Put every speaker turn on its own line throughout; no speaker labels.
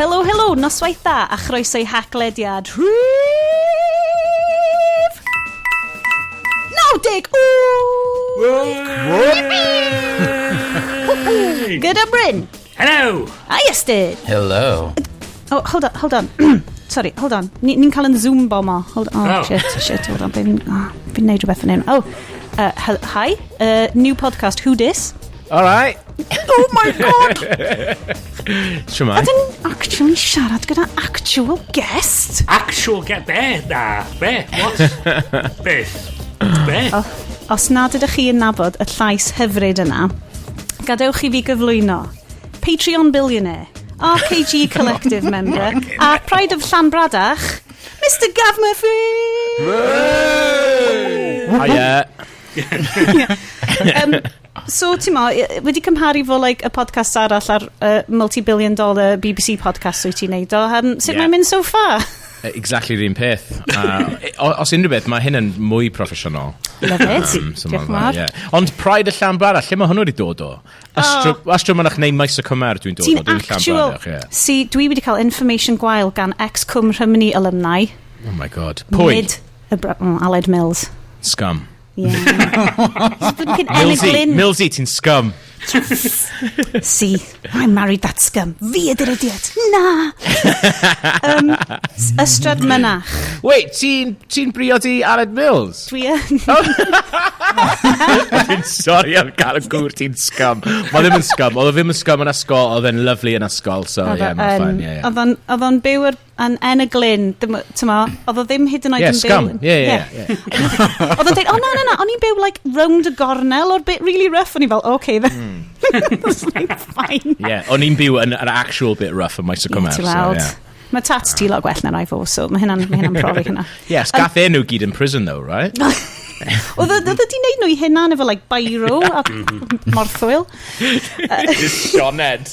Helo, noswaith dda a chroeso i haglediad rhif 90. Gyda Bryn.
Hello.
Iest.
Hello.
Oh, hold on. Sorry, hold on. Ni'n cael yn Zoom bomber. Hold on. Oh, shit, hold on. Fi'n neud rhywbeth yn hyn. Oh, hi. New podcast, Who Dis?
All right.
Oh my god.
Siwmai.
Ydyn actually siarad gyda actual guest?
Actual get beth? Na, beth? What? Beth? Beth?
Os nad ydych chi yn nabod y llais hyfryd yna, gadewch i fi gyflwyno Patreon billionaire, RKG Collective member, a Pride of Llanbradach, Mr Gav Murphy!
Hiya.
So, ti'n mo, wedi cymharu fo like, y podcast arall ar multi-billion dollar BBC podcast wyt ti'n neud o. Sut mae'n mynd so far?
Exactly yr un peth. Os unrhyw beth, mae hyn yn mwy proffesiynol.
Love it. Diolch mawr.
Ond Pride y Llanbradach, lle mae hwnnw wedi dod o? Astro mae'n neud maes y cymer dwi'n dod o.
Ti'n actual... Si, dwi wedi cael information gwael gan ex-Cwm Rhymni alumni.
Oh my god. Pwy?
Aled Mills.
Scum.
Yeah.
Millsy, ti'n scum.
See, I married that scum. Fi ydy'r idiot. Na! Ystrad mynach.
Wait, ti'n briodi Aled Mills?
Dwi yn.
Sorry am gael y gwr, ti'n scum. Mae ddim yn scum. Oedd ddim yn scum yn ysgol, oedd e'n lyflu yn ysgol, so yeah, mae'n fine.
Oedd o'n byw yn y glyn, oedd o ddim hyd yn oed yn byw.
Scum, yeah.
Oedd o'n dweud, na, o'n i'n byw like round y gornel o'r bit really rough, o'n i fel, okay, that's like fine.
Yeah, o'n i'n byw yn yr actual bit rough yn maes y cymers.
Mae tats ti lot gwell na rai fo, so mae hynna'n profi hynna.
Yes, gath enw gyd in prison though, right?
Oedd wedi neud nhw i hynna efo like biro a morthwyl.
Sioned.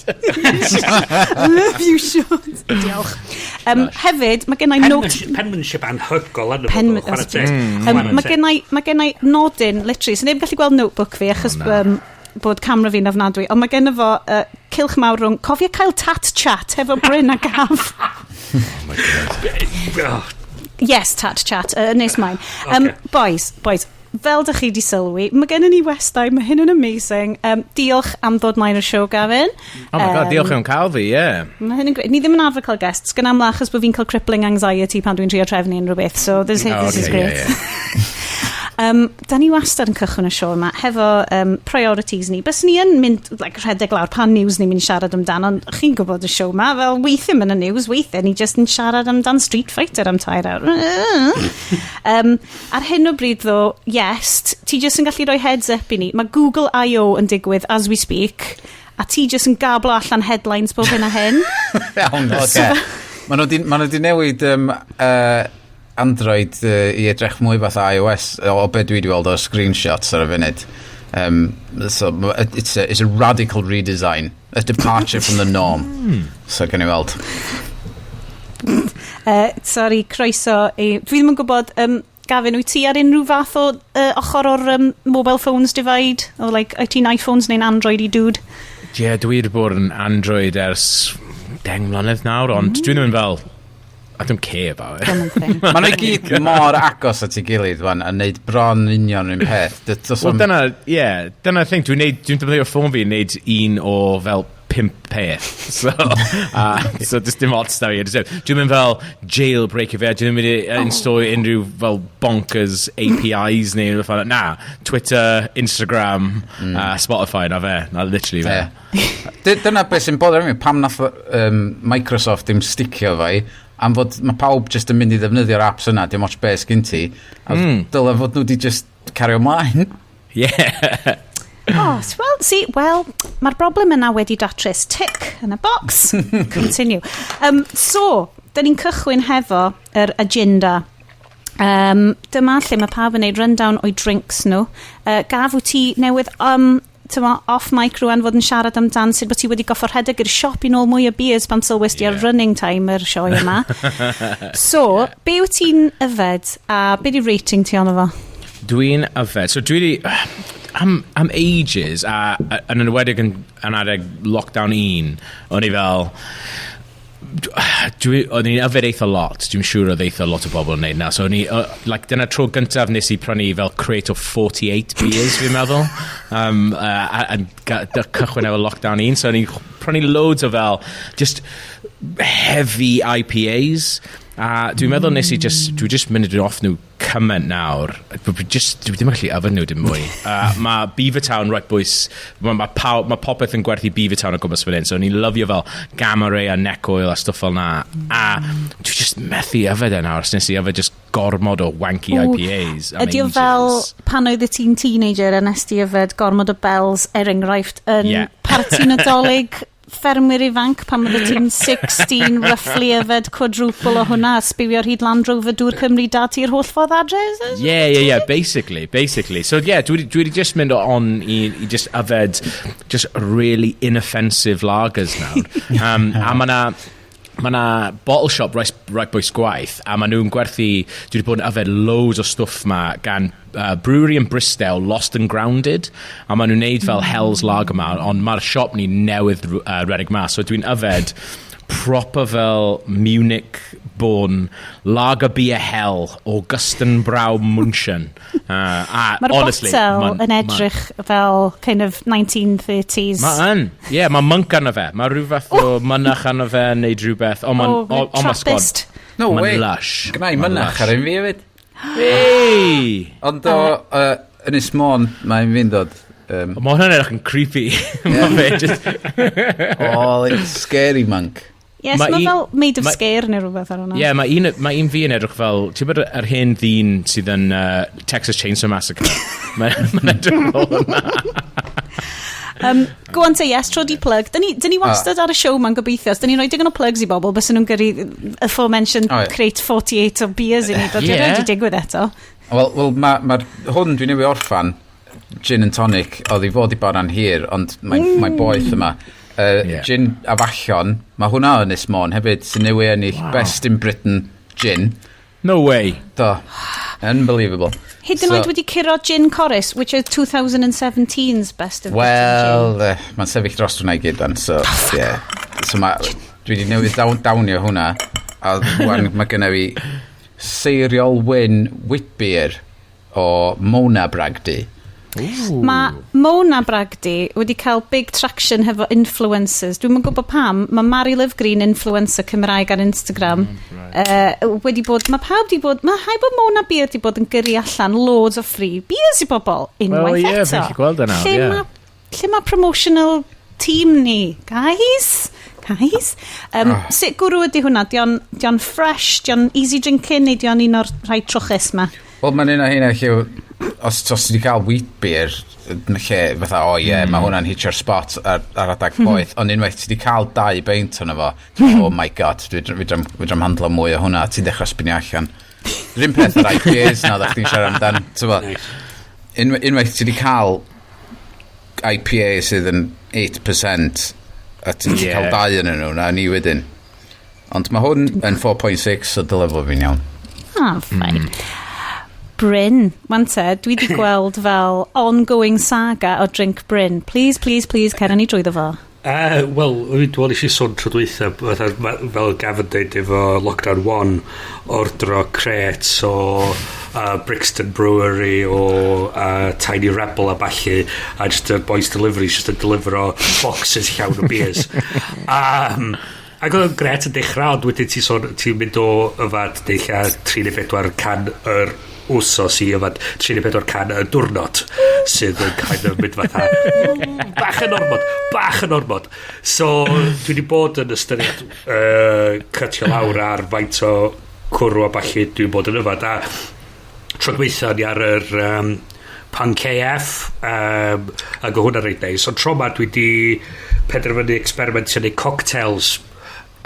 Love you, Sean. Diolch. Hefyd, mae gennau
penmanship anhygol yn y
Mae gennau nodyn, literally, so neb yn gallu gweld notebook fi achos bod camera fi'n ofnadwy, ond mae gennym fo cilch mawr rhwng cofio cael tat chat efo Bryn a Gav.
Oh my god.
Yes, tat chat, nes maen. Boys, fel dych chi di sylwi, mae gennym ni westau, mae hyn yn amazing. Diolch am ddod maen o'r show, Gavin.
Oh my god, diolch am cael fi, yeah.
Mae hyn yn great. Ni ddim yn arfer cael guests, gan amla achos bod fi'n cael crippling anxiety pan dwi'n trio trefnu unrhyw beth, so this is great. Da ni wastad yn cychwyn y sioe yma hefo priorities ni. Bys ni yn mynd rhedeg lawr pan news ni'n mynd i siarad amdan, ond chi'n gwybod y sioe yma, fel weithio mynd y news, weithio ni just yn siarad amdan Street Fighter am 2 awr. Ar hyn o bryd ddo, Iest, ti just yn gallu rhoi heads up i ni. Mae Google I.O. yn digwydd as we speak, a ti just yn gablo allan headlines bob hyn a hyn.
Iawn, oce. Maen nhw di newid Android i edrych mwy fath iOS o beth dwi wedi weld o screenshots ar y funud. So it's a radical redesign, a departure from the norm. So gan I weld.
Sorry, croeso. Dwi ddim yn gwybod, Gavin, wyt ti ar unrhyw fath o ochr o'r mobile phones divide? O, like, wyt ti'n iPhones neu'n Android i dude?
Yeah, dwi wedi bod yn Android ers 10 mlynedd nawr, ond dwi ddim yn fel... I don't care about it.
Maen nhw gyd mor agos at ei gilydd fan, a wneud bron union yn peth.
Wel, dyna'r thing. Dwi'n defnyddio'r ffôn fi yn wneud un o fel 5 peth. So just dim ots na fi. Dwi'n mynd fel jailbreak fi. Dwi'n mynd i install unrhyw fel bonkers APIs neu rhywbeth fel na. Twitter, Instagram, Spotify, na fe. Na literally fe.
Dyna beth sy'n bod ar mi. Pam nath Microsoft ddim sticio fe, am fod mae pawb just yn mynd i ddefnyddio'r apps yna, dim ots beth sgyn ti, a dyla fod nhw wedi just cario ymlaen.
Yeah.
Well, mae'r broblem yna wedi datrys. Tick yn y box. Continue. So, da ni'n cychwyn hefo yr agenda. Dyma lle mae pawb yn neud rundown o'i drinks nhw. Gaf wyt ti newydd off mic rwan fod yn siarad amdan sut bod ti wedi goffa rhedeg i'r siop i nôl mwy o beers pan sylwes ar running time yr sioe yma. So, be wyt ti'n yfed a be di rating ti ono fo?
Dwi'n yfed. So dwi wedi... Am ages, a yn enwedig yn adeg lockdown 1, o'n i fel... O'n i'n yfed eitha lot. Dwi'n siŵr oedd eitha lot o bobl yn neud na. So dyna tro gyntaf nes I prynu fel crate o 48 beers, fi'n meddwl. Cychwyn efo lockdown 1. So o'n i'n prynu loads o fel just heavy IPAs. A dwi'n meddwl nes I dwi just mynd off nhw cymaint nawr. Dwi ddim yn gallu yfed nhw dim mwy. Mae Beavertown right bwys. Mae popeth yn gwerthu Beavertown o gwmpas fan hyn. So ni'n lyfio fel Gamma Ray a Neck Oil a stwff fel na. A dwi just methu yfed e nawr. Nes I yfed just gormod o wanky IPAs.
Ydy o fel pan oedd y ti'n teenager a nes ti yfed gormod o bells enghraifft yn parti Nadolig ffermwyr ifanc pan oedd y ti'n 16 roughly yfed quadruple o hwnna a sbywio'r hyd Land Rover dŵr Cymru da ti'r holl ffordd adre?
Yeah, basically. So dwi wedi just mynd on I just yfed just really inoffensive lagers nawr. A mae na bottle shop right bwys gwaith a maen nhw'n gwerthu, dwi wedi bod yn yfed loads o stwff ma gan brewery in Bristol, Lost and Grounded, a maen nhw'n neud fel Hell's Lager ma, ond mae'r siop ni newydd redeg mas, so dwi'n yfed proper fel Munich born lager beer hell Augustin Brau Munchen.
Mae'r botel yn edrych fel kind of 1930s.
Mae monk arno fe. Mae rhyw fath o mynach arno fe neud rhywbeth.
Trappist.
No way.
Mae'n lush.
Gna I mynach ar un fi hefyd.
Hey!
Ond yn Ysmôn, mae'n fi'n dod.
Mae hwnna'n edrych yn creepy.
Like scary monk.
Yes, mae fel made of scare neu rhywbeth ar hwnna.
Yeah, mae un fi yn edrych fel, ti'n bod yr hen ddyn sydd yn Texas Chainsaw Massacre. Mae'n edrych fel hwnna.
Go on to Iest, tro di plug. Dyn ni wastad ar y show ma'n gobeithio. Dyn ni'n rhoi digon o plugs I bobl, bys nhw'n gyrru aforementioned crate 48 o beers I ni. Dod i'n rhaid I digwydd eto.
Wel, mae'r hwn dwi'n newid orffan, gin and tonic, oedd I fod I bar an hir, ond mae boeth yma. Gin a fallon, mae hwnna yn Ysmôn hefyd, sy'n newid ennill Best in Britain gin.
No way.
Do. Unbelievable.
Hyd yn oed wedi curo gin Corus, which is 2017's Best in
Britain gin. Wel, mae'n sefyll dros hwnna I gyd dan, so, yeah. So dwi wedi newid dawnio hwnna, a mae gynna fi Cereal Wyn Wheatbeer o Mona Bragdy.
Mae Mona Bragdy wedi cael big traction hefo influencers. Dwi'n yn gwybod pam, mae Mary Liv Green influencer Cymraeg ar Instagram wedi bod, mae pawb wedi bod, mae hai bod Mona Beer wedi bod yn gyrru allan loads o free beers I bobl unwaith eto.
Fe'n gweld yna.
Lle mae promotional team ni? Guys? Sut gwrw ydy hwnna? Dion fresh, dion easy drinking neu dion un o'r rhai trwchus ma?
Wel, mae'n un o hynna lle, os ti wedi cael wheat beer, yn lle fatha, mae hwnna'n hitio'r spot ar adag boeth, ond unwaith ti wedi cael 2 beint hwnna fo, oh my god, fydram handlo mwy o hwnna, ti'n dechrau sbynnu allan. Rhyn peth ar IPAs na, ddech chi'n siarad amdan, unwaith ti wedi cael IPA sydd yn 8%, a ti wedi cael 2 yn nhw, na ni wedyn. Ond mae hwn yn 4.6, so dyle fo fi'n iawn.
Fine. Bryn, wante, dwi wedi gweld fel ongoing saga o drink Bryn. Please, cer ni drwy fo.
Wel, dwi'n eisiau sôn tro dweitha, fel Gavin dweud efo Lockdown 1, ordro crets o Brixton Brewery o Tiny Rebel a balli, a just a boys delivery, just a deliver o boxes llawn o beers. Ac oedd yn gret yn dechrau, ond wedyn ti'n mynd o yfad deicha 3-4 can yr wsos I yfad 3-4 can y diwrnod sydd yn kind of mynd fatha bach yn ormod so dwi wedi bod yn ystyried cytio lawr ar faint o cwrw a balli dwi'n bod yn yfad a tro dweitha ni ar yr Pan KF ac o hwnna reit neis ond tro ma dwi wedi penderfynu experimentio neu cocktails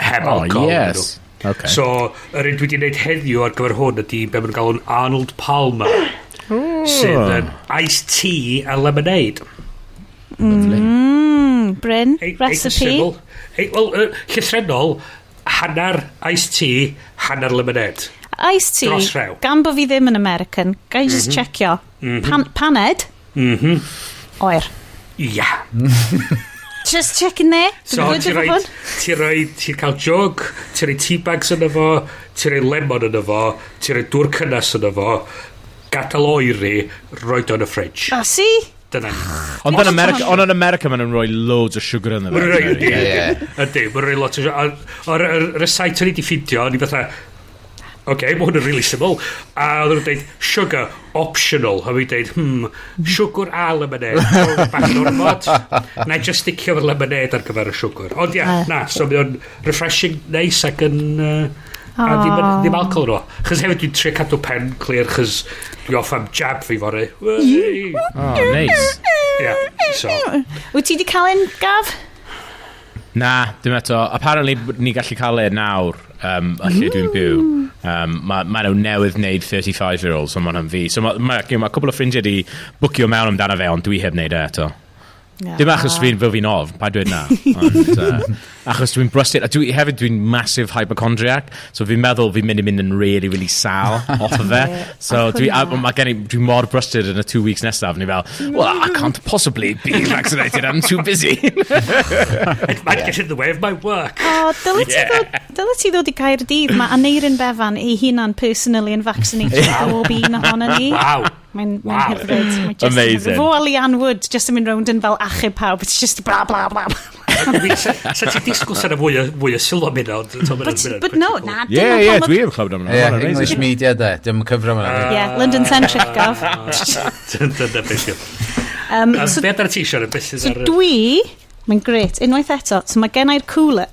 heb alcohol
yes. Okay.
So, yr un dwi wedi gwneud heddiw ar gyfer hwn ydy be ma'n galw'n Arnold Palmer sydd yn iced tea a lemonade.
Bryn, recipe?
Wel, llythrenol, hanner iced tea, hanner lemonade.
Iced tea, gan bo fi ddim yn American, gai just checkio. Paned? Oer.
Ia.
Just checking there.
So, ti'n cael jog, ti'n rhoi tea bags yna fo, ti'n rhoi lemon yna fo, ti'n rhoi dŵr cynnas yna fo, gadael oeri, roed o'n y fridge.
O, see?
Dyna ni.
Ond yn America maen nhw'n rhoi loads o sugar yn
Mae'n rhoi,
fe.
ydy, mae'n rhoi lot o... O'r site o'n i di ffidio, o'n i fatha... Okay, mae hwn yn really simple. A oedd nhw'n dweud, sugar, optional. A fi'n dweud, siwgr a lemonade. Bach yn ormod. Na i just sticio fo'r lemonade ar gyfer y siwgr. Ond so mae'n refreshing, nice ac yn... a ddim alcohol nhw. Chos hefyd dwi'n trio cadw pen clear, chos dwi off am jab fi fori.
Nice.
So.
Wyt ti di cael un, Gav?
Na, dim eto. Apparently, ni gallu cael e nawr, lle dwi'n byw. Mae nhw newydd wneud 35-year-olds, so mae'n fi. So mae cwbl o ffrindiau di bwcio mewn amdano fe, ond dwi heb wneud e eto. Dim achos fi'n of, pa dweud na. Ond, achos dwi'n brysted, a dwi'n massive hypochondriac, so fi'n meddwl fi'n mynd yn really, really sal off of fe. So dwi'n mor brysted yn y 2 weeks nesaf, and well, I can't possibly be vaccinated, I'm too busy.
It might get in the way of my work.
Dyle ti ddod i Gaerdydd, mae Aneirin Befan ei hunan personally yn vaccinated o un ohono ni.
Wow.
Mae'n hyfryd.
Amazing.
Fo a Leanne Wood, just yn mynd rownd yn fel achub pawb. It's just bla bla bla.
Sa ti disgwyl sy'n fwy o sylw am hynna?
But no, na.
Yeah, dwi yn clywed am hynna.
English media, de. Dim cyfro yma.
Yeah, London-centric, Gav.
Dyna beth yw. Beth ar y t-shirt?
So dwi... Mae'n gret. Unwaith eto, so mae gennau'r cooler.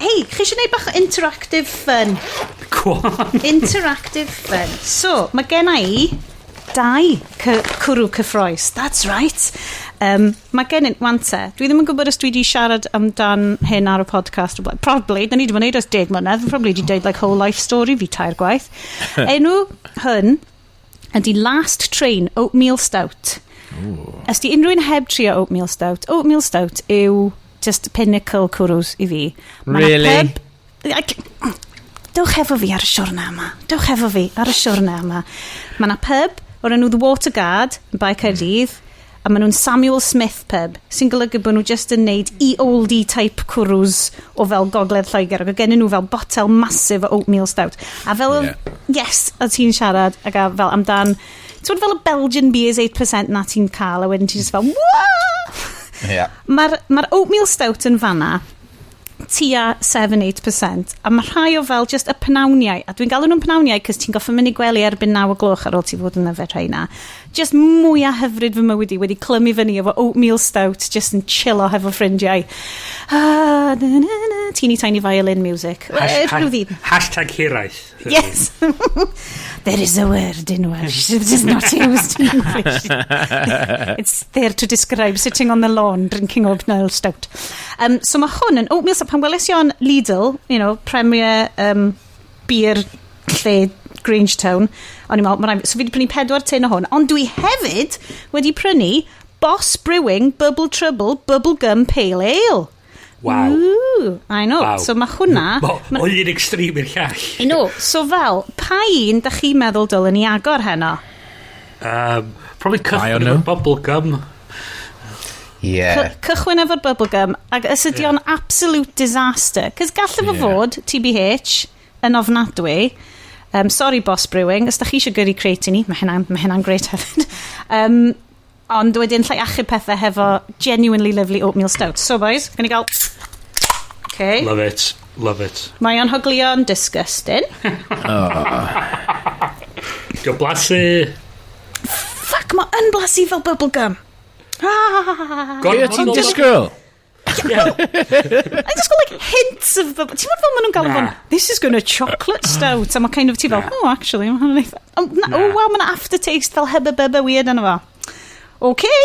Hei, chi eisiau gwneud bach o interactive fun? Interactive fun. So, mae gennau 2 cwrw cyffroes. That's right. Mae gen i, wante, dwi ddim yn gwybod os dwi wedi siarad amdan hyn ar y podcast. Probably, da ni wedi gwneud os 10 mlynedd. Probably wedi dweud like whole life story fi tair gwaith. Enw hyn ydy Last Train Oatmeal Stout. Os di unrhyw'n heb trio Oatmeal Stout yw just pinnacle cwrws i fi.
Really?
Dewch efo fi ar y siwrna yma. Mae yna pub o'r enw The Water Guard yn Bai Caerdydd, a maen nhw'n Samuel Smith pub, sy'n golygu bod nhw just yn neud oldie type cwrws o fel gogledd Lloegr, ac o gen nhw fel botel masif o Oatmeal Stout. A fel, yes, a ti'n siarad, ac a fel amdan... Ti'n fel y Belgian beers 8% na ti'n cael, a wedyn ti'n just fel, waa! Mae'r Oatmeal Stout yn fanna, tua 7-8%, a mae rhai o fel just y penawniau, a dwi'n galw nhw'n penawniau cos ti'n goffa mynd i gwely erbyn 9 o gloch ar ôl ti fod yn yfed rhaina. Just mwyaf hyfryd fy mywyd i wedi clymu fyny efo Oatmeal Stout, just yn chillo hefo ffrindiau. Teeny tiny violin music.
Hashtag hiraeth.
Yes. There is a word in Welsh that is not used in English. It's there to describe sitting on the lawn drinking Oatmeal Stout. So mae hwn yn Oatmeal Stout, pan weles i o'n Lidl, premier beer lle Grangetown, so fi wedi prynu 4 tin o hwn, ond dwi hefyd wedi prynu Boss Brewing Bubble Trouble Bubblegum Pale Ale.
Wow.
Ooh, I know. Wow. So mae hwnna...
O un extreme i'r llall.
I know. So fel, pa un da chi meddwl dylen ni agor heno?
Probably cychwyn efo'r bubblegum.
Yeah. Cychwyn efo'r bubblegum, ac os ydi o'n absolute disaster. Cys gallai fo fod, TBH, yn ofnadwy. Sorry, Boss Brewing, os da chi eisiau gyrru crate i ni, mae hynna'n great hefyd. Ond wedyn llai achub pethau hefo genuinely lovely Oatmeal Stout. So boys, gan i gael... Okay.
Love it.
Mae o'n hoglio'n disgusting.
Dio blasu.
Fuck, mae yn blasu fel bubblegum.
Ti'n disgwyl?
Yeah.
I just got like hints of bubble. Ti'n meddwl fel maen nhw'n gael fan, this is going to chocolate stout. A mae kind of ti fel, actually, wow, mae'n aftertaste fel heba weird yna fo. Okay,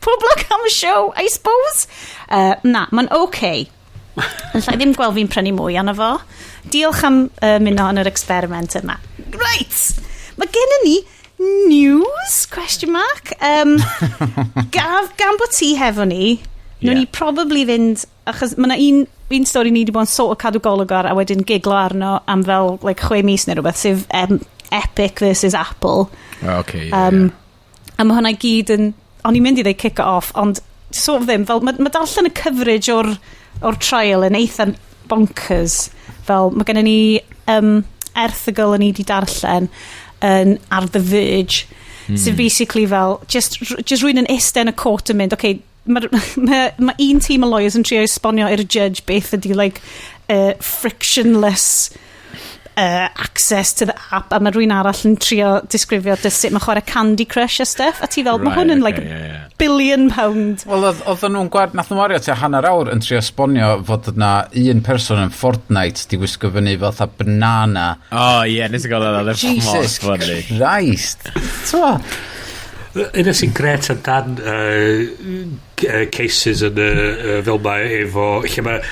pob luck am y show, I suppose. Na, mae'n okay. Yn lle ddim gweld fi'n prynu mwy anna fo. Diolch am mynd o'n yr experiment yma. Right, mae gen ni news, question mark. Gan bod ti hefo ni, nhw'n ni probably fynd, achos mae yna un stori ni wedi bod yn sort o cadw golwg ar, a wedyn giglo arno am fel like 6 mis neu rhywbeth, sef Epic versus Apple.
Okay,
a mae hwnna gyd yn... O'n i'n mynd i ddweud kick it off, ond sort of ddim. Fel, mae darllen y coverage o'r trial yn eitha bonkers. Fel, mae gennym ni erthygl yn wedi darllen ar The Verge. So basically fel, just rwy'n yn eistedd yn y court yn mynd, okay, mae un tîm o lawyers yn trio esbonio i'r judge beth ydy, like, frictionless access to the app, a mae rwy'n arall yn trio disgrifio sut mae chwarae Candy Crush a stuff, a ti fel, mae hwn yn like £1 billion.
Wel, oedd nhw'n gweld, nath nhw'n wario tua hanner awr yn trio esbonio fod yna un person yn Fortnite di wisgo fyny fatha banana.
Nes i gael that.
Jesus Christ. So,
Yna sy'n gret amdan cases yn fel mae efo lle mae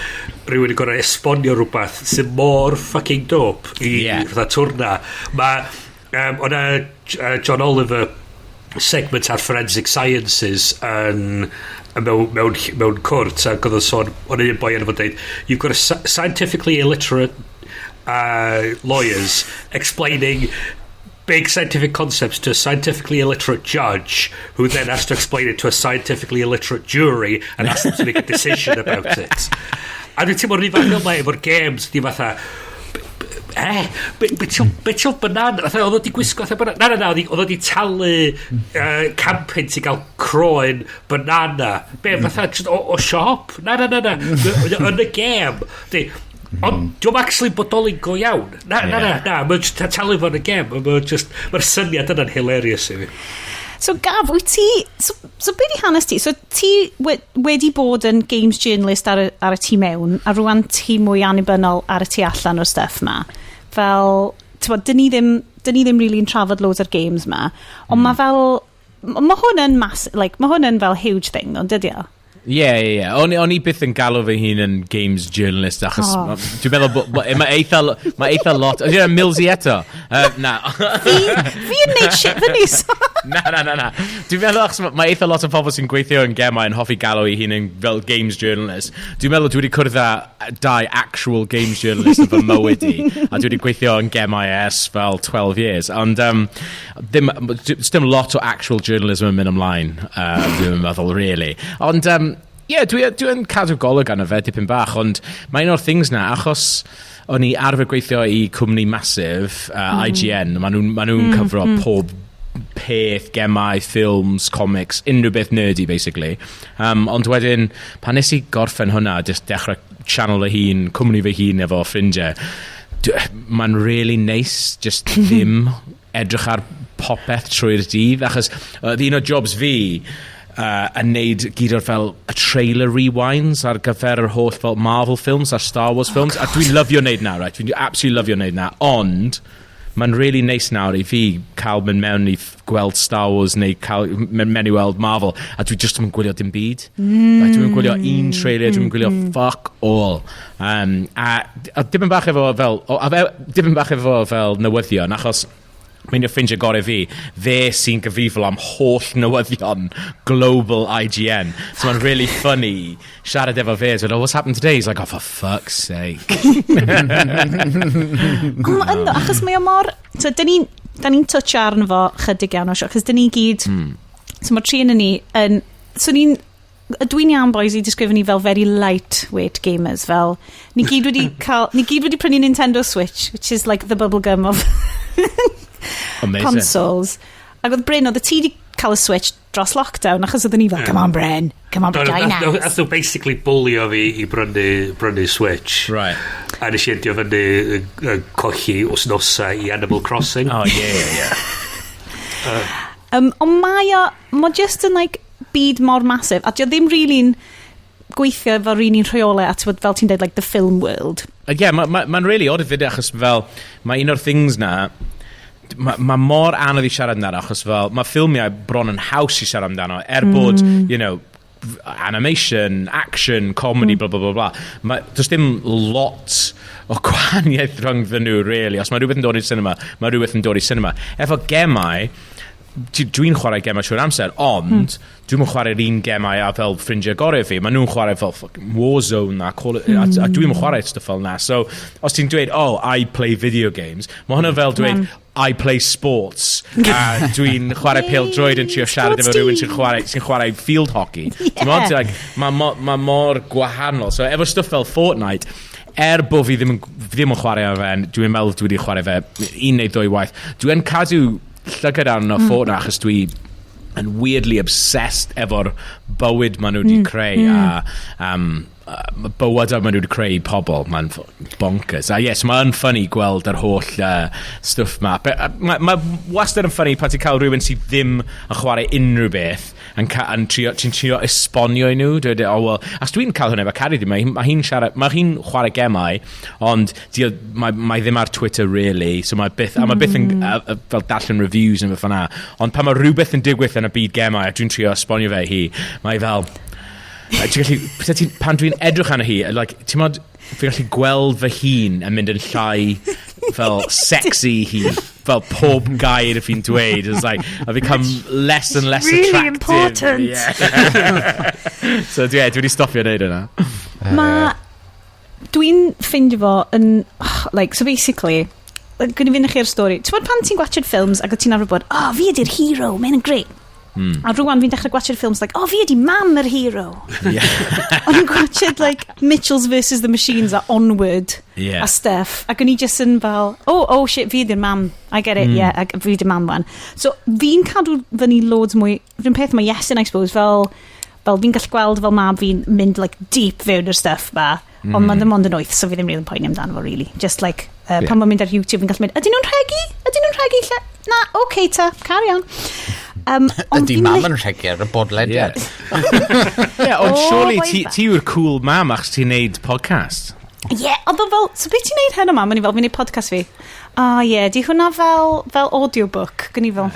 rhywun yn gorau esbonio rhywbeth sy'n mor fucking dope i fatha twrna. Mae o'na John Oliver segment ar Forensic Sciences mewn cwrt ac oedd o'n sôn o'n un boi yn fod dweud you've got a scientifically illiterate lawyers explaining big scientific concepts to a scientifically illiterate judge who then has to explain it to a scientifically illiterate jury and asks them to make a decision about it. A dwi'n teimlo'r un fath fel efo'r games di fatha beth yw banana oedd wedi gwisgo na oedd wedi talu campyn ti gael croen banana fatha o siop na yn y game ond dwi'n actually bodoli'n go iawn na mae'n just talu fo'n y game mae'r syniad yna'n hilarious i fi.
So Gav, wyt ti so be di hanes ti? So ti wedi bod yn games journalist ar y tu mewn a rwan ti mwy annibynnol ar y tu allan o'r stuff ma. Fel, dyn ni ddim really'n trafod loads o'r games ma, ond mae hwn yn mae hwn yn fel huge thing, ond dydy o?
Ie. O'n i byth yn galw fy hun yn games journalist, achos dwi'n meddwl mae eitha lot... Ydych chi'n Milsey eto? Na.
Fi yn neud shit fyny, so...
Na. Dwi'n meddwl achos mae eitha lot o pobl sy'n gweithio yn gemau yn hoffi galw ei hun yn fel games journalist. Dwi'n meddwl dwi wedi cwrdd â 2 actual games journalist yn fy mywyd i, a dwi wedi gweithio yn gemau ers fel 12 years. Ond dim lot o actual journalism yn mynd ymlaen, dwi'n meddwl, really. Ond... dwi'n cadw golwg arno fe dipyn bach, ond mae un o'r things na, achos o'n i arfer gweithio i cwmni masif, IGN, ma' nhw'n cyfro pob peth, gemau, ffilms, comics, unrhyw beth nerdy, basically. Ond wedyn, pan nes i gorffen hwnna, just dechrau channel fy hun, cwmni fy hun efo ffrindiau, mae'n really nice, just ddim edrych ar popeth trwy'r dydd, achos un o jobs fi, yn neud gyd o'r fel y trailer rewinds ar gyfer yr holl fel Marvel films a Star Wars films, a dwi'n lyfio neud na, right? Dwi'n absolutely lyfio neud na, ond mae'n really nice nawr i fi cael mynd mewn i gweld Star Wars neu cael mynd mewn i weld Marvel, a dwi just yn gwylio dim byd. Right? Dwi'n gwylio un trailer, dwi'n gwylio fuck all. A dipyn bach efo fel newyddion, achos mae'n yw ffrindiau gorau fi, fe sy'n gyfrifol am holl newyddion global IGN. So mae'n really funny siarad efo fe. So, what's happened today? He's like, oh, for fuck's sake.
Achos mae o mor... So, da ni'n touch arno fo chydig iawn o sio, achos da ni gyd... So mae'r tri yn ni yn... So dwi'n iawn boys i disgrifio ni fel very lightweight gamers, fel ni gyd wedi prynu Nintendo Switch, which is like the bubblegum of consoles. Ac oedd Bryn, oedd y ti wedi cael y Switch dros lockdown, achos oedd ni fel, come on Bryn, come on Bryn.
Ath nhw basically bulio fi i brynu Switch.
Right.
A nes i endio fyny colli wsnosa i Animal Crossing.
Oh, yeah.
Ond mae just yn like byd mor masif, a dio ddim really'n gweithio efo rini'n rheolau at fel ti'n dweud, like the film world.
Mae'n really odd fyd, achos fel mae un o'r things na, mae mor anodd i siarad amdano, achos fel mae ffilmiau bron yn haws i siarad amdano, bod, you know, animation, action, comedy, blah, blah, blah, blah. Does dim lot o gwahaniaeth rhwng nhw, really. Os mae rhywbeth yn dod i'r cinema, mae rhywbeth yn dod i'r cinema. Efo gemau, dwi'n chwarae gemau trwy'r amser, ond dwi'n chwarae'r un gemau a fel ffrindiau gorau fi. Maen nhw'n chwarae fel Warzone a dwi'n chwarae stuff fel na. So, os ti'n dweud, I play video games, mae hwnna fel dweud, I play sports. A dwi'n chwarae pêl-droed yn trio siarad efo rhywun sy'n chwarae field hockey. Yeah. Mae mor gwahanol. So, efo stuff fel Fortnite, bo fi ddim yn chwarae ar fe, dwi'n meddwl dwi wedi chwarae fe 1 neu 2 waith. Dwi'n cadw llygad arno Fortnite achos dwi yn weirdly obsessed efo'r bywyd maen nhw wedi creu a bywyd maen nhw wedi creu pobl. Mae'n bonkers. A yes, mae'n ffynnu gweld yr holl stwff ma. Mae wastad yn ffynnu pan ti'n cael rhywun sydd ddim yn chwarae unrhyw beth yn ti'n trio esbonio i nhw. As dwi'n cael hwnna efo Cari, mae hi'n chwarae gemau, ond mae ddim ar Twitter really, so mae byth yn fel darllen reviews yn fath yna. Ond pan mae rhywbeth yn digwydd yn y byd gemau a dwi'n trio esbonio fe hi, mae fel... pan dwi'n edrych arno hi, ti'n modd, fi'n gallu gweld fy hun yn mynd yn llai fel sexy hi, fel pob gair fi'n dweud. It's like, I become less and less
really
attractive.
Important.
Yeah. So, dwi wedi stopio neud yna.
Dwi'n ffindio fo yn, so basically, gwni fynd chi'r stori. Ti'n bod pan ti'n gwachod ffilms ac o ti'n arfer bod, fi ydy'r hero, mae'n great. A rwan fi'n dechrau gwachod ffilms fi ydi mam yr hero. Ond yn gwachod Mitchells vs the Machines a Onward a stuff, ac o'n i just yn fel shit, fi ydi'r mam, I get it, yeah, fi ydi'r mam wan. So fi'n cadw fyny loads mwy, rhywun peth mae Iest I suppose, fel fi'n gallu gweld fel mam fi'n mynd deep fewn yr stuff ba, ond mae'n ddim ond yn 8, so fi ddim rili'n poeni amdano fo really, just pan mae'n mynd ar YouTube fi'n gallu mynd, ydyn nhw'n rhegi lle? Na, okay ta, carry on.
Ydy mam yn rhegi ar y bodlediad.
Ond surely ti yw'r cool mam achos ti'n neud podcast.
Ond fel, so beth ti'n neud heno mam? Fi'n neud podcast fi. Di hwnna fel audiobook, gyn i fel.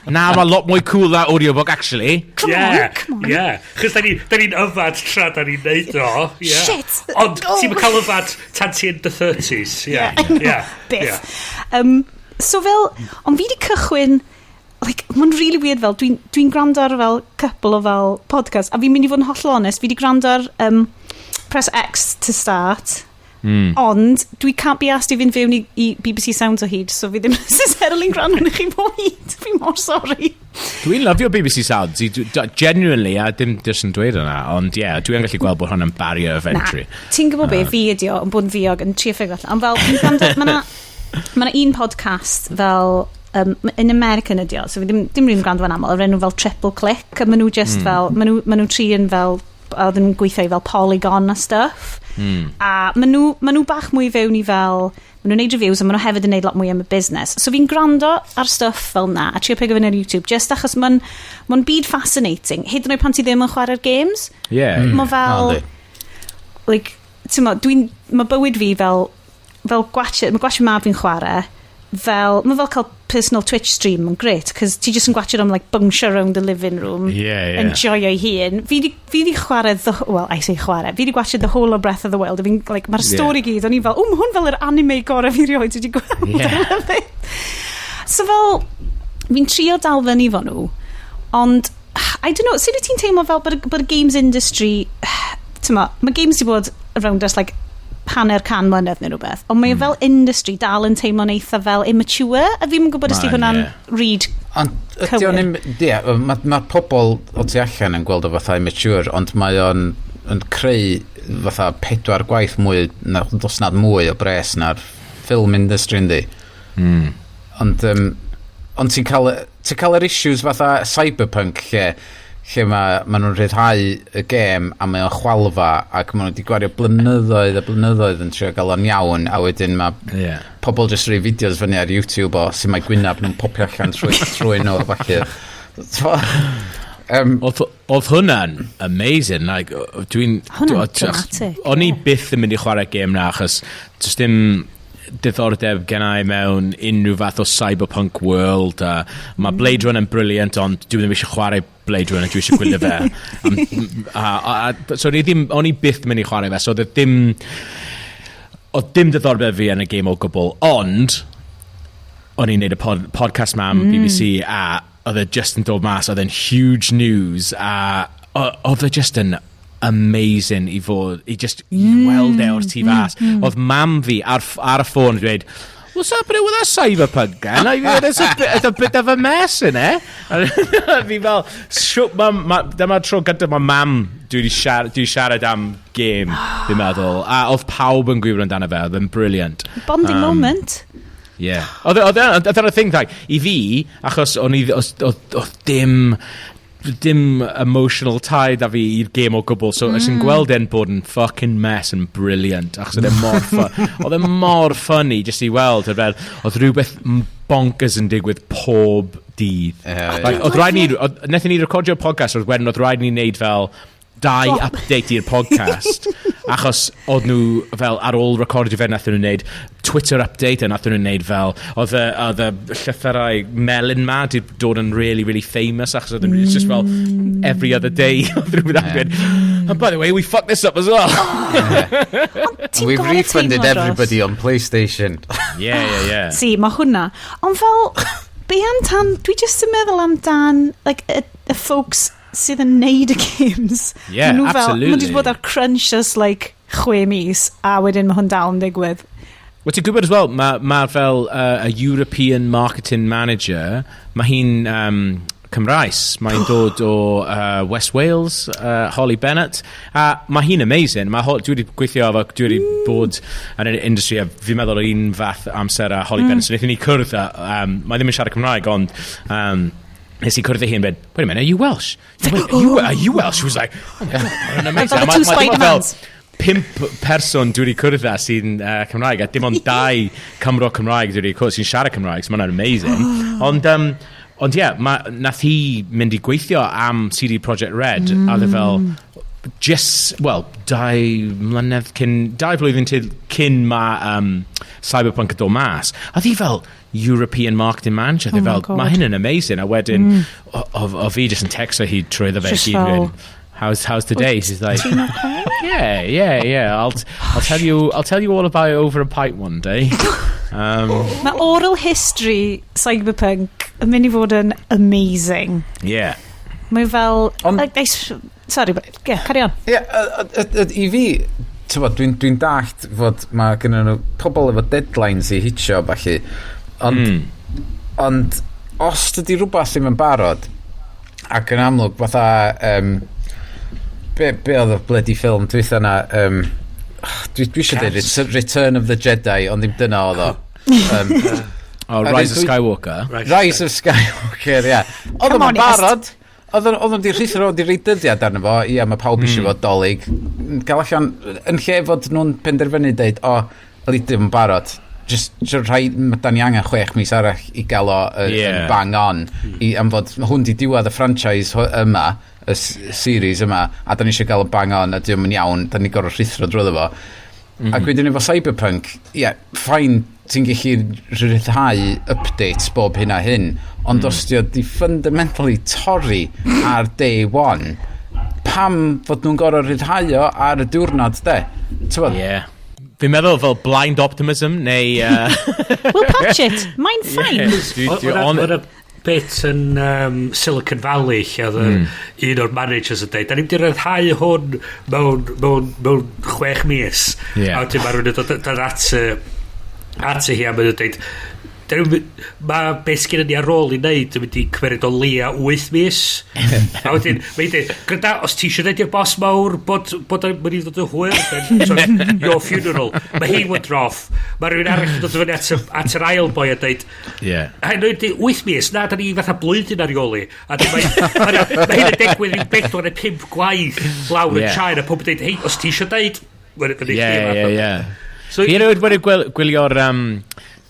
Na, mae lot mwy cool that audiobook, actually.
Come on.
Chos da ni'n yfad tra da ni'n neud o.
Shit.
Ond ti'n cael yfad tan ti in the 30s.
Beth. So fel, ond fi di cychwyn, mae'n really weird fel, dwi'n gwrando ar fel couple o fel podcast, a fi'n mynd I fod yn hollol honest, fi di gwrando ar Press X to start, ond dwi can't be asked I fynd fewn I BBC Sounds o hyd, so fi ddim necessarily gwrando yn chi fo hyd, fi mor sorry.
Dwi'n lyfio BBC Sounds, genuinely, a dim jyst yn dweud yna, ond dwi'n gallu gweld bod hwn yn barrier of entry.
Ti'n gwybod be, fi ydi o, yn bod yn fiog, yn trio ffigro allan, ond fel, fi'n gwrando, mae un podcast fel in American ydi o, so fi ddim rhywun gwrando fan aml, o'r enw fel Triple Click, a maen nhw just fel, maen nhw tri yn fel, oedd yn gweithio I fel Polygon a stuff, a maen nhw bach mwy fewn I fel, maen nhw'n neud reviews, a maen nhw hefyd yn neud lot mwy am y business, so fi'n gwrando ar stuff fel na, a trio pigo fyny ar YouTube, just achos ma'n byd fascinating, hyd yn oed pan ti ddim yn chwarae'r games, mae fel, mae bywyd fi fel gwachod mab fi'n chwarae, mae fel cael personal Twitch stream yn great, cos ti just yn gwachod am bungsio around the living room, enjoy o'i hun. Fi di chwarae, I say chwarae, fi di gwachod the whole of Breath of the Wild, mae'r stori gyd, o'n I fel, mae hwn fel yr anime gorau fi rioed wedi gweld. So fel, fi'n trio dal fyny fo nhw, ond, I don't know, sut wyt ti'n teimlo fel bod y games industry, mae games di bod around us hanner can mlynedd neu rhywbeth, ond mae fel industry dal yn teimlo'n eitha fel immature, a fi'n gwybod os di hwnna'n read cywir.
Mae'r pobl o tu allan yn gweld o fatha immature, ond mae o'n creu fatha 4 gwaith mwy, dos nad mwy o bres na'r film industry yndi. Ond ti'n cael yr issues fatha cyberpunk lle mae nhw'n rhyddhau y gêm a mae o'n chwalfa ac mae nhw wedi gwario blynyddoedd a blynyddoedd yn trio gael o'n iawn a wedyn mae pobl just rhoi fideos fyny ar YouTube o sy'n mae gwynab nhw'n popio allan trwy nhw a falle.
Oedd hwnna'n amazing. O'n I byth yn mynd I chwarae gêm na achos just dim diddordeb gennau mewn unrhyw fath o cyberpunk world a mae Blade Runner yn brilliant ond dwi ddim eisiau chwarae Blade Runner, dwi eisiau gwylio fe so o'n I byth mynd I chwarae fe so oedd dim diddordeb fi yn y game o gwbl ond o'n i'n neud y podcast ma am BBC, a oedd e just yn dod mas, oedd e'n huge news, a oedd e just yn amazing i weld e o'r tu fas. Oedd mam fi ar y ffôn yn dweud, what's happening with that cyberpunk then? It's a bit of a mess in it. Fi fel, dyma tro gyda mae mam dwi siarad am game, fi'n meddwl. A oedd pawb yn gwybod amdano fe, oedd yn brilliant.
Bonding moment.
Yeah. Oedd y thing, i fi, achos oedd dim emotional tie da fi i'r game o gwbl, so ys yn gweld e'n bod yn fucking mess yn brilliant, achos oedd e mor funny just i weld, oedd rhywbeth bonkers yn digwydd pob dydd. Oedd rhaid ni, nethon ni recordio podcast, oedd rhaid ni wneud fel 2 update i'r podcast, achos oedd nhw fel ar ôl recordio fe nathon nhw'n wneud Twitter update, a nathon nhw'n wneud fel oedd y llythyrau melyn ma di dod yn really, really famous, achos oedd nhw'n just fel every other day oedd rhywbeth apud, and by the way we fucked this up as well.
We've refunded everybody on PlayStation.
Yeah.
Si, mae hwnna, ond fel be amdan, dwi just yn meddwl amdan like, y folks sydd yn neud y games.
Yeah, absolutely.
Mae'n bod ar crunch as like 6 mis, a wedyn mae hwn dal yn digwydd.
Wel, ti'n gwybod as well, mae fel a European Marketing Manager, mae hi'n Cymraes, mae'n dod o West Wales, Holly Bennett, a mae hi'n amazing. Dwi wedi gweithio efo, dwi wedi bod yn yr industry, a fi'n meddwl o un fath amser a Holly Bennett, so wnaethon ni cwrdd, mae ddim yn siarad Cymraeg, ond nes i cwrdd hi yn bed, wait a minute, are you Welsh? Are you Welsh? She was like, oh my God, what amazing.
Two Spider-Mans.
5 person dwi wedi cwrdd sy'n Cymraeg, a dim ond 2 Cymro Cymraeg dwi wedi cwrdd sy'n siarad Cymraeg, so mae'n amazing. Ond ie, nath hi mynd i gweithio am CD Projekt Red, a dde fel, just, well, 2 blwyddyn cyn ma Cyberpunk yn dod mas, a ddi fel European Marketing Manager, ddi fel, mae hyn yn amazing, a wedyn, o fi just yn texto hi trwy dda fe, gyd, how's today? She's like, yeah. I'll tell you all about it over a pint one day.
Mae oral history Cyberpunk yn mynd i fod yn amazing.
Yeah.
Mae fel... sorry, carry on.
I fi, dwi'n dallt fod mae gen nhw pobl efo deadlines i hitio falle, ond os dydy rhywbeth ddim yn barod, ac yn amlwg fatha be oedd y bloody ffilm dwi na dwi eisiau dweud Return of the Jedi, ond ddim dyna oedd o.
Rise of Skywalker.
Rise of Skywalker, ia. Oedd o'n barod, oedd o'n di rhithro, di reid dyddiad arno fo, ia, mae pawb eisiau fod dolyg. Gael allan, yn lle fod nhw'n penderfynu dweud, oedd ddim yn barod. Just da ni angen 6 mis arall i gael o bang on, am fod hwn di diwedd y franchise yma, y series yma, a da ni eisiau gael o bang on, a diwm yn iawn, da ni gorau rhithro drwy fo. Ac wedyn efo Cyberpunk, ffain, ti'n gallu rhyddhau updates bob hyn a hyn, ond os di fundamentally torri ar day 1, pam fod nhw'n gorau rhyddhau o ar y diwrnod, de?
Yeah. Fi'n meddwl fel blind optimism, neu...
We'll patch it, mae'n ffain.
O'n bit yn Silicon Valley, lle oedd un o'r managers yn dweud, da ni'n mynd i ryddhau hwn mewn 6 mis. A wedyn mae rhywun yn dod at hi am yn dweud, mae beth sgyn ni ar ôl i wneud yn mynd i cymeryd o leia 8 mis. A wedyn, mae'n dweud, gyda, os ti eisiau dweud i'r bos mawr bod yn mynd i ddod yn hwyr, your funeral, mae hi wad roff. Mae rhywun arall yn dod fyny at yr ail boi a dweud, hyn oed 8 mis, na, da ni fatha blwyddyn ar ioli. A mae hyn yn degwydd i'n 4 neu 5 gwaith lawr yn China, pob yn dweud, hei, os ti eisiau dweud,
Fi wedi gwylio'r...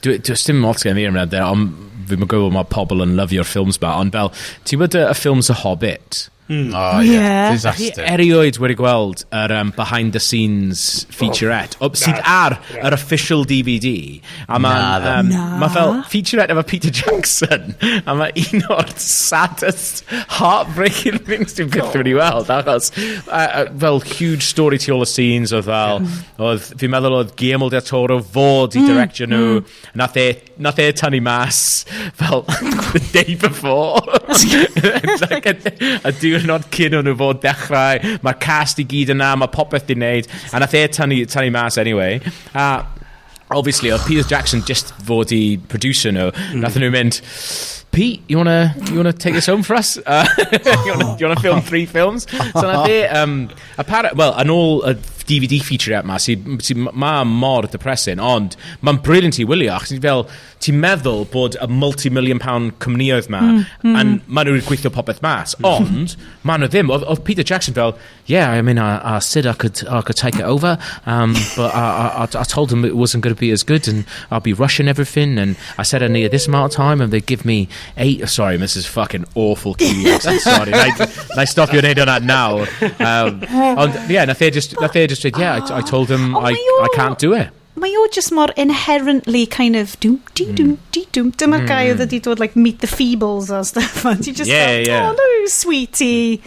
Dwi'n dim lot gen i'r ymwneud, ond fi'n gwybod mae pobl yn lyfio'r ffilms ba, ond fel, ti'n bod y ffilms y Hobbit,
Oh,
Yeah.
disaster.
Erioed wedi gweld yr behind the scenes featurette sydd ar yr official DVD a mae fel featurette efo Peter Jackson a mae un o'r saddest heartbreaking things dwi'n byth wedi weld achos fel huge story tu ôl y scenes oedd fel fi'n meddwl oedd Guillermo del Toro fod i direction nhw nath e tynnu mas fel the day before like a diwrnod cyn o'n nhw fod dechrau mae'r cast i gyd yna mae popeth di wneud a nath e tynnu mas anyway obviously oedd Peter Jackson just fod i producer nhw nath nhw mynd Pete, you wanna take this home for us? You wanna film 3 films? So nath e yn ôl y DVD featurette ma mae mor depressing ond mae'n brilliant i wylio achos ti'n meddwl bod y multi-million pound cwmnioedd ma and maen nhw'n gweithio popeth mas ond maen nhw ddim oedd Peter Jackson fel yeah I mean I said I could take it over but I told them it wasn't going to be as good and I'll be rushing everything and I said I needed this amount of time and they give me 8 sorry this is fucking awful Kiwi accent sorry I stop you neud on that now ond yeah nath e just said yeah I told them I can't do it
mae o just more inherently kind of dyma'r guy oedd wedi dod like Meet the Feebles or stuff and you just oh no sweetie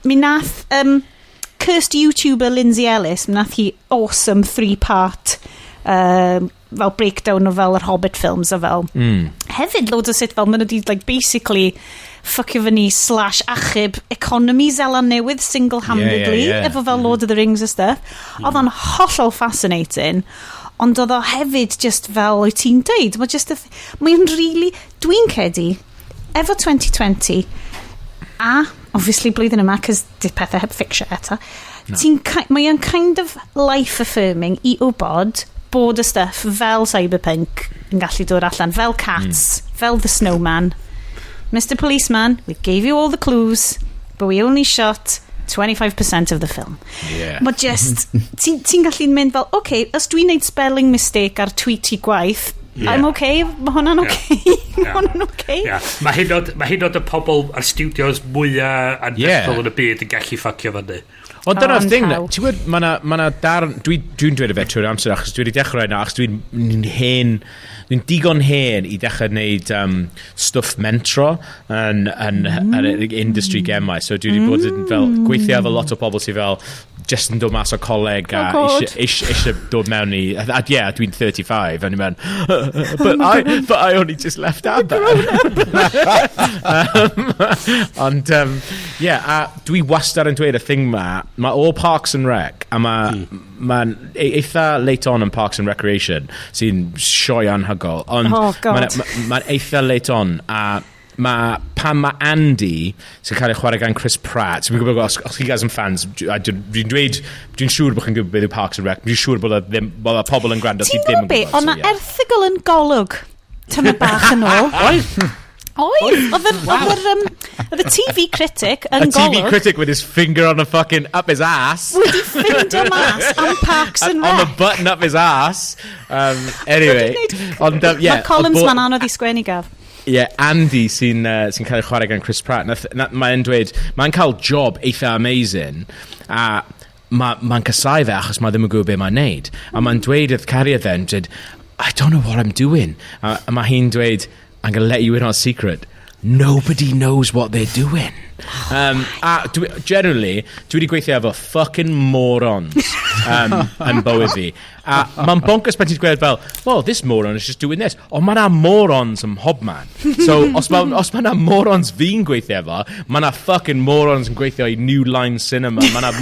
mi nath cursed YouTuber Lindsay Ellis mi nath hi awesome 3-part fel breakdown o fel yr Hobbit films a fel hefyd loads o sut fel maen nhw wedi like basically ffucio fyny / achub economi Zeland Newydd single-handedly efo fel Lord of the Rings a stuff oedd o'n hollol fascinating ond oedd o hefyd just fel wyt ti'n deud mae'n really dwi'n cedi efo 2020 a obviously blwyddyn yma cos di pethau heb fixio eto mae'n kind of life affirming i wybod bod y stuff fel Cyberpunk yn gallu dod allan fel Cats fel The Snowman Mr. Policeman, we gave you all the clues, but we only shot 25% of the film.
Yeah.
But just, ti'n gallu mynd fel, okay, os dwi'n neud spelling mistake ar tweet I gwaith, I'm okay, mae hwnna'n okay. Mae hwnna'n okay.
Mae hyn oed y pobl ar studios mwyaf anferthol yn y byd yn gallu ffacio fyny.
Ond dyna'r thing, ti'n gwybod, mae darn, dwi'n dweud y fe trwy'r amser achos dwi wedi dechrau yna, achos dwi'n digon hen i dechrau wneud stwff mentro yn industry gemau, so dwi wedi bod yn fel gweithio efo lot o pobl sydd fel just yn dod mas o coleg a eisiau dod mewn i dwi'n 35 and i'n but I only just left out ond a dwi wastad yn dweud y thing mae all Parks and Rec a mae'n eitha late on yn Parks and Recreation sy'n sioe anhygol ond mae'n eitha late on a pan mae Andy sy'n cael ei chwarae gan Chris Pratt so, os chi guys yn fans dwi'n siŵr bod chi'n gwybod beth yw Parks and Rec dwi'n siŵr bod y pobl yn gwrando
ti'n gwybod beth o'na erthygl yn golwg tyma bach yn ôl oedd y TV critic yn golwg
TV critic with his finger on a fucking up his ass
wedi ffindo mas am Parks and Rec
on the button up his ass anyway
mae Collins ma'n anodd I sgwennu Gav
Andy sy'n cael ei chwarae gan Chris Pratt mae'n dweud mae'n cael job eitha amazing a mae'n casau fe achos mae ddim yn gwybod be mae'n neud a mae'n dweud wrth cariad fe'n dweud I don't know what I'm doing a mae hi'n dweud I'm going to let you in on a secret nobody knows what they're doing generally dwi wedi gweithio efo fucking morons yn bywyd fi a mae'n bonkers pan ti'n gweud fel well this moron is just doing this ond mae 'na morons ym mhobman so os mae 'na morons fi'n gweithio efo mae 'na fucking morons yn gweithio I New Line Cinema mae 'na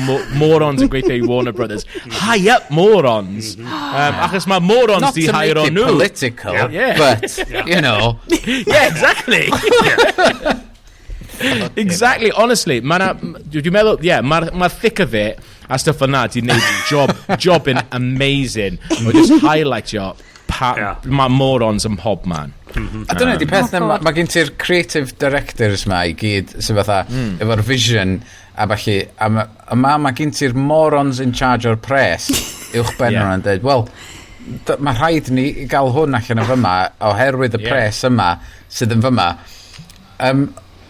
morons yn gweithio I Warner Brothers high up morons achos mae morons di hire on nhw
not to make it political but you know
exactly exactly honestly dwi'n meddwl mae thick of it a stuff yna di wneud job in amazing o just highlight mae morons ym mhob man
a dyna di peth mae gen ti'r creative directors ma I gyd sy'n fatha efo'r vision a falle mae gen ti'r morons in charge o'r pres uwch ben nhw'n dweud wel mae rhaid ni gael hwn allan o fyma oherwydd y pres yma sydd yn fyma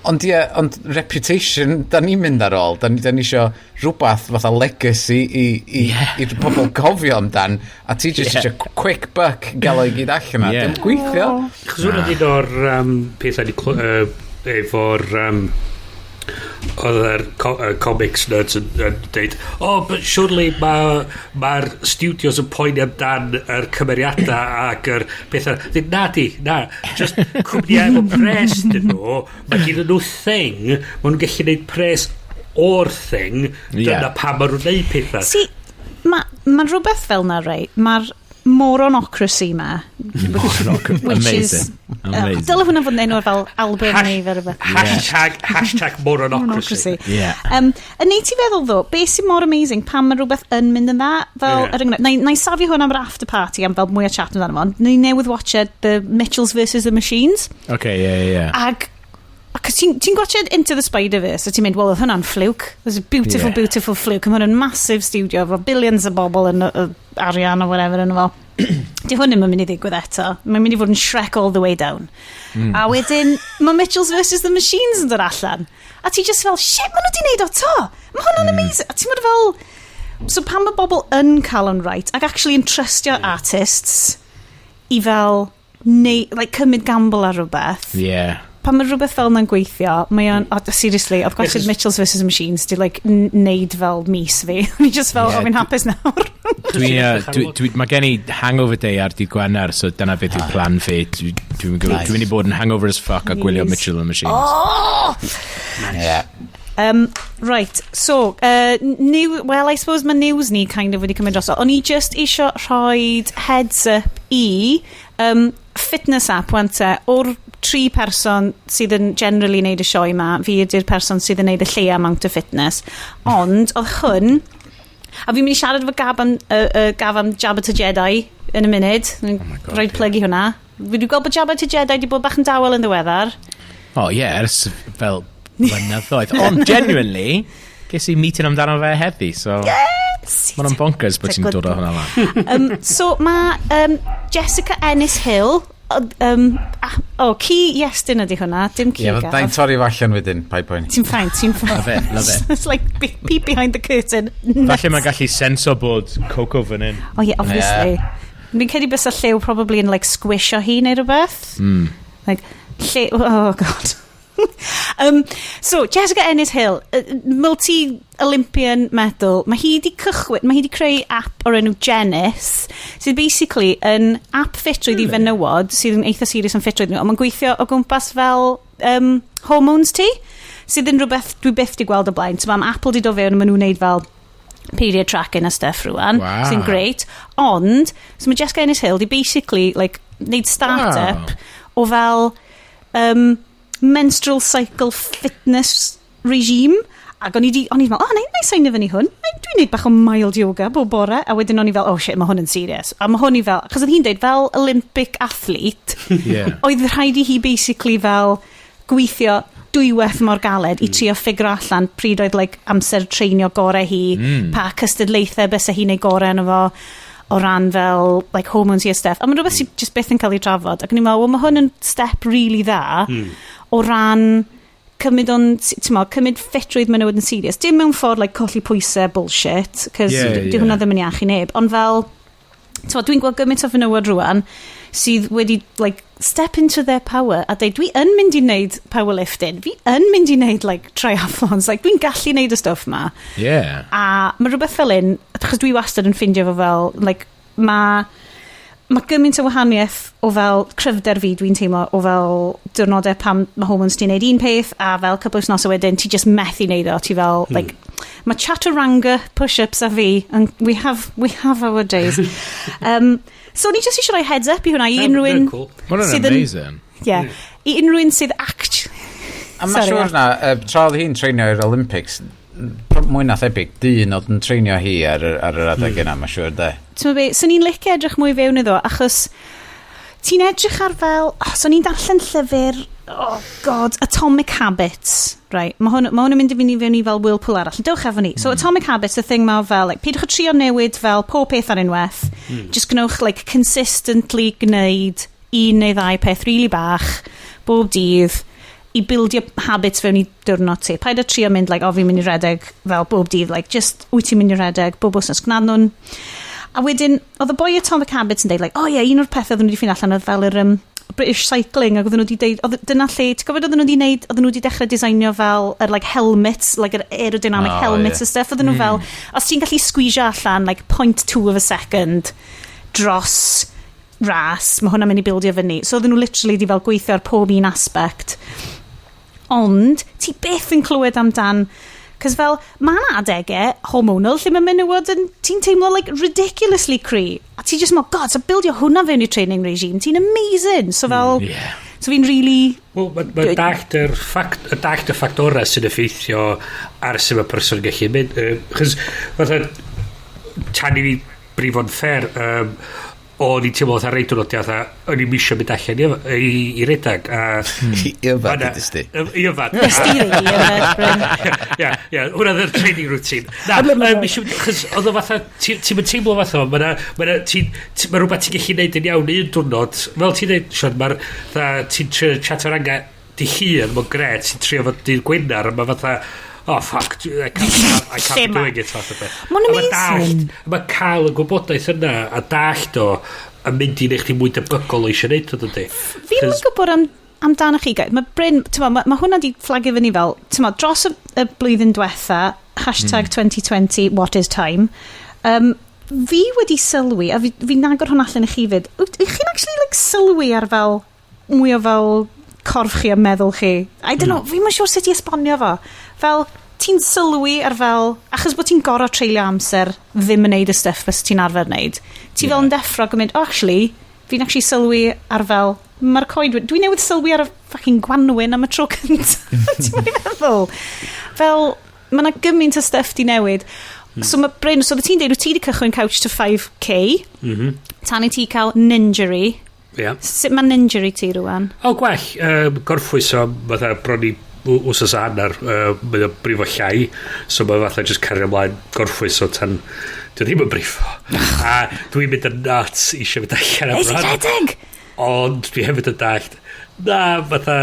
Ond reputation, da ni'n mynd ar ôl. Da ni isio rhywbeth fatha legacy i pobl cofio amdan, a ti jyst isio quick buck gael o'i gyd allan. Dim gweithio.
Chos hwnna un o'r pethau efo'r oedd yr comics nerds yn dweud, but surely mae'r studios yn poeni amdan yr cymeriadau ac yr pethau. Na, just cwmniau efo pres dyn nhw, mae gyda nhw thing, mae nhw'n gallu gwneud pres o'r thing, dyna pa mae nhw'n gwneud pethau.
See, mae rhywbeth fel na, right? Mae'r moronocracy ma, which is dyle hwnna fod yn enw fel album neu fel rhywbeth.
Hashtag moronocracy.
Yn neud ti feddwl ddo, beth sy'n mor amazing pan mae rhywbeth yn mynd yn dda, fel na i safio hwn am yr after party am fel mwy o chat amdano fo, na i newydd watched The Mitchells vs The Machines. Ag ti'n gwachod Into the Spider-Verse a ti'n mynd, well, oedd hwnna'n fluke. There's a beautiful fluke. Mae hwnna'n massive studio efo billions o bobl yn arian o whatever yn efo. Di hwn ddim yn mynd i ddigwydd eto. Mae'n mynd i fod yn Shrek all the way down. A wedyn, mae Mitchells vs The Machines yn dod allan. A ti just fel, shit, mae nhw di neud o to. Mae hwnna'n amazing. A ti'n mynd fel... So pan mae bobl yn cael o'n right, ac actually yn trustio artists i fel, cymryd gamble ar rhywbeth. Pan mae rhywbeth fel yna'n gweithio, mae o'n, seriously, I've got Mitchells vs Machines di neud fel mis fi. Ni just fel, fi'n hapus nawr.
Mae gen i hangover day ar dydd Gwener, so dyna beth yw'r plan fi. Dwi'n mynd i bod yn hangover as fuck a gwylio Mitchell and Machines.
Right, so, well, I suppose mae news ni kind of wedi cymryd dros. O'n i just eisiau rhoi heads up i fitness app wante o'r 3 person sydd yn generally neud y sioe ma, fi ydy'r person sydd yn neud y lleia amount of fitness. Ond, oedd hwn, a fi'n mynd i siarad efo Gav am Jabba To Jedi yn y munud. Rhaid plygu hwnna. Fi wedi gweld bod Jabba To Jedi wedi bod bach yn dawel yn ddiweddar.
Ers fel blynyddoedd. Ond, genuinely, ges i meeting amdano fe heddi, so... Mae'n bonkers bod ti'n dod o hwnna lan.
So, mae Jessica Ennis Hill... ci Iest ydy hwnna, dim ci Gav.
Da'n torri falle'n wedyn, pai poen.
Ti'n ffain.
Love it.
It's like peep behind the curtain.
Falle mae'n gallu sensor bod Coco fan hyn.
Obviously. Fi'n credu bys y lliw probably yn squish o hi neu rhywbeth. Oh god. So, Jessica Ennis Hill, multi-Olympian meddwl, mae hi wedi creu app o'r enw Jennis, sydd basically yn app ffitrwydd i fenywod, sydd yn eitha serious yn ffitrwydd nhw, ond mae'n gweithio o gwmpas fel hormones ti, sydd yn rhywbeth dwi byth di gweld o blaen. So, mae Apple di do fewn, maen nhw'n neud fel period tracking a stuff rwan, sy'n great, ond, so mae Jessica Ennis Hill di basically, neud start-up o fel... menstrual cycle fitness regime, ac o'n i fel, na i sign i fyny hwn, dwi'n neud bach o mild yoga bob bore, a wedyn o'n i fel, shit, mae hwn yn serious, a mae hwn i fel, achos oedd hi'n deud fel Olympic athlete, oedd rhaid i hi basically fel gweithio dwywaith mor galed i trio ffigur allan pryd oedd amser treinio gore hi, pa cystadlaethau bys hi'n neud gore yn efo, o ran fel hormones i a stuff, a mae'n rhywbeth sy'n just byth yn cael ei trafod, ac o'n i'n meddwl, mae hwn yn step really dda o ran cymryd ffitrwydd menywod yn serious, dim mewn ffordd colli pwysau bullshit, cos di hwnna ddim yn iach i neb, ond fel dwi'n gweld gymaint o fenywod rwan sydd wedi step into their power a dweud, dwi yn mynd i wneud powerlifting, fi yn mynd i wneud triathlons, dwi'n gallu wneud y stuff ma. A mae rhywbeth fel un, achos dwi wastad yn ffindio fo fel, mae gymaint o wahaniaeth o fel cryfder fi, dwi'n teimlo, o fel diwrnodau pam mae hormones ti'n neud un peth, a fel couple of nos o wedyn, ti just methu neud o, ti fel, mae chaturanga push-ups a fi, and we have our days. So ni just eisiau rhoi heads up i hwnna, i unrhywun...
Mae'n amazing.
I unrhywun sydd actually...
A mae siwr na, tra oedd hi'n treinio i'r Olympics, mwy na thebyg, dyn oedd yn treinio hi ar yr adeg yna, mae siwr de. So
ni'n licio edrych mwy fewn iddo, achos ti'n edrych ar fel... So ni'n darllen llyfr... Oh god, Atomic Habits. Right, mae hwn yn mynd i fynd i fewn i fel whirlpool arall. Dewch efo ni. So Atomic Habits, y thing ma fel, pidwch o trio newid fel pob peth ar unwaith. Just gnewch consistently gwneud un neu ddau peth really bach, bob dydd. i bildio habits fewn i diwrnod ti. Paid o trio mynd, like, fi'n mynd i redeg fel bob dydd, like, just wyt ti'n mynd i redeg, bob wsnos, gnad nhw'n. A wedyn, oedd y boi Atomic Habits yn deud, like, un o'r pethau oedden nhw wedi ffyn allan oedd fel yr British Cycling, ac oedden nhw wedi deud, dyna lle, ti'n gofod oedden nhw wedi neud, oedden nhw wedi dechrau designio fel, like, helmets, like, yr aerodynamic helmets and stuff, oedden nhw fel, os ti'n gallu squeezio allan, like, 0.2 of a second dros ras, mae hwnna'n mynd i bildio fyny. So oedden nhw literally wedi fel gweithio ar pob un aspect. Ond, ti beth yn clywed amdan, cos fel, mae'n adegau hormonal lle mae menywod yn, ti'n teimlo like ridiculously cry. A ti just mo, God, so bildio hwnna fewn i training regime, ti'n amazing. So fel, so fi'n really...
Wel, mae dallt y ffactorau sy'n effeithio ar sy'n mae person yn gallu mynd. Chos, fatha, tan i fi brifo'n ffer, o'n i'n teimlo fatha reid o'n odiad o'n i'n misio mynd allan i redag.
Iofad i dysdi.
Iofad. Ia, hwnna dde'r training routine. Chos oedd o fatha, ti'n mynd teimlo fatha, mae rhywbeth ti'n gallu neud yn iawn un diwrnod. Fel ti'n neud, Sean, ti'n trio chat o'r anga di hun, mae'n gret, ti'n trio fod dydd Gwynar, mae fatha, oh fuck, I can't be doing it, fath o beth.
Mae'n amazing.
Mae cael y gwybodaeth yna a dallt o a mynd i neud chdi mwy debygol o eisiau neud o dydy.
Fi'n mynd gwybod amdano chi gael. Mae Bryn, mae hwnna di flagio fyny fel, dros y blwyddyn diwetha, #2020, what is time, fi wedi sylwi, a fi'n agor hwn allan i chi fyd, chi'n actually like, sylwi ar fel, mwy o fel corff chi a meddwl chi? I don't know, fi'n mynd siwr sut i esbonio fo. Fel, ti'n sylwi ar fel, achos bod ti'n gorau treulio amser ddim yn neud y stuff bys ti'n arfer neud. Ti fel yn deffro gymryd, actually, fi'n actually sylwi ar fel, mae'r coed, dwi'n newydd sylwi ar y fucking gwanwyn am y tro cynt. Ti'n mynd i feddwl? Fel, mae yna gymaint o stuff di newid. So mae Bryn, so ti'n deud, ti di cychwyn Couch to 5k, tan i ti cael ninjury. Sut mae ninjury ti rwan?
O, gwell, gorffwys o, fatha bron i wsos a hanner, mae o brifo llai, so mae fatha just cario ymlaen gorffwys o tan, dwi ddim yn brifo. A dwi'n mynd yn nuts eisiau mynd allan am ran. Ond dwi hefyd yn dallt, na, fatha,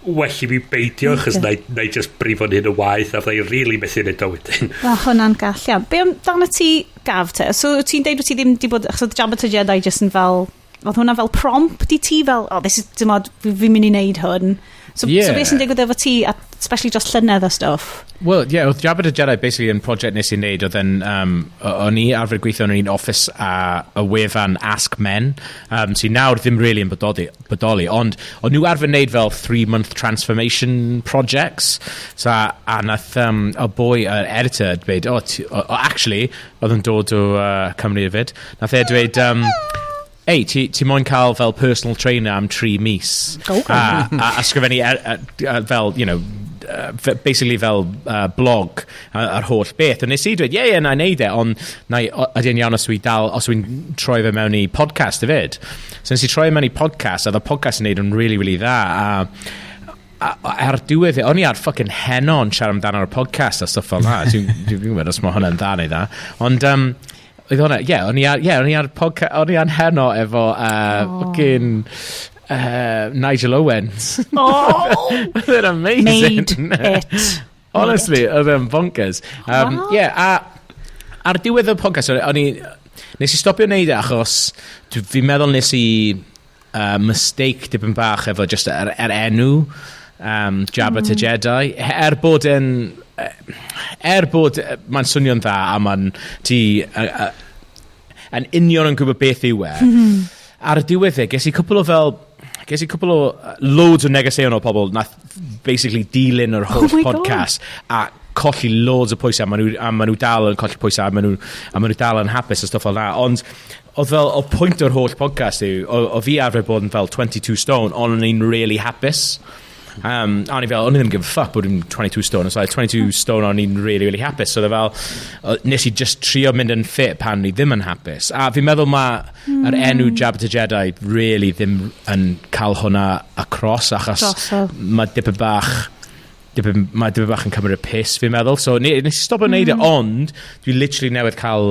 well i mi beidio, chos na i just brifo'n hyn y waith, a fatha i really methu neud o wedyn.
O, hwnna'n gall, ia. Be amdano ti Gaf te? So ti'n deud ti ddim di bod, achos oedd Jabba To Jedi just yn fel, oedd hwnna fel prompt i ti fel, this is, dim ond, fi'n mynd i neud hwn. So beth sy'n digwydd efo ti, especially dros llynedd o stuff?
Well, oedd Jabba To Jedi basically yn project nes i'n neud, oedd o'n i arfer gweithio yn un office a wefan Ask Men, sy'n nawr ddim really yn bodoli, ond o'n nhw arfer neud fel 3-month transformation projects, so a nath o boi, editor, dweud, actually, oedd yn dod o Cymru hefyd, nath e dweud, ei, ti moyn cael fel personal trainer am 3 mis. A ysgrifennu fel, you know, basically fel blog ar holl beth. A nes i dweud, na i neud e, ond ydy'n iawn os wy'n troi fe mewn i podcast hefyd. So nes i troi mewn i podcast, a the podcast yn neud yn really, really dda. A ar diwedd o'n i ar fucking henon siarad amdano ar y podcast a stuff fel na. Dwi'n gwybod os mae hwnna'n dda neu dda. Ond, oedd hwnna, o'n i ar podcast, o'n i ar heno efo fucking Nigel Owens. Oedd e'n amazing.
Made it.
Honestly, oedd e'n bonkers. A ar diwedd y podcast, nes i stopio wneud e achos fi'n meddwl nes i mistake dipyn bach efo just yr enw Jabba To Jedi. Bod mae'n swnio'n dda a mae'n ti yn union yn gwybod beth yw e. Ar y diwedd ges i cwpl o loads o negeseuon o pobl nath basically dilyn yr whole podcast a colli loads o pwysau a ma' nhw dal yn colli pwysau a ma' nhw dal yn hapus a stuff fel na, ond oedd fel o pwynt o'r holl podcast yw o fi arfer bod yn fel 22 stone ond o'n i'n really hapus. A o'n i fel, o'n i ddim give a fuck bod yn 22 stone, so 22 stone o'n i'n really, really hapus, so fel, nes i just trio mynd yn fit pan ni ddim yn hapus, a fi'n meddwl yr enw Jabba To Jedi really ddim yn cael hwnna across, achos mae dipyn bach yn cymryd y piss, fi'n meddwl, so nes i stop yn neud e, ond dwi literally newydd cael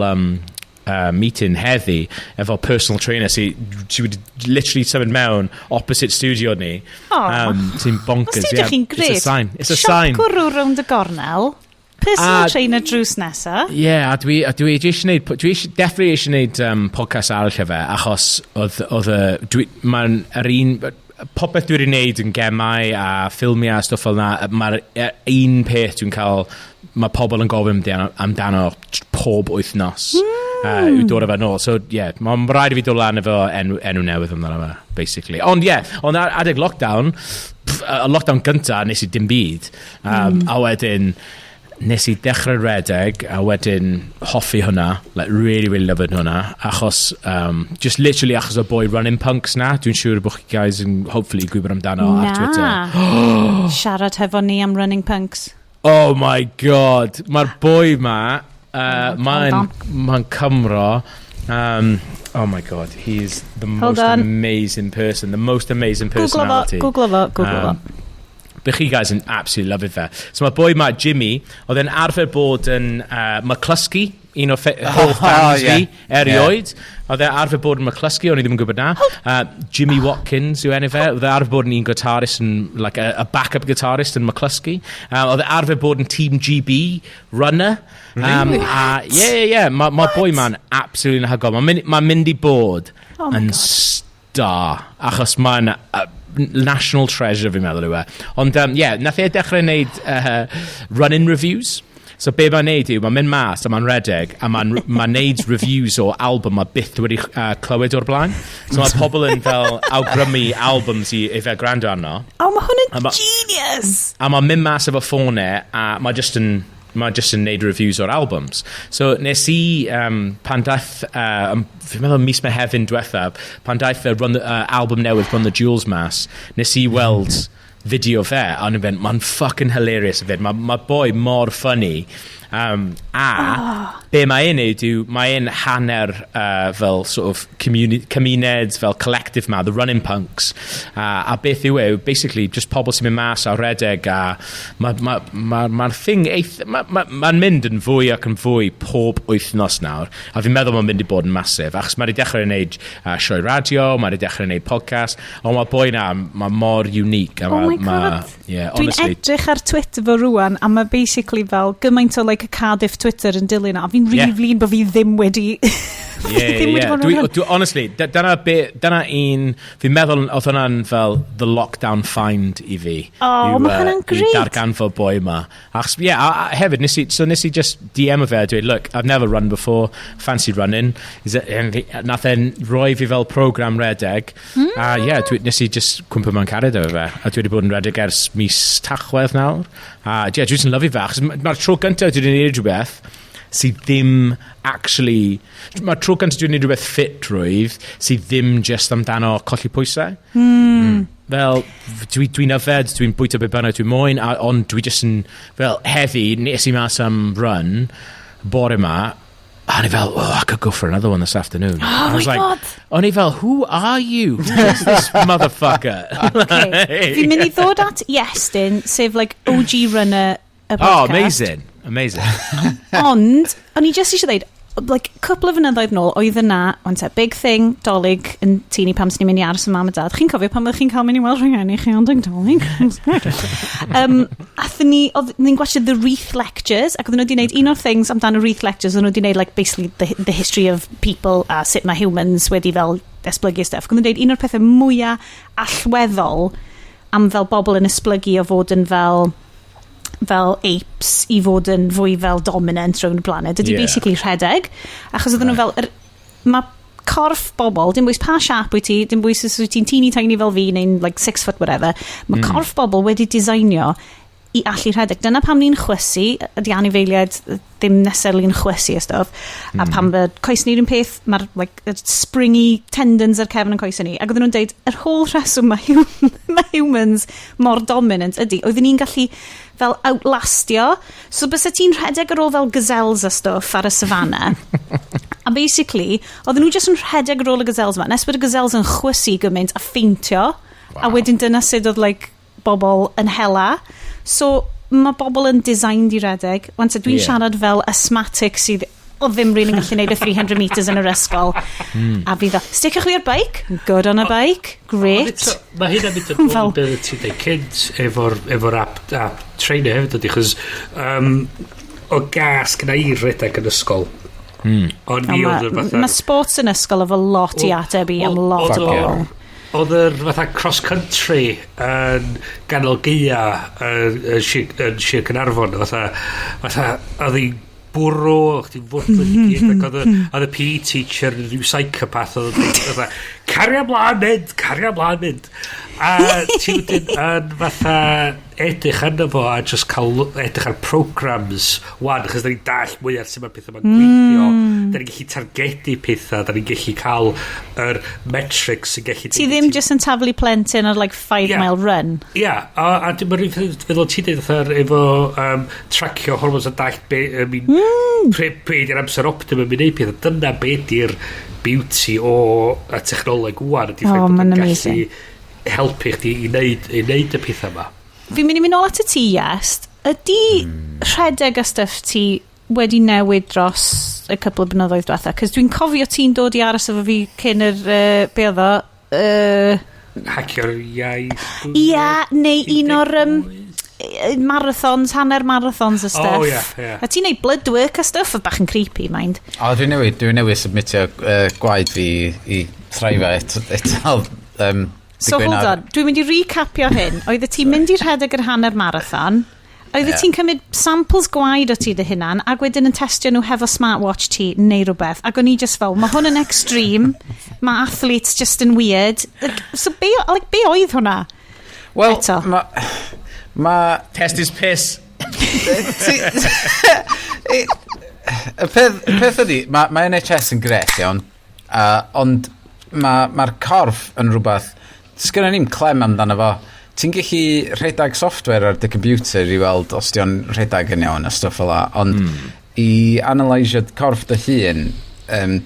meeting heddi efo personal trainer she would literally symud mewn opposite studio ni. Sy'n bonkers.
Os chi'n gred.
It's a sign. It's a sign.
Siop gwrw rownd y gornel. Personal trainer drws nesa.
Yeah, a dwi definitely eisiau gwneud podcast arall efo achos mae'n yr un popeth dwi wedi wneud yn gemau a ffilmiau a stwff fel yna, mae'r un peth dwi'n cael, mae pobl yn gofyn amdano pob wythnos yw dod efo nôl. So, mae'n rhaid i fi dod lan efo enw newydd amdano fe, basically. Ond adeg lockdown, y lockdown gyntaf nes i dim byd, a wedyn nes i dechrau redeg a wedyn hoffi hwnna, like really lyfod hwnna, achos just literally achos o boi running punks na, dwi'n siŵr bod chi guys yn hopefully gwybod amdano ar Twitter.
Siarad hefo ni am running punks.
Oh my god, mae'r boi ma mae'n Cymro. Oh my god, he's the most amazing person, the most amazing personality.
Google fo.
Bych chi guys yn absolutely love it fe. So mae boi ma, Jimmy, oedd e'n arfer bod yn McCluskey, un o hoff bands fi, erioed. Oedd e'n arfer bod yn McCluskey, o'n i ddim yn gwybod na. Jimmy Watkins yw enw fe. Oedd e'n arfer bod yn un guitarist, like a backup guitarist yn McCluskey. Oedd e'n arfer bod yn Team GB runner.
Really?
Mae boi ma'n absolutely nahagol. Mae'n mynd i bod yn star, achos mae'n national treasure fi'n meddwl yw e. Ond nath e dechrau wneud run-in reviews. So be mae'n neud yw, mae'n mynd mas a mae'n redeg a mae'n neud reviews o album a byth wedi clywed o'r blaen. So mae pobl yn fel awgrymu albums i fe gwrando arno.
Mae hwn yn genius!
A mae'n mynd mas efo ffone a mae just yn neud reviews o'r albums. So nes i pan daeth fi'n meddwl mis Mehefin diwethaf, pan daeth album newydd Run the Jewels mas, nes i weld fideo fe a mae'n fucking hilarious o fyd. Mae boi mor funny. Be mae'n neud yw mae'n hanner fel sort of cymuned fel collective ma, the running punks, a beth yw basically just pobl sy'n mynd mas a redeg a mae'r thing mae'n mynd yn fwy ac yn fwy pob wythnos nawr, a fi'n meddwl mae'n mynd i bod yn masif achos mae wedi dechrau wneud sioe radio, mae wedi dechrau wneud podcast, ond mae boi na mae mor unique a
my god, dwi'n edrych ar Twitter fo rwan a mae basically fel gymaint o like a Cardiff Twitter yn dilyn a fi'n really flin bod fi ddim wedi
honestly, dyna un fi'n meddwl oedd hwnna'n fel the lockdown find i fi.
Mae hwnna'n gret.
I darganfod boi ma. Achos, hefyd, nes i just DM o fe a dweud, look, I've never run before, fancy running. Nath e'n roi fi fel program redeg. Nes i just cwmpa mewn cared efo fe. A dwi wedi bod yn redeg ers mis Tachwedd nawr. Dwi'n lyfu fe, achos mae'r tro gyntaf dwi'n neud rhywbeth sydd ddim actually... Mae'r tro gyntaf dwi'n neud rhywbeth fit rwydd sydd ddim just amdano colli pwysau. Fel, dwi'n yfed, dwi'n bwyta be bynnag dwi'n moyn, ond dwi just yn... Fel, heddi, nes i mas am run, bore ma, a ni fel, I could go for another one this afternoon.
Oh my god!
O'n i fel, who are you? Who is this motherfucker?
Okay. Fi'n mynd i ddod at Iest sef like OG runner y podcast.
Oh, amazing.
Ond, o'n i just eisiau dweud, like, couple of flynyddoedd nôl, oedd yna, big thing, dolyg yn teini pam sy'n ni'n mynd i aros y mam a dad. Chi'n cofio pam ydych chi'n cael mynd i weld rhywun i chi ond yn dolyg? Athyn ni'n gwachio The Wreath Lectures, ac oedden nhw wedi gwneud un o'r things amdano Wreath Lectures, oedden nhw wedi gwneud, like, basically the history of people a sut mae humans wedi fel esblygu stuff. Oedden nhw'n gwneud un o'r pethau mwyaf allweddol am fel bobl yn esblygu o fod yn fel apes i fod yn fwy fel dominant rhwng y blaned. Ydy basically rhedeg. Achos oedden nhw fel... Mae corff bobl, dim bwys pa siap wyt ti, dim bwys os wyt ti'n teeny tiny fel fi, neu'n like 6 foot whatever. Mae corff bobl wedi designio i allu rhedeg. Dyna pam ni'n chwysu, ydy anifeiliaid ddim necessarily yn chwysu y stuff, a pam y coes ni'r un peth, mae'r like, springy tendons ar cefn yn coes ni, ac oedden nhw'n deud, yr whole rheswm mae humans mor dominant ydy, oedden ni'n gallu fel outlastio, so bys ti'n rhedeg ar ôl fel gazelles a stuff ar y savannah, a basically, oedden nhw jyst yn rhedeg ar ôl y gazelles ma, nes bod y gazelles yn chwysu gymaint a ffeintio, a wedyn dyna sydd oedd like, bobl yn hela. So, mae bobl yn designed i redeg. Dwi'n siarad fel asthmatic sydd o ddim rili'n gallu gwneud y 300 metres yn yr ysgol. A fi dda, stickach fi ar bike? Good on a bike. Great.
Mae hynna'n mynd yn ôl beth ti'n dweud cynt efo'r app trainer hefyd ydy, chos o gas gyda i redeg yn ysgol. Mae
sports yn ysgol efo lot i ateb i am lot o bobl.
Oedd yr fatha cross-country yn ganol Gaea yn Sir Caernarfon, fatha oedd hi'n bwrw, oedd hi'n fwrdd yn gyd, oedd y PE teacher yn rhyw psychopath, oedd fatha, cario ymlaen mynd. A ti wedyn yn fatha edrych arno fo a just cael edrych ar programs wan, achos da ni'n dall mwyaf sy'n mae pethau ma'n gweithio, da ni'n gallu targedu pethau, da ni'n gallu cael yr metrics sy'n gallu...
Ti ddim just yn taflu plentyn ar like 5 mile run?
Ia, a dim yn rhywbeth feddwl ti dweud efo tracio hormones a dall be di'r amser optimum i wneud pethau, dyna be di'r beauty o y technoleg wan, ydy ffaith bod yn gallu helpu chdi i wneud y pethau yma.
Fi'n mynd i mynd ôl at y ti, Iest. Ydy rhedeg a stuff ti wedi newid dros y couple o blynyddoedd diwetha? Cos dwi'n cofio ti'n dod i aros efo fi cyn yr... be oedd o?
Hacio'r iaith...
Ia, neu un o'r... marathons, hanner marathons a stuff. A ti'n neud blood work a stuff, oedd bach yn creepy, mind.
Dwi'n newid submitio gwaed fi i Thriva eto.
So hold on, dwi'n mynd i recapio hyn. Oedd ti'n mynd i rhedeg yr hanner marathon, oedd ti'n cymryd samples gwaed o ti dy hunan, ac wedyn yn testio nhw hefo smartwatch ti neu rhywbeth, ac o'n i just fel, mae hwn yn extreme, mae athletes just yn weird. So be oedd hwnna?
Wel,
Test is piss.
Y peth ydi, mae NHS yn gret iawn, ond mae'r corff yn rhywbeth, sgynna ni'n clem amdano fo. Ti'n gallu rhedeg software ar dy computer i weld os di'n rhedeg yn iawn a stuff o la, ond i analysio corff dy hun,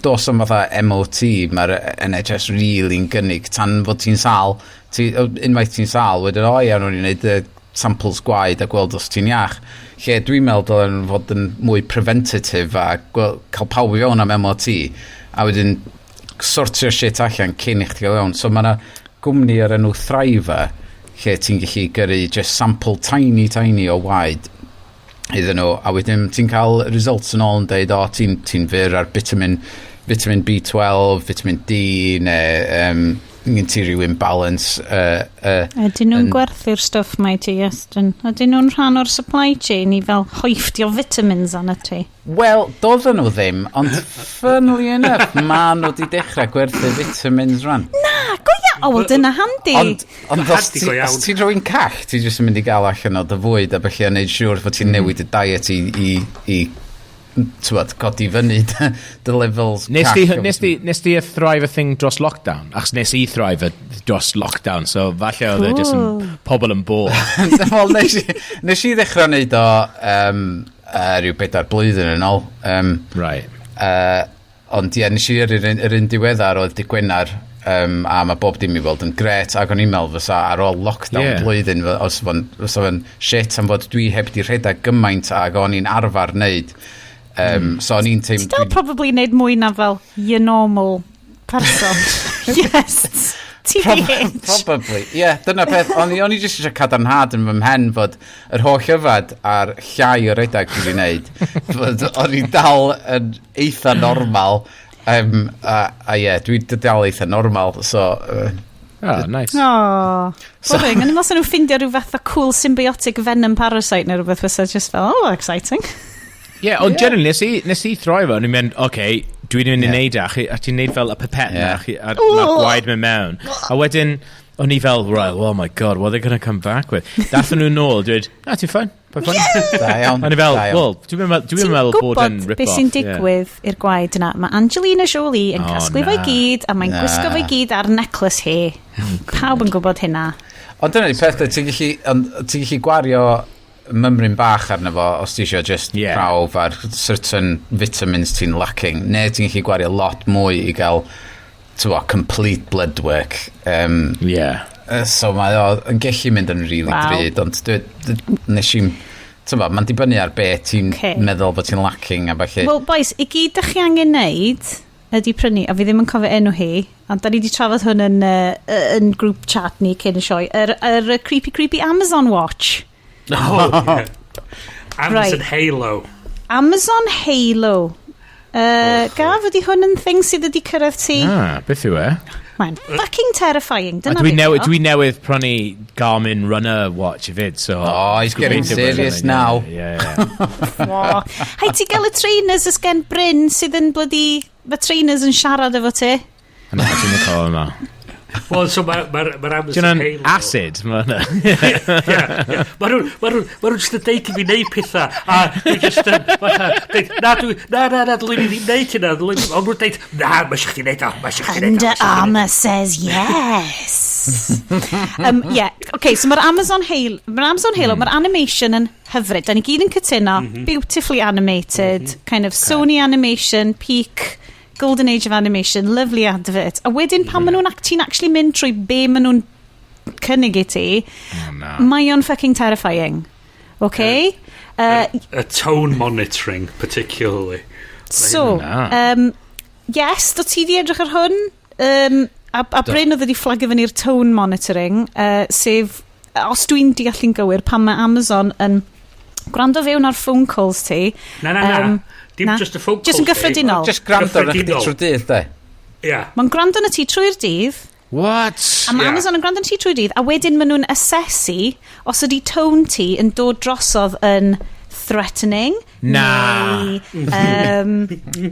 dos am fatha MOT, mae'r NHS really'n gynnig tan fod ti'n sal, unwaith ti'n sal, wedyn iawn o'n i'n gwneud samples gwaed a gweld os ti'n iach. Lle dwi'n meddwl dylen fod yn mwy preventative a cael pawb i fewn am MOT, a wedyn sortio'r shit allan cyn i chdi gael fewn. So mae'na gwmni ar enw Thriva, lle ti'n gallu gyrru just sample tiny o waed iddyn nhw, a wedyn ti'n cael results yn ôl yn dweud, ti'n fyr ar vitamin B12, vitamin D, neu ti rhyw imbalance.
Ydyn nhw'n gwerthu'r stuff mae ti, Iestyn? Ydyn nhw'n rhan o'r supply chain i fel hoifftio vitamins an y ti?
Wel, doedden nhw ddim, ond funnily enough, ma nhw wedi dechrau gwerthu vitamins rhan.
Na, go iawn! O, wel, dyna handi.
Ond os ti'n rhywun call, ti'n jyst yn mynd i gael allan o dy fwyd, a felly a wneud siŵr fod ti'n newid y diet i godi fyny dy levels
Nes di a Thriva thing dros lockdown? Achos nes i Thriva dros lockdown, so falle oedd e jyst yn pobl yn bo.
Wel, nes i ddechrau wneud o rhyw 4 blwyddyn yn ôl. Ond ie, nes i yr un diweddar oedd di Gwenar, a mae bob dim i weld yn gret, ac o'n i'n meddwl fysa ar ôl lockdown blwyddyn, os fysa fe'n shit am fod dwi heb di rhedeg gymaint ac o'n i'n arfer wneud. So o'n i'n teim...
Still probably wneud mwy na fel your normal person. Yes.
Probably. Dyna peth. O'n i jyst eisiau cadarnhad yn fy mhen fod yr holl yfad a'r llai o redeg dwi wedi wneud. O'n i dal yn eitha normal. Dwi dal eitha normal. So...
nice.
Boring. Yn ymwneud nhw'n ffindio rhyw fath o cool symbiotic venom parasite neu rhywbeth fysa just fel, exciting.
Ond generally, nes i Thriva, o'n i'n mynd, dwi'n mynd i wneud a ti'n neud fel y pipette na, a mae gwaed mewn mewn. A wedyn, o'n i fel, right, oh my god, what are they going to come back with? Dathon nhw'n nôl, dwi'n, ti'n ffain?
Da iawn.
O'n i fel, well, dwi'n meddwl bod yn rip-off.
Beth sy'n digwydd i'r gwaed yna? Mae Angelina Jolie yn casglu fo'i gyd, a mae'n gwisgo fo'i gyd ar necklace hi. Pawb yn gwybod hynna.
Ond dyna ni peth, ti'n gallu gwario mymryn bach arno fo os ti eisiau just prawf ar certain vitamins ti'n lacking, neu ti'n gallu gwario lot mwy i gael complete blood work. So mae o yn gallu mynd yn really drud, ond nes i'n Mae'n dibynnu ar be ti'n meddwl bod ti'n lacking a falle.
Wel, boys, i gyd ydych chi angen neud ydy prynu, a fi ddim yn cofio enw hi, a da ni wedi trafod hwn yn group chat ni cyn y sioe, yr creepy Amazon Watch.
Amazon Halo.
Amazon Halo. Gaf, ydy hwn yn thing sydd wedi cyrraedd ti?
Beth yw e?
Mae'n fucking terrifying.
Dwi newydd prynu Garmin Runner Watch i fyd, so...
he's getting serious now.
Hai ti gael y trainers ys gen Bryn sydd yn bloody... Mae trainers yn siarad efo ti?
Yna, ti'n cofio yma.
Wel, so mae'r Amazon Halo...
acid, mae hwnna.
Mae nhw'n just yn deud i fi wneud pethau, a dwi'n just yn... Na, dylwn i ddim wneud hynna, ond nhw'n deud, na, mae eisiau chdi wneud o, mae eisiau chdi wneud o.
Under Armour says yes. So mae'r Amazon Halo, mae'r animation yn hyfryd, da ni gyd yn cytuno, beautifully animated, kind of Sony animation, peak... Golden Age of Animation, lovely advert. A wedyn pan maen nhw'n ti'n actually mynd trwy be maen nhw'n cynnig i ti, mae o'n fucking terrifying. Okay?
A tone monitoring, particularly.
So, yes, do ti di edrych ar hwn? A Bryn oedd wedi fflagio fyny'r tone monitoring, sef, os dwi'n deall yn gywir, pan mae Amazon yn gwrando fewn ar phone calls ti.
Na. Dim just a phone call.
Just yn gyffredinol.
Just gwrando na chdi trwy'r dydd, de.
Mae'n gwrando na ti trwy'r dydd.
What?
A mae Amazon yn gwrando na ti trwy'r dydd, a wedyn maen nhw'n asesu os ydi tone ti yn dod drosodd yn threatening, neu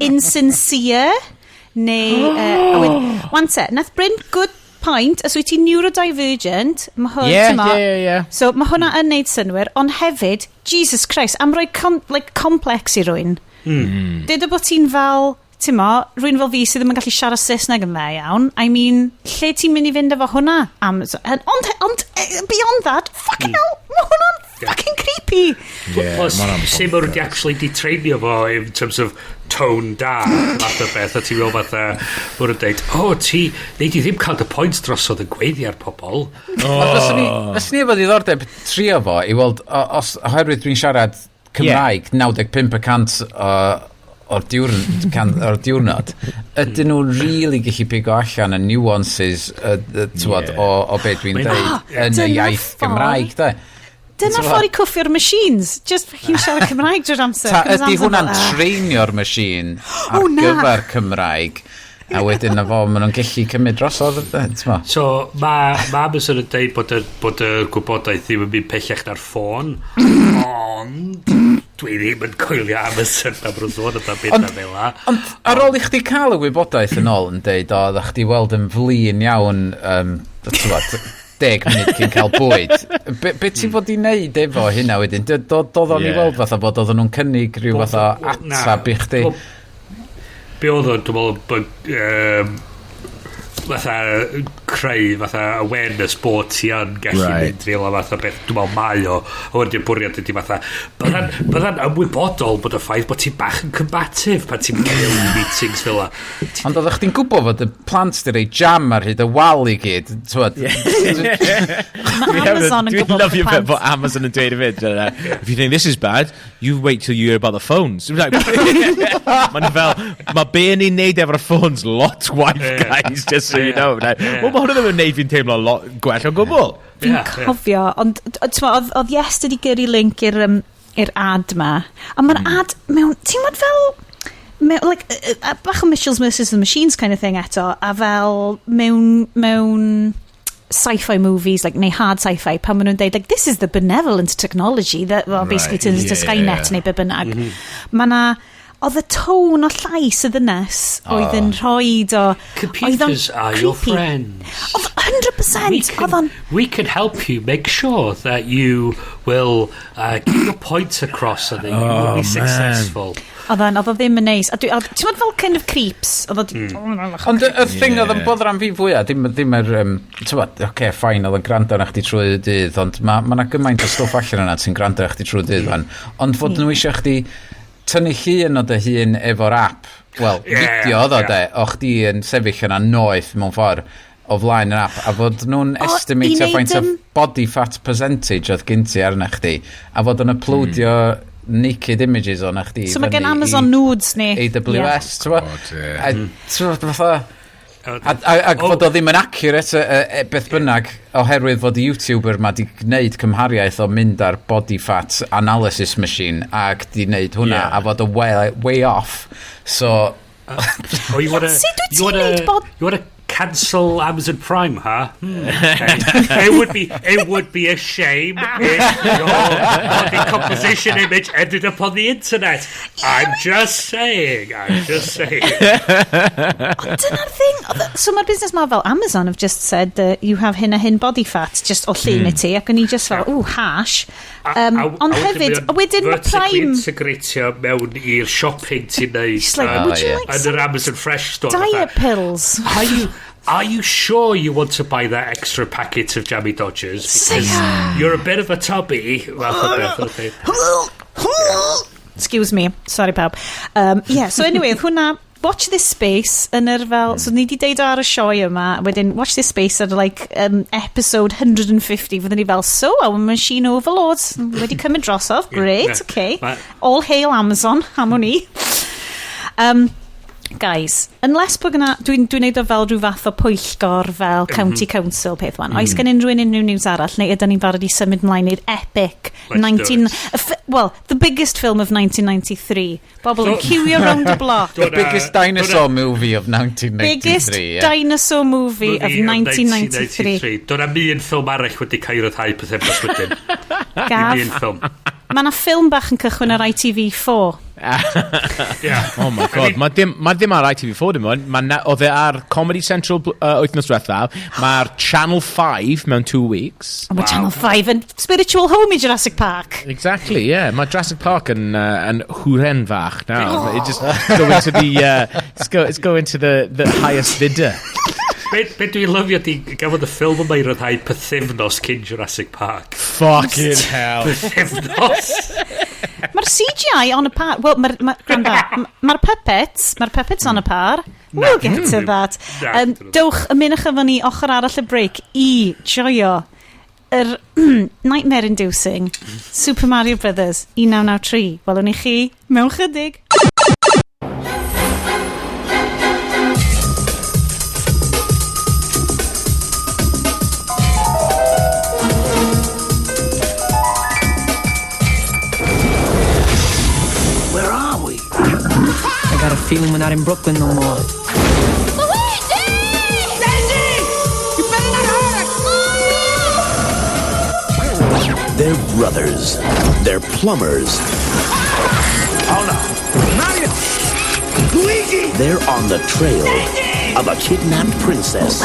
insincere, neu... One set, nath Bryn good point, os wyt ti neurodivergent, mae hwn, so mae hwnna yn neud synwyr, ond hefyd, Jesus Christ, am roi complex i rwy'n. Dyd o bod ti'n fel, rwy'n fel fi sydd ddim yn gallu siarad Saesneg yn dda iawn. I mean, lle ti'n mynd i fynd efo hwnna? Ond beyond that, fucking hell, mae hwnna'n fucking creepy.
Plus, sy'n mwyn wedi actually di-trainio fo in terms of tone da, fath o beth, a ti'n meddwl fatha, mwyn yn deud, neud i ddim cael dy points drosodd yn gweiddi ar pobol.
Fes ni efo ddiddordeb trio fo, i weld, oherwydd dwi'n siarad Cymraeg, 95% o'r diwrnod, ydyn nhw'n really gallu pigo allan y nuances o beth dwi'n dweud yn y iaith Gymraeg, de.
Dyna'r ffordd i cwffio'r machines. Just chi'n siarad Cymraeg drwy'r amser.
Ydy hwnna'n treinio'r machine ar gyfer Cymraeg, a wedyn na fo, maen nhw'n gallu cymryd drosodd.
So, mae Amazon yn dweud bod y gwybodaeth ddim yn mynd pellach na'r ffôn, ond dwi ddim yn coelio Amazon am rwysôn yna beth na fel la.
Ond ar ôl i chdi cael y wybodaeth yn ôl yn dweud, oedd chdi weld yn flin iawn, 10 munud cyn cael bwyd. Be ti fod i wneud efo hynna wedyn? Dod o'n i weld fatha bod oedden nhw'n cynnig rhyw fatha atab i chdi?
Be oedd o'n, dwi'n meddwl, fatha creu fatha awareness bod ti yn gallu mynd fel fatha beth dwi'n meddwl mae o wedi'r bwriad ydy fatha bydda'n ymwybodol bod y ffaith bod ti bach yn combative pan ti'n cael meetings fel la.
Ond oeddech chdi'n gwybod fod y plant di rei jam ar hyd y wal i gyd,
Amazon yn gwybod
Dwi'n lyfio bod Amazon yn dweud i fyd, if you think this is bad, you wait till you hear about the phones. Mae be ni'n neud efo'r phones lot waith, guys, just so you know. Wel, mae hwnna ddim yn neud fi'n teimlo lot gwell o gwbl.
Fi'n cofio, ond oedd Iest wedi gyrru link i'r ad ma. A mae'r ad mewn, ti'n mwyn fel... bach o Mitchell's vs the Machines kind of thing eto, a fel mewn sci-fi movies, neu hard sci-fi, pan maen nhw'n deud, this is the benevolent technology that, basically turns into Skynet neu be bynnag. Oedd y tone o llais y ddynes oedd yn rhoid o...
Computers are your friends.
Oedd 100%.
We can help you make sure that you will get your points across and that you will be successful.
Oedd o ddim yn neis. Ti'n meddwl fel kind of creeps?
Ond y thing oedd yn boddran am fi fwyaf, dim yr... Oce, ffain, oedd yn gwrando na chdi trwy dydd, ond mae'na gymaint o stwff allan yna sy'n gwrando na chdi trwy dydd fan. Ond fod nhw eisiau chdi tynnu llun o dy hun efo'r app, fideo oedd o de, o chdi yn sefyll yna noeth mewn ffordd, o flaen yr app, a fod nhw'n estimatio faint o body fat percentage oedd gynti arna chdi, a fod yn uploadio naked images o'na chdi.
So mae gen Amazon Nudes ni.
AWS, a fod o ddim yn accurate beth bynnag, oherwydd fod y YouTuber ma di gwneud cymhariaeth o mynd ar body fat analysis machine, ac di wneud hwnna, a fod o way off. So...
you wanna cancel Amazon Prime, huh? Okay. It would be a shame if your body composition image ended up on the internet. I'm just saying.
Dyna'r thing. So mae'r business ma fel Amazon have just said that you have hyn body fat just o llun i ti, ac o'n i just fel, hash. Ond hefyd, wedyn mae Prime...
Vertically mewn i'r shopping ti'n neud. Yn yr Amazon Fresh store.
Diet pills.
Are you sure you want to buy that extra packet of Jammy Dodgers? Because you're a bit of a tubby. Okay.
Excuse me. Sorry, pawb. So anyway, hwnna, watch this space yn yr fel... So ni di deud ar y sioe yma, wedyn watch this space ar episode 150, fyddwn ni fel, so, our machine overloads wedi cymryd drosodd. Great, okay. All hail Amazon, am o'n i. Guys, unless bod yna, dwi'n neud o fel rhyw fath o pwyllgor fel county council peth wan, oes gen unrhyw news arall, neu ydyn ni'n barod i symud mlaen i'r epic the biggest film of 1993. Bobl yn queuio round the block.
The biggest dinosaur movie of 1993.
Biggest dinosaur movie of 1993.
Do'n am un ffilm arall wedi cael rhyddhau pethefnos wedyn.
Gav. Mae yna ffilm bach yn cychwyn ar ITV4.
Oh my god, mae ddim ar ITV4 dim ond, oedd e ar Comedy Central wythnos diwethaf, mae'r Channel 5 mewn 2 weeks.
Mae Channel 5 yn spiritual home i Jurassic Park.
Exactly, yeah. Mae Jurassic Park yn hwren fach now. It just go into let's go into the highest bidder.
Be dwi'n lyfio di gafodd y ffilm yma i ryddhau pethefnos cyn Jurassic Park.
Fucking hell.
Pethefnos.
Mae'r CGI on a par. Well, mae'r puppets on a par. We'll get to that. Dewch ymunwch efo ni ochr arall y break i joio yr nightmare inducing Super Mario Brothers 1993. Welwn i chi mewn chydig.
I got a feeling we're not in Brooklyn no more.
Luigi! Daisy! You better not hurt us!
They're brothers. They're plumbers.
Oh no! Mario! Luigi!
They're on the trail of a kidnapped princess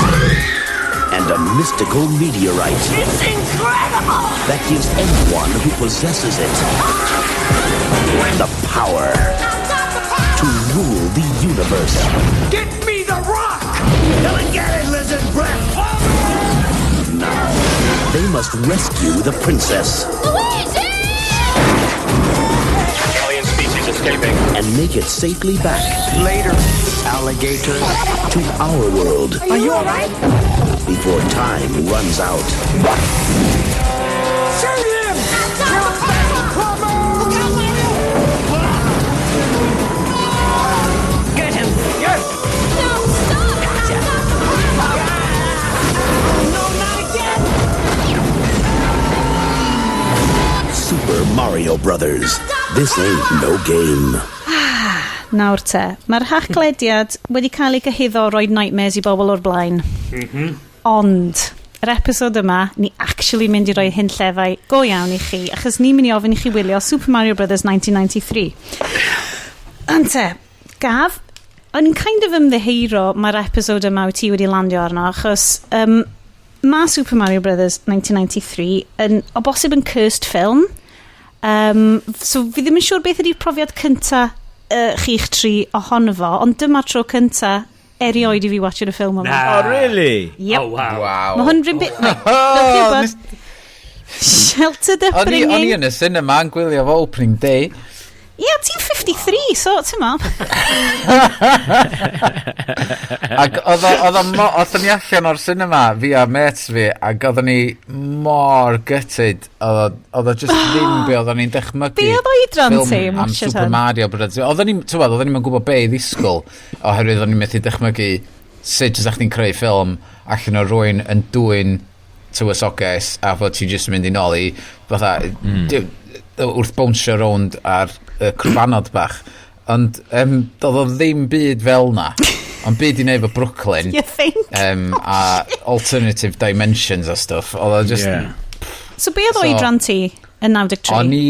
and a mystical meteorite.
It's incredible!
That gives anyone who possesses it the power to rule the universe.
Get me the rock! Come and get it, lizard breath!
Now, they must rescue the princess.
Luigi!
Alien species escaping.
And make it safely back.
Later, alligator.
To our world.
Are you alright?
Before time runs out.
Shoot him! You're a battle plumber! Look out, Mario! Get him! Yes! No, stop! Gotcha! No, not again!
Super Mario Brothers. This ain't no game.
Nawr te, mae'r hachlediad wedi cael ei gyhyddo roed nightmares i bobl o'r blaen. Ond, yr episod yma, ni actually mynd i roi hyn llefau go iawn i chi, achos ni'n mynd i ofyn i chi wylio Super Mario Brothers 1993. Ante, Gav, o'n kind of ymddeheiro mae'r episod yma wyt ti wedi landio arno, achos mae Super Mario Brothers 1993 yn, o bosib yn cursed film. So fi ddim yn siŵr beth ydy'r profiad cynta chi'ch tri ohono fo, ond dyma'r tro cynta erioed i fi watcher y ffilm yma.
Oh, really?
Yep.
Oh, wow.
Wow.
Mae hwn rhywun bit... Sheltered upbringing.
O'n i yn y cinema yn gwylio fo opening day.
Ie, ti'n 93, so ti'n ma.
Ac oedd ni allan o'r cinema, fi a mates fi, ac oedd ni mor gutted. Oedd o just ddim be oedd ni'n dychmygu.
Be oedd oedran ti?
Ffilm am Super Mario Bros. Oedd ni'n mynd gwybod be i ddisgwyl, oherwydd oedd ni'n methu dychmygu sut ydych chi'n creu ffilm allan o rwy'n yn dwy'n tywysoges a fod ti jyst yn mynd i nôl i fatha wrth bownsio rownd ar crwanod bach. Ond doedd o ddim byd fel na. Ond byd i neud fo Brooklyn.
You think?
A alternative dimensions a stuff. Oedd o just...
Yeah.
So be oedd oedran ti yn 93?
O'n i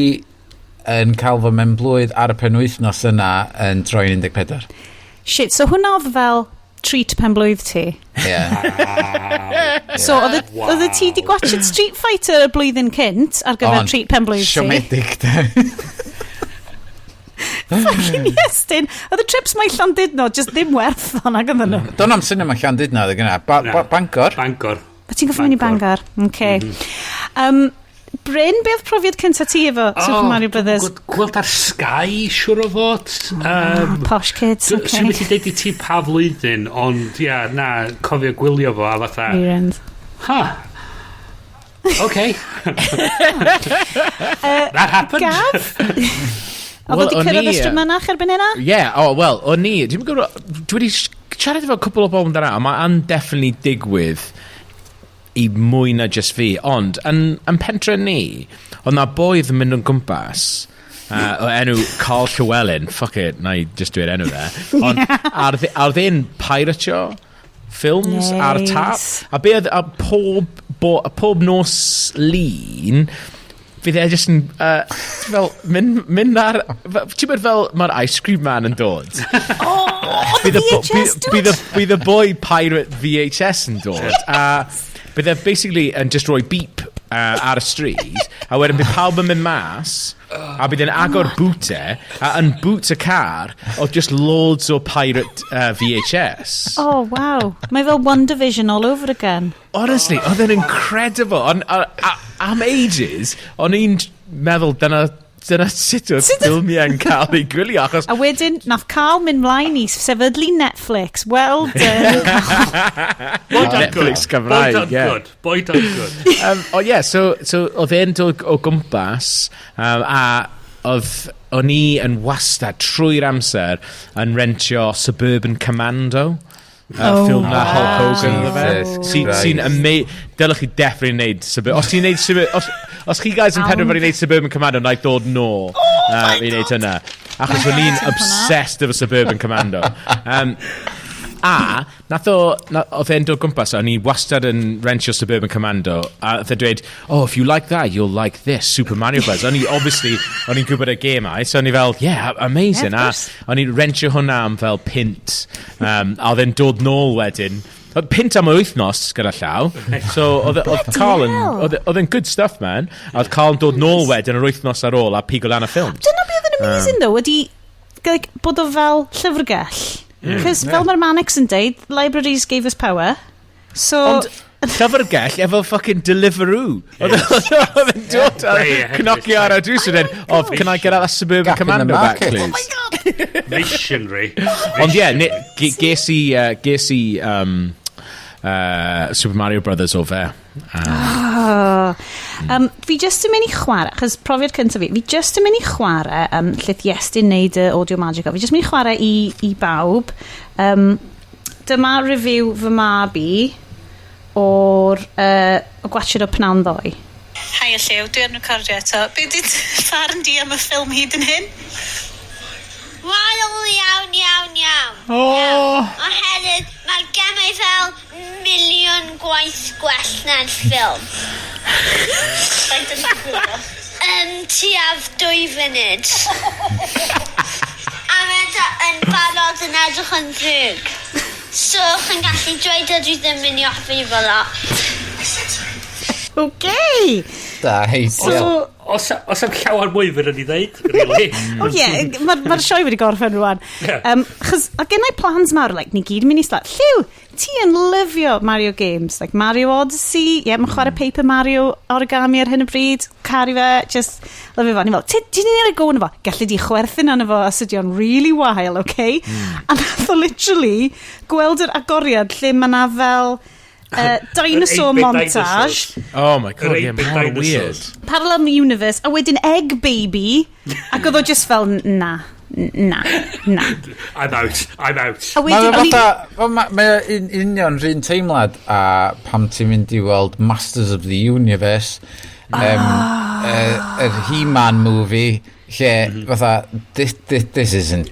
yn cael fy memblwydd ar y penwythnos yna yn troi'n 14.
Shit, so hwnna oedd fel treat penblwydd ti?
Yeah.
So, oedd ti di gwachod Street Fighter y blwyddyn cynt ar gyfer treat penblwydd ti?
Siomedig, de.
Fucking Iestyn. Oedd y trips mae Llandudno just ddim werth o'n ag ydyn nhw.
Do'n am cinema Llandudno, oedd gyna. Bangor.
O ti'n goffi mynd i Bangor? Okay. Bryn, be oedd profiad cynta ti efo Super Mario Brothers?
Gweld ar Sky, siwr o fod.
Posh kids, okay.
Swn wedi deud i ti pa flwyddyn, ond cofio gwylio fo a fatha...
Weird.
Okay. That happened.
Gav? Oedd wedi cyrraedd y strymynach erbyn hynna?
Wel, o'n i, dwi wedi siarad efo cwpl o bobl amdana, a mae'n definitely digwydd i mwy na just fi, ond yn pentre ni, ond na boedd yn mynd yn gwmpas o enw Carl Llywelyn, fuck it, na I just dweud enw fe, ond ar ddyn piratio ffilms ar y tap, a be oedd pob nos lun, fydd e jyst yn fel mynd ar ti'n bod fel mae'r ice cream man yn dod bydd y boi pirate VHS yn dod a bydd e basically yn just rhoi beep ar y stryd a wedyn bydd pawb yn mynd mas a bydd e'n agor boot a yn boot y car o just loads o pirate VHS.
Oh wow, mae fel One Division all over again.
Honestly, oedd e'n incredible. Am ages, o'n i'n meddwl dyna sut oedd ffilmiau'n cael ei gwylio.
A wedyn, nath Carl mynd mlaen i sefydlu Netflix. Well done.
Netflix Cymraeg,
Boy done good.
So oedd e'n dod o gwmpas, a o'n i yn wastad trwy'r amser yn rentio Suburban Commando. Ffilm na Hulk Hogan sy'n dylech chi definitely neud os chi guys yn penderfynu neud Suburban Commando na I dod nôl i neud hynna achos o'n i'n obsessed efo Suburban Commando a oedd e'n dod gwmpas o'n i wastad yn rentio Suburban Commando a oedd e'n dweud if you like that you'll like this Super Mario Bros. O'n i'n gwybod y game so o'n i fel amazing a o'n i'n rentio hwnna am fel pint a oedd e'n dod nôl wedyn pint am y wythnos gyda llaw so oedd Carl oedd e'n good stuff man a oedd Carl yn dod nôl wedyn yr wythnos ar ôl a pigo lan y ffilms
dyna beth yn amazing though wedi bod o fel llyfrgell because fel mae'r Mannix yn deud libraries gave us power so
llyfrgell efo fucking Deliveroo oedd yn dod a cnocio ar y drws and then can I get out that Suburban Commando back please
oh my god
missionary
ond ges i Super Mario Brothers o fe
fi just yn mynd i chwarae achos profiad cyntaf fi just yn mynd i chwarae lleth Iest yn neud y audio magic fi just mynd i chwarae i bawb dyma review fy mab i o'r gwachod o Pnawn Ddoe. Hai Llew, dwi yn recordio eto. Be di farn di am y ffilm hyd yn hyn?
Wael iawn. Oherwydd mae'r gemau fel miliwn gwaith gwell na'r ffilm. Faint yn gwybod? Tuaf 2 funud. A mae'n yn barod yn edrych yn ddrwg. So, chi'n gallu dweud ydw i ddim yn i offi fel o.
Okay.
Da, heitio.
os am llawer mwy fydd ni ddeud, really.
Mae'r sioe wedi gorffen rwan. Chos, o gennau plans mawr, ni gyd yn mynd i slat. Lliw, ti yn lyfio Mario games, Mario Odyssey, mae'n chwarae Paper Mario origami ar hyn y bryd, caru fe, just lyfio fo. Ni'n fel, ti'n ni'n ei go na fo? Gallu di chwerthin arno fo, as ydi o'n really wael, okay? A nath o literally gweld yr agoriad lle mae na fel dinosaur montage.
Oh my god, yeah, weird.
Parallel universe, a wedyn egg baby, ac oedd o just fel, na. I'm
out.
A wedyn,
Mae union rhywun teimlad a pam ti'n mynd i weld Masters of the Universe, yr He-Man movie, lle fatha, this isn't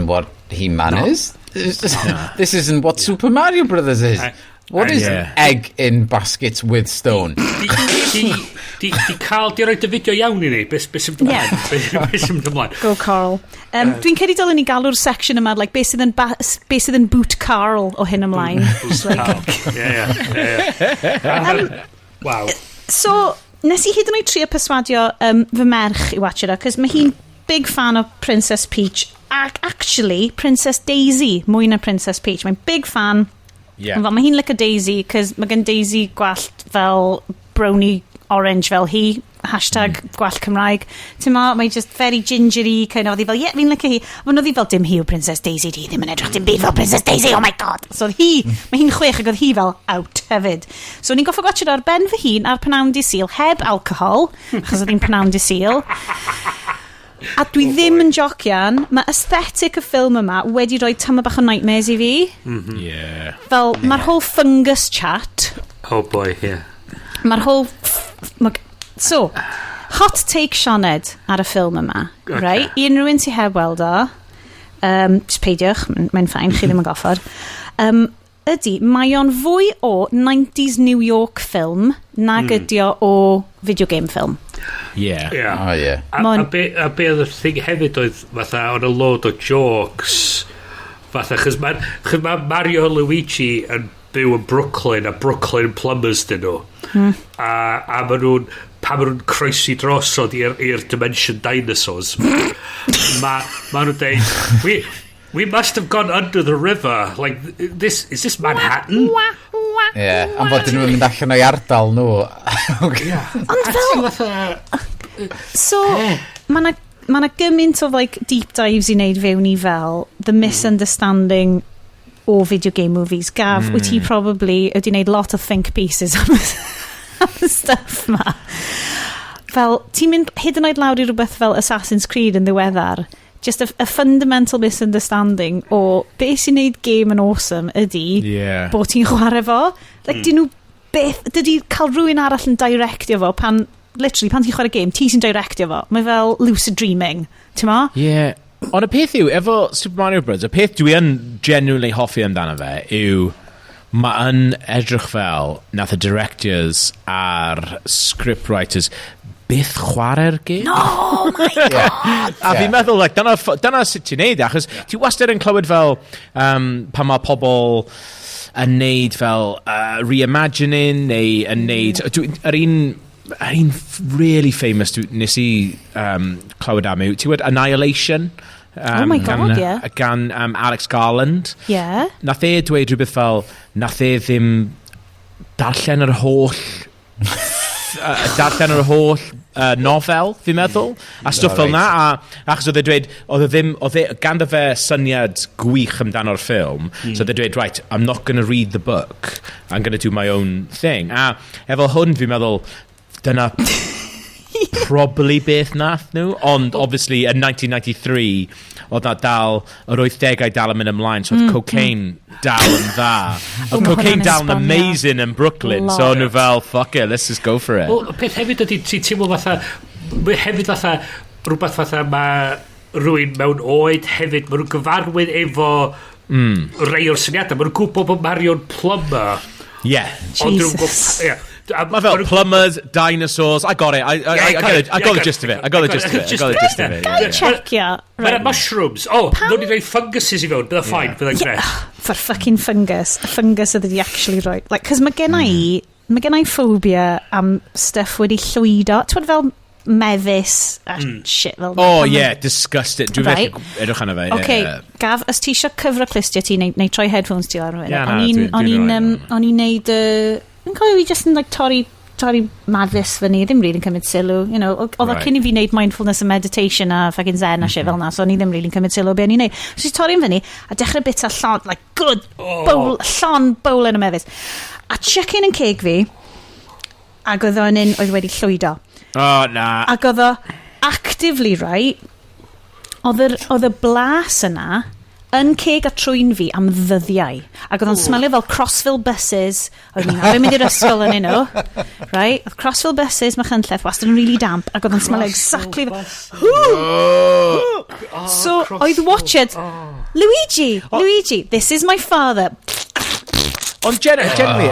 what He-Man is. This isn't what Super Mario Brothers is. What is egg in baskets with stone?
Di roi dy fideo iawn i ni? Beth sy'n ymlaen?
Go Carl. Dwi'n credu dylwn ni galw'r section yma, beth sydd yn boot Carl o hyn ymlaen.
Wow.
So, nes I hyd yn oed trio perswadio fy merch i watch it, cos mae hi'n big fan o Princess Peach, ac actually Princess Daisy, mwy na Princess Peach. Mae'n big fan. Mae hi'n licio Daisy, cos mae gen Daisy gwallt fel brownie orange fel hi, hashtag gwallt Cymraeg. Ti'n ma, mae just very gingery, kind of, oedd hi fel, fi'n licio hi. Ond oedd hi fel, dim hi o Princess Daisy, di ddim yn edrych dim byd fel Princess Daisy, oh my god. So mae hi'n 6 ac oedd hi fel out hefyd. So ni'n goffa gwachod ar ben fy hun ar pnawn di Sul, heb alcohol, achos oedd hi'n pnawn di Sul. A dwi ddim yn jocian, mae aesthetic y ffilm yma wedi rhoi tyma bach o nightmares i fi. Fel, mae'r whole fungus chat.
Oh boy, yeah.
Mae'r whole... So, hot take Sioned ar y ffilm yma, right? I unrhyw un sy'n heb weld o, just peidiwch, mae'n ffain, chi ddim yn goffod. Ydy, mae o'n fwy o 90s New York film nag ydi o videogame film.
Yeah.
A be oedd y thing hefyd oedd fatha on a load o jokes fatha, chys mae Mario a Luigi yn byw yn Brooklyn a Brooklyn plumbers dyn nhw a maen nhw'n pan maen nhw'n croesi drosod i'r dimension dinosaurs ma nhw'n dweud we must have gone under the river is this Manhattan?
Am fod nhw'n mynd allan o'i ardal nhw.
Ond fel so mae na gymaint o deep dives i wneud fewn i fel the misunderstanding o video game movies. Gav, wyt ti probably wedi wneud lot of think pieces am y stuff ma. Fel, ti'n mynd hyd yn oed lawr i rhywbeth fel Assassin's Creed yn ddiweddar, just a fundamental misunderstanding o beth sy'n neud game yn awesome ydy bod ti'n chwarae fo. Dyn nhw beth, dydy cael rhywun arall yn directio fo pan ti'n chwarae game, ti sy'n directio fo. Mae fel lucid dreaming, ti'n ma?
Ond y peth yw, efo Super Mario Bros, y peth dwi yn genuinely hoffi amdano fe yw mae yn edrych fel nath y directors a'r scriptwriters byth chwarae'r game.
No, my god!
A fi'n meddwl, dyna sut ti'n neud, achos ti wastad yn clywed fel pan mae pobl yn neud fel reimagining neu yn neud... Yr un really famous nes I clywed am yw, ti wedi Annihilation?
Oh my god,
gan Alex Garland. Nath e dweud rhywbeth fel, nath e ddim darllen yr holl nofel, fi'n meddwl, a stwff fel na, achos oedd e dweud, oedd e ganddo fe syniad gwych amdano'r ffilm, so oedd e dweud, right, I'm not going to read the book, I'm going to do my own thing. A efo hwn, fi'n meddwl, dyna probably beth nath nhw, ond obviously in 1993 oedd na dal yr 80au dal yn mynd ymlaen, so oedd cocaine dal yn dda, oedd cocaine dal yn amazing in Brooklyn, so nhw fel fuck it, let's just go for it.
Wel, peth hefyd ydy ti'n teimlo fatha hefyd fatha rhywbeth fatha mae rhywun mewn oed hefyd, mae nhw'n gyfarwydd efo rei o'r syniadau, mae nhw'n gwybod bod Mario'n plumber.
Jesus.
Mae fel plumbers, dinosaurs, I got it, I got the gist of it, I got the gist of it.
Gael checio.
Mae'na mushrooms, nhw'n i roi funguses I fewn, bydda ffain, bydda'n grech.
For fucking fungus, a fungus ydy di actually roi, cos mae gen I phobia am stuff wedi llwydo, twyd fel mefus a shit fel
Oh, yeah, disgusting. Dwi'n
Right.
felly edrych arno fe.
Okay, Gav, os ti eisiau cyfro clustio ti, neu troi headphones ti ar hwnnw.
Ie, na, dwi'n
O'n i'n neud... Yn cofio fi just yn like, torri madfus fyny, ddim really yn cymryd sylw, you know, oedd o cyn I fi wneud mindfulness and meditation a fucking zen a shit fel na, so o'n I ddim really yn cymryd sylw be o'n i'n neud. So i torri'n fyny, a dechrau bit a llon, like good bowl, llon bowl yn y mefus. A check-in yn ceg fi, ac oedd o'n un oedd wedi llwydo.
Oh, na.
Ac oedd o actively, right, oedd y blas yna yn ceg a trwy'n fi am ddyddiau. Ac oedd o'n smelio fel Crossville buses. Oedd ni'n arfer mynd i'r ysgol yn un o. Right? Oedd Crossville buses, mae chynllef, wastad yn really damp. Ac oedd o'n smelio exactly fel... So, oedd watched... Luigi, this is my father.
Ond generally,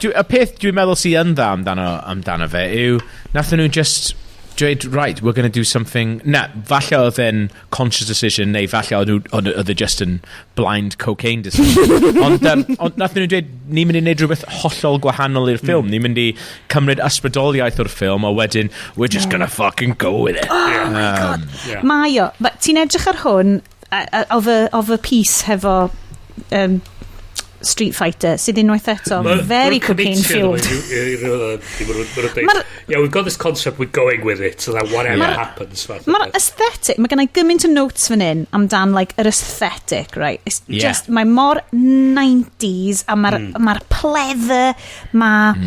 y peth dwi'n meddwl sy'n dda amdano fe yw, nathon nhw just dweud, right, we're going to do something... Na, falle oedd e'n conscious decision, neu falle oedd e just yn blind cocaine decision. Ond nathon nhw dweud, ni'n mynd I wneud rhywbeth hollol gwahanol i'r ffilm. Ni'n mynd I cymryd ysbrydoliaeth o'r ffilm, a wedyn, we're just going to fucking go with it.
Oh my god. Mae o. Ti'n edrych ar hwn, of a piece hefo... Street Fighter, sydd unwaith eto very cocaine fueled.
Yeah, we've got this concept, we're going with it, so that whatever happens.
Mae'r aesthetic, mae gennau gymaint o notes fan hyn amdan like yr aesthetic, right? It's just, mae mor 90s a mae'r pleather, mae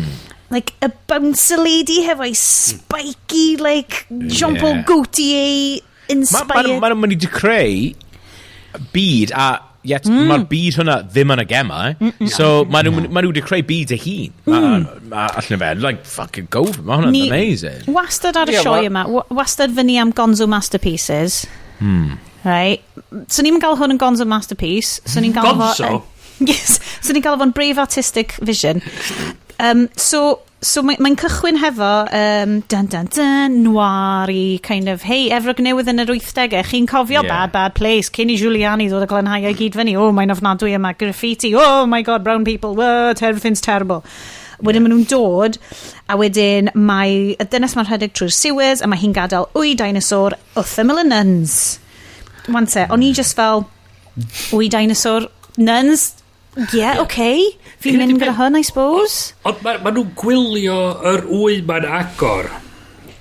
like a bouncer lady hefo spiky like Jean-Paul Gaultier inspired.
Mae'n mynd I creu byd a mae'r byd hwnna ddim yn y gemau, so mae nhw wedi creu byd ei hun. Allan fe, like, fucking go, mae hwnna'n amazing.
Wastad ar y sioe yma, wastad fyny am Gonzo Masterpieces. Right? So ni'n gael hwn yn Gonzo Masterpiece. So ni'n gael
Gonzo?
Yes. So ni'n gael fo'n Brave Artistic Vision. So mae'n cychwyn hefo noir I kind of, hey, Efrog newydd yn yr 80au, chi'n cofio bad place, cyn I Giuliani ddod o glanhau I gyd fyny, oh, mae'n ofnadwy yma, graffiti, oh my god, brown people, what, everything's terrible. Wedyn maen nhw'n dod, a wedyn mae y dynes mae'n rhedeg trwy'r sewers, a mae hi'n gadael dinosaur wrth ymyl y nuns. Wante, o'n I just fel, dinosaur, nuns, yeah, okay. Fi'n mynd gyda hwn, I suppose.
Ond ma nhw'n gwylio yr ma'n agor,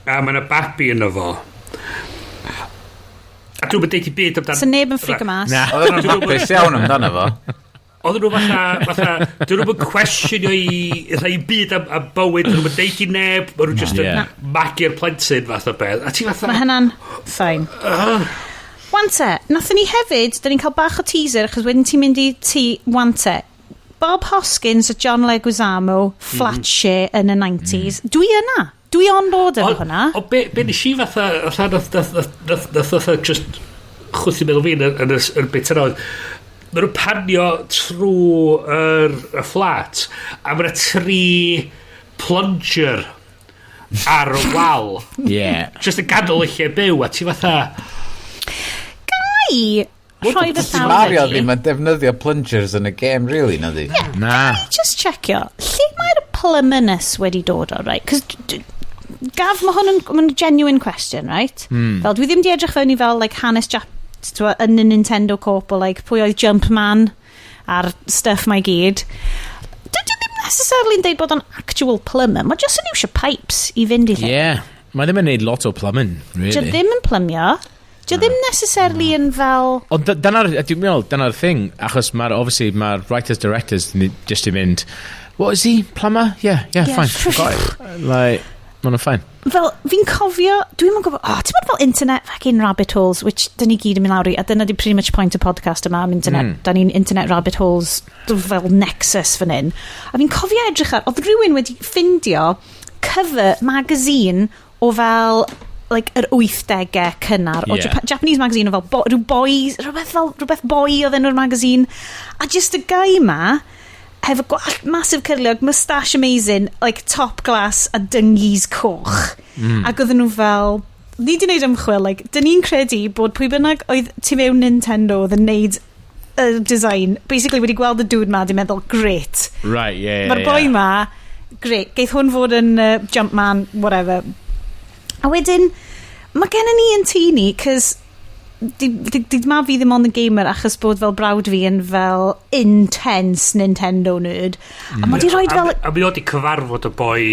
a ma' 'na babi yno fo. A dwi'n mynd deud I byd amdano...
So neb yn ffric y mas.
Na, oedd nhw'n hapus iawn amdano fo.
Oedd nhw fatha, dyn nhw'n cwestiynio I byd am bywyd, dyn nhw'n deud I neb, ma' nhw just yn magu'r plentyn fath o beth. A ti fatha...
Mae hynna'n ffain. Wante, nathon ni hefyd, da ni'n cael bach o teaser, achos wedyn ti'n mynd I ti, wante, Bob Hoskins a John Leguizamo, flat share yn y 90s. Dwi yna. Dwi on board efo hwnna.
O, be nes I fatha nath just chwthu meddwl fi yn y bit yna oedd, maen nhw'n panio trwy y fflat, a maen nhw 3 plunger ar y wal.
Yeah.
Just yn gadol eich byw, a ti fatha...
Gai! Rhoi fy llaw
Mario ddim yn defnyddio plungers yn y game, really, na di?
Na.
Just checkio, lle mae'r plumberness wedi dod o, right? Cos Gav, mae hwn yn genuine question, right? Fel, dwi ddim di edrych fewn I fel, like, hanes yn y Nintendo Corp o, like, pwy oedd Jumpman a'r stuff mae gyd. Dwi ddim necessarily yn deud bod o'n actual plumber, mae just yn iwsio pipes I fynd I lle.
Yeah. Mae ddim yn neud lot o plumbing, really.
Dwi ddim yn plymio. Dwi ddim necessarily yn fel...
Ond dwi'n meddwl, dyna'r thing, achos obviously, mae'r writers-directors just I mynd, what is he, plumber? Yeah, fine, got it. Like, ma'n fine.
Fel, fi'n cofio, dwi'n mynd gofio, ti'n bod fel internet fucking rabbit holes, which dyn ni gyd yn mynd lawr I, a dyna di pretty much point y podcast yma am internet, da ni'n internet rabbit holes fel nexus fan hyn. A fi'n cofio edrych ar, oedd rhywun wedi ffindio cover magazine o fel... like yr 80au cynnar o Japanese magazine o fel rhywbeth boi oedd enw'r magazine a just y guy ma hefo gwallt massive cyrliog, moustache amazing, like top glass a dyngies coch ac oedden nhw fel ni di wneud ymchwil, like dyn ni'n credu bod pwy bynnag oedd tu mewn Nintendo oedd yn neud y design basically wedi gweld y dude ma di meddwl great
right, yeah,
mae'r boi ma great, geith hwn fod yn Jumpman, whatever. A wedyn, mae gen ni yn teini, cys di ma fi ddim on the gamer achos bod fel brawd fi yn fel intense Nintendo nerd. A mae di roed fel...
A mi oedd i cyfarfod y boi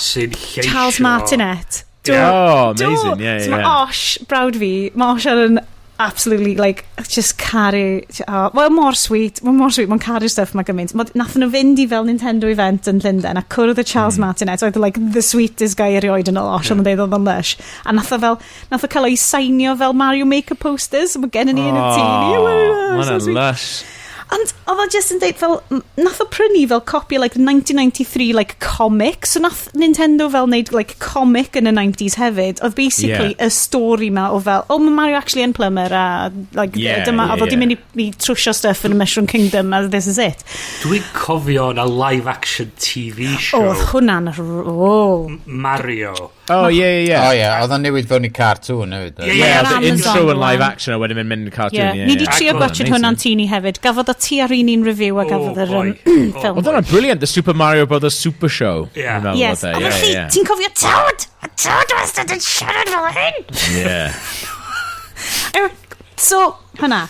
sy'n lleisio...
Charles Martinet.
Amazing, yeah.
So mae Osh, brawd fi, mae Osh yn absolutely, like, just caru... Well, mor sweet, mae'n caru stuff mae gymaint. Nath nhw fynd i fel Nintendo event yn Llundain a cwrdd y Charles Martinet, oedd like the sweetest guy erioed yn ol Osh, ond yn dweud oedd yn lush. A nath o cael o'i sainio fel Mario Maker posters, so mae gen i ni yn y tîn.
Mae'n lush.
Ond oedd o just yn dweud fel, nath o prynu fel copi like 1993 like comic, so nath Nintendo fel wneud like comic yn y 90s hefyd, oedd basically y stori ma o fel, mae Mario actually yn plumber a like, dyma, oedd o di mynd i trwsio stuff yn y Mushroom Kingdom a this is it.
Dwi'n cofio na live action TV show.
Oedd hwnna'n
Mario.
Oedd o'n newid fewn i cartoon hefyd.
The intro yn live action a wedyn mynd yn cartoon.
Ni di trio gwachod hwnna'n tini hefyd, gafodd o ti ar un review a gafodd yr ffilm.
Oedd hwnna'n brilliant, the Super Mario Brothers Super Show.
Yes, a felly, ti'n cofio Toad? A Toad wastad yn siarad fel hyn. So, hwnna.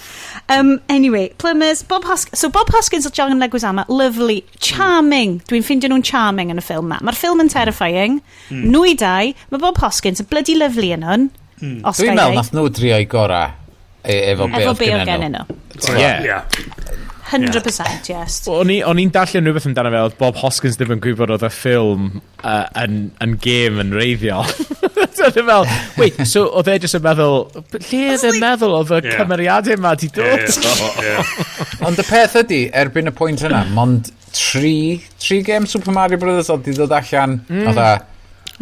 Anyway, plumbers, Bob Hoskins o John Leguizamo, lovely, charming. Dwi'n ffindio nhw'n charming yn y ffilm na. Mae'r ffilm yn terrifying. Nwy dau, mae Bob Hoskins yn bloody lovely yn hwn.
Dwi'n meddwl nath nhw drio i gora efo be oedd gennyn nhw.
100%, yes.
O'n i'n darllen rhywbeth amdano fe, oedd Bob Hoskins ddim yn gwybod oedd y ffilm yn game yn reiddiol. So dwi'n meddwl, wait, so oedd e jyst yn meddwl, lle oedd e'n meddwl oedd y cymeriadau yma di dod?
Ond y peth ydi, erbyn y pwynt yna, mond 3 game Super Mario Brothers oedd di dod allan,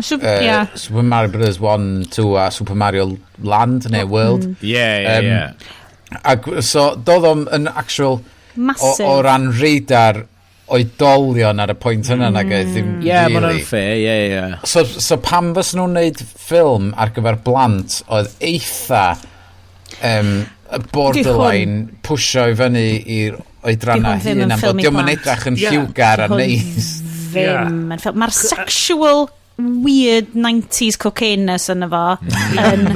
Super Mario Brothers 1, 2 a Super Mario Land neu World. So doedd o'n yn actual o ran radar oedolion ar y pwynt yna nag oedd ddim really.
Mae'n unfair,
So pam fys nhw'n neud ffilm ar gyfer blant oedd eitha borderline pwysio i fyny i'r oedranna hyn am bod diolch yn edrych yn lliwgar a neis.
Mae'r sexual weird 90s cocaine-ness yn efo yn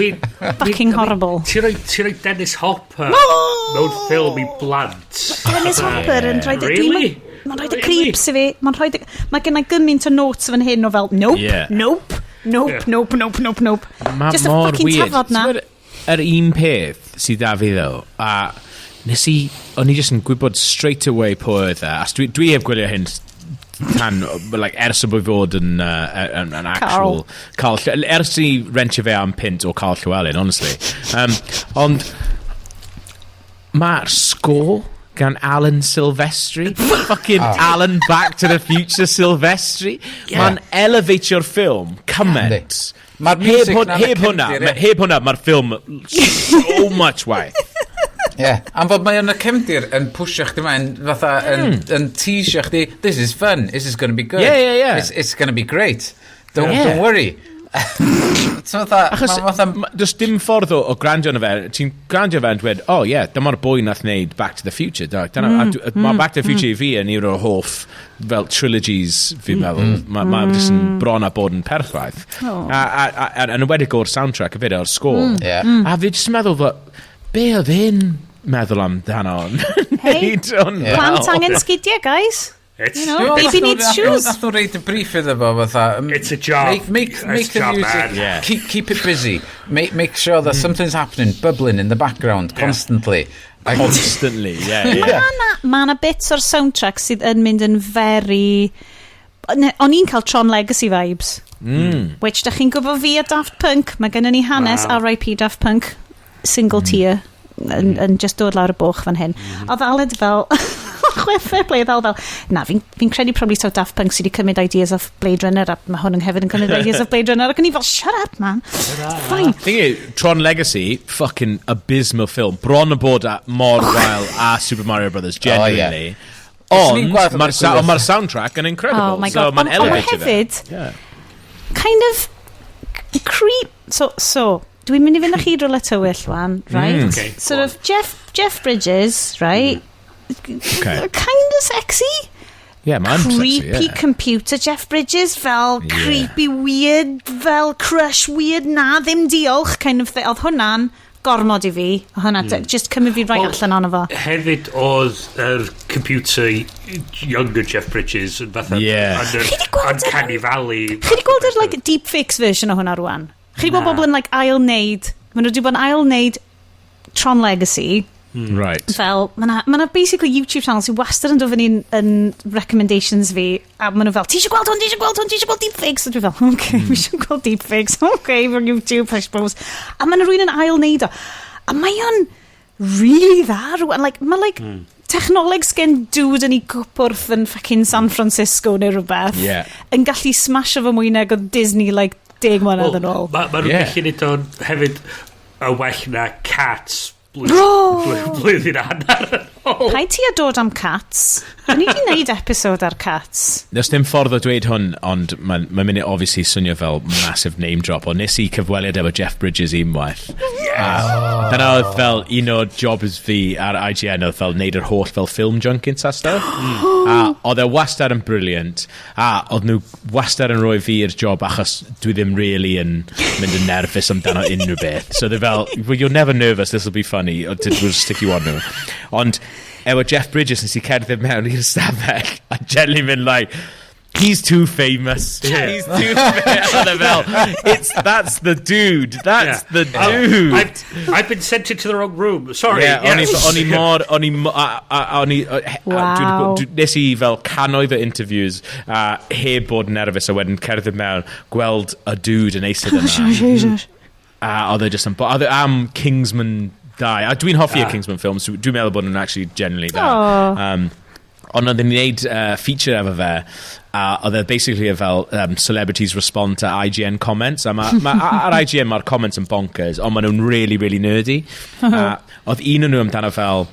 fucking horrible.
Ti roi Dennis Hopper mewn ffilm i blant.
Dennis Hopper yn rhaid mae'n rhaid y creeps i fi. Mae gen i gymaint o notes fan hyn o fel nope. Just a fucking tafod na.
Yr un peth sydd da fi ddo, a o'n i just yn gwybod straight away po oedd e, as dwi heb gwylio hyn like, ers y bod fod yn actual Carl, ers i rentio fe am pint o Carl Llywelyn, honestly. Ond mae'r score gan Alan Silvestri, fucking Alan Back to the Future Silvestri, mae'n elevatio'r ffilm cymaint. Heb hwnna, mae'r ffilm so much waith.
Am fod mae yn y cefndir yn pwysio chdi ma'n fatha yn teasio chdi, this is fun, this is going to be good, it's going to be great, don't worry.
Does dim ffordd o grandio na fe, ti'n grandio fe yn dweud, dyma'r boi nath wneud Back to the Future. Mae Back to the Future i fi yn un o'r hoff fel trilogies fi'n meddwl. Mae jyst yn bron a bod yn perffaith. Yn ywedig o'r soundtrack, y fyd o'r score. A fi jyst yn meddwl, be oedd hyn meddwl amdano?
Hey, plant angen sgidiau, guys. Baby needs shoes.
Nath nhw reid y brief iddo fo fatha.
It's a job.
Make the music. Keep it busy. Make sure that something's happening, bubbling in the background constantly.
Constantly,
Mae yna bits o'r soundtrack sydd yn mynd yn very... O'n i'n cael Tron Legacy vibes. Which, da chi'n gwybod fi a Daft Punk, mae gennym ni hanes R.I.P. Daft Punk, single tier, yn just dod lawr y boch fan hyn. Oedd Aled fel... Fair play ddal fel, na, fi'n credu probably so Daft Punk sydd wedi cymryd ideas of Blade Runner, a mae hwn yn hefyd yn cymryd ideas of Blade Runner, ac yn i fel, shut up, man. Fine.
Tron Legacy, fucking abysmal film. Bron y bod a mor wael a Super Mario Brothers, genuinely. Ond, mae'r soundtrack yn incredible.
Oh my god, ond hefyd, kind of creep, so, dwi'n mynd i fynd â chi drwy tywyll, wan, right? Sort of, Jeff Bridges, right? Kind of sexy.
Yeah, man.
Creepy computer Jeff Bridges, fel creepy weird, fel crush weird, na ddim diolch, kind of thing. Oedd hwnna'n gormod i fi. Hwnna, just cymryd fi rai allan ono fo.
Hefyd oedd computer younger Jeff Bridges yn fatha Uncanny Valley.
Chi wedi gweld yr like, deepfakes version o hwnna rwan? Chi wedi gweld bobl yn like, ail-wneud, maen nhw wedi bod yn ail-wneud Tron Legacy.
Right.
Fel, mae basically YouTube channel sy'n wastad yn dod fyny yn recommendations fi, a maen nhw fel, ti eisiau gweld hwn, ti eisiau gweld deepfakes? A dwi fel, okay, fi eisiau gweld deepfakes, okay, for YouTube, I suppose. A maen nhw rwy'n yn ail-wneud o. A mae o'n really dda rwan, technoleg sgen dude yn ei gwpwrth yn fucking San Francisco neu rhywbeth, yn gallu smasho fy mwyneg o Disney, 10 mlynedd yn ôl.
Mae nhw'n gallu neud o'n hefyd y well na Cats blwyddyn hanner.
Paid ti a dod am Cats? O'n i wedi gwneud episode ar Cats.
Nes dim ffordd o dweud hwn, ond mae'n mynd i obviously swnio fel massive name drop, ond nes I cyfweliad efo Jeff Bridges unwaith. Dyna oedd fel un o jobs fi ar IGN oedd fel neud yr holl fel film junkets a stuff. A oedd e wastad yn brilliant, a oedd nhw wastad yn rhoi fi i'r job achos dwi ddim really yn mynd yn nervous amdano unrhyw beth. So they're fel, well, you're never nervous, this will be funny, or we'll stick you on nhw. Ond efo Jeff Bridges nes I cerdded mewn i'r stafell a generally been like, he's too famous. He's too famous. That's the dude. That's the dude.
I've been sent into the wrong room. Sorry.
Nes I fel cannoedd o interviews heb bod nervous a wedyn cerdded mewn, gweld a dude yn eistedd yna. Oedd e just am Kingsman 2. A dwi'n hoffi y Kingsman films. Dwi'n meddwl bod nhw'n actually generally da. Ond oedd yn gwneud feature efo fe, a oedd e basically fel celebrities respond to IGN comments. Ar IGN mae'r comments yn bonkers, ond maen nhw'n really, really nerdy. Oedd un o'n nhw amdano fel,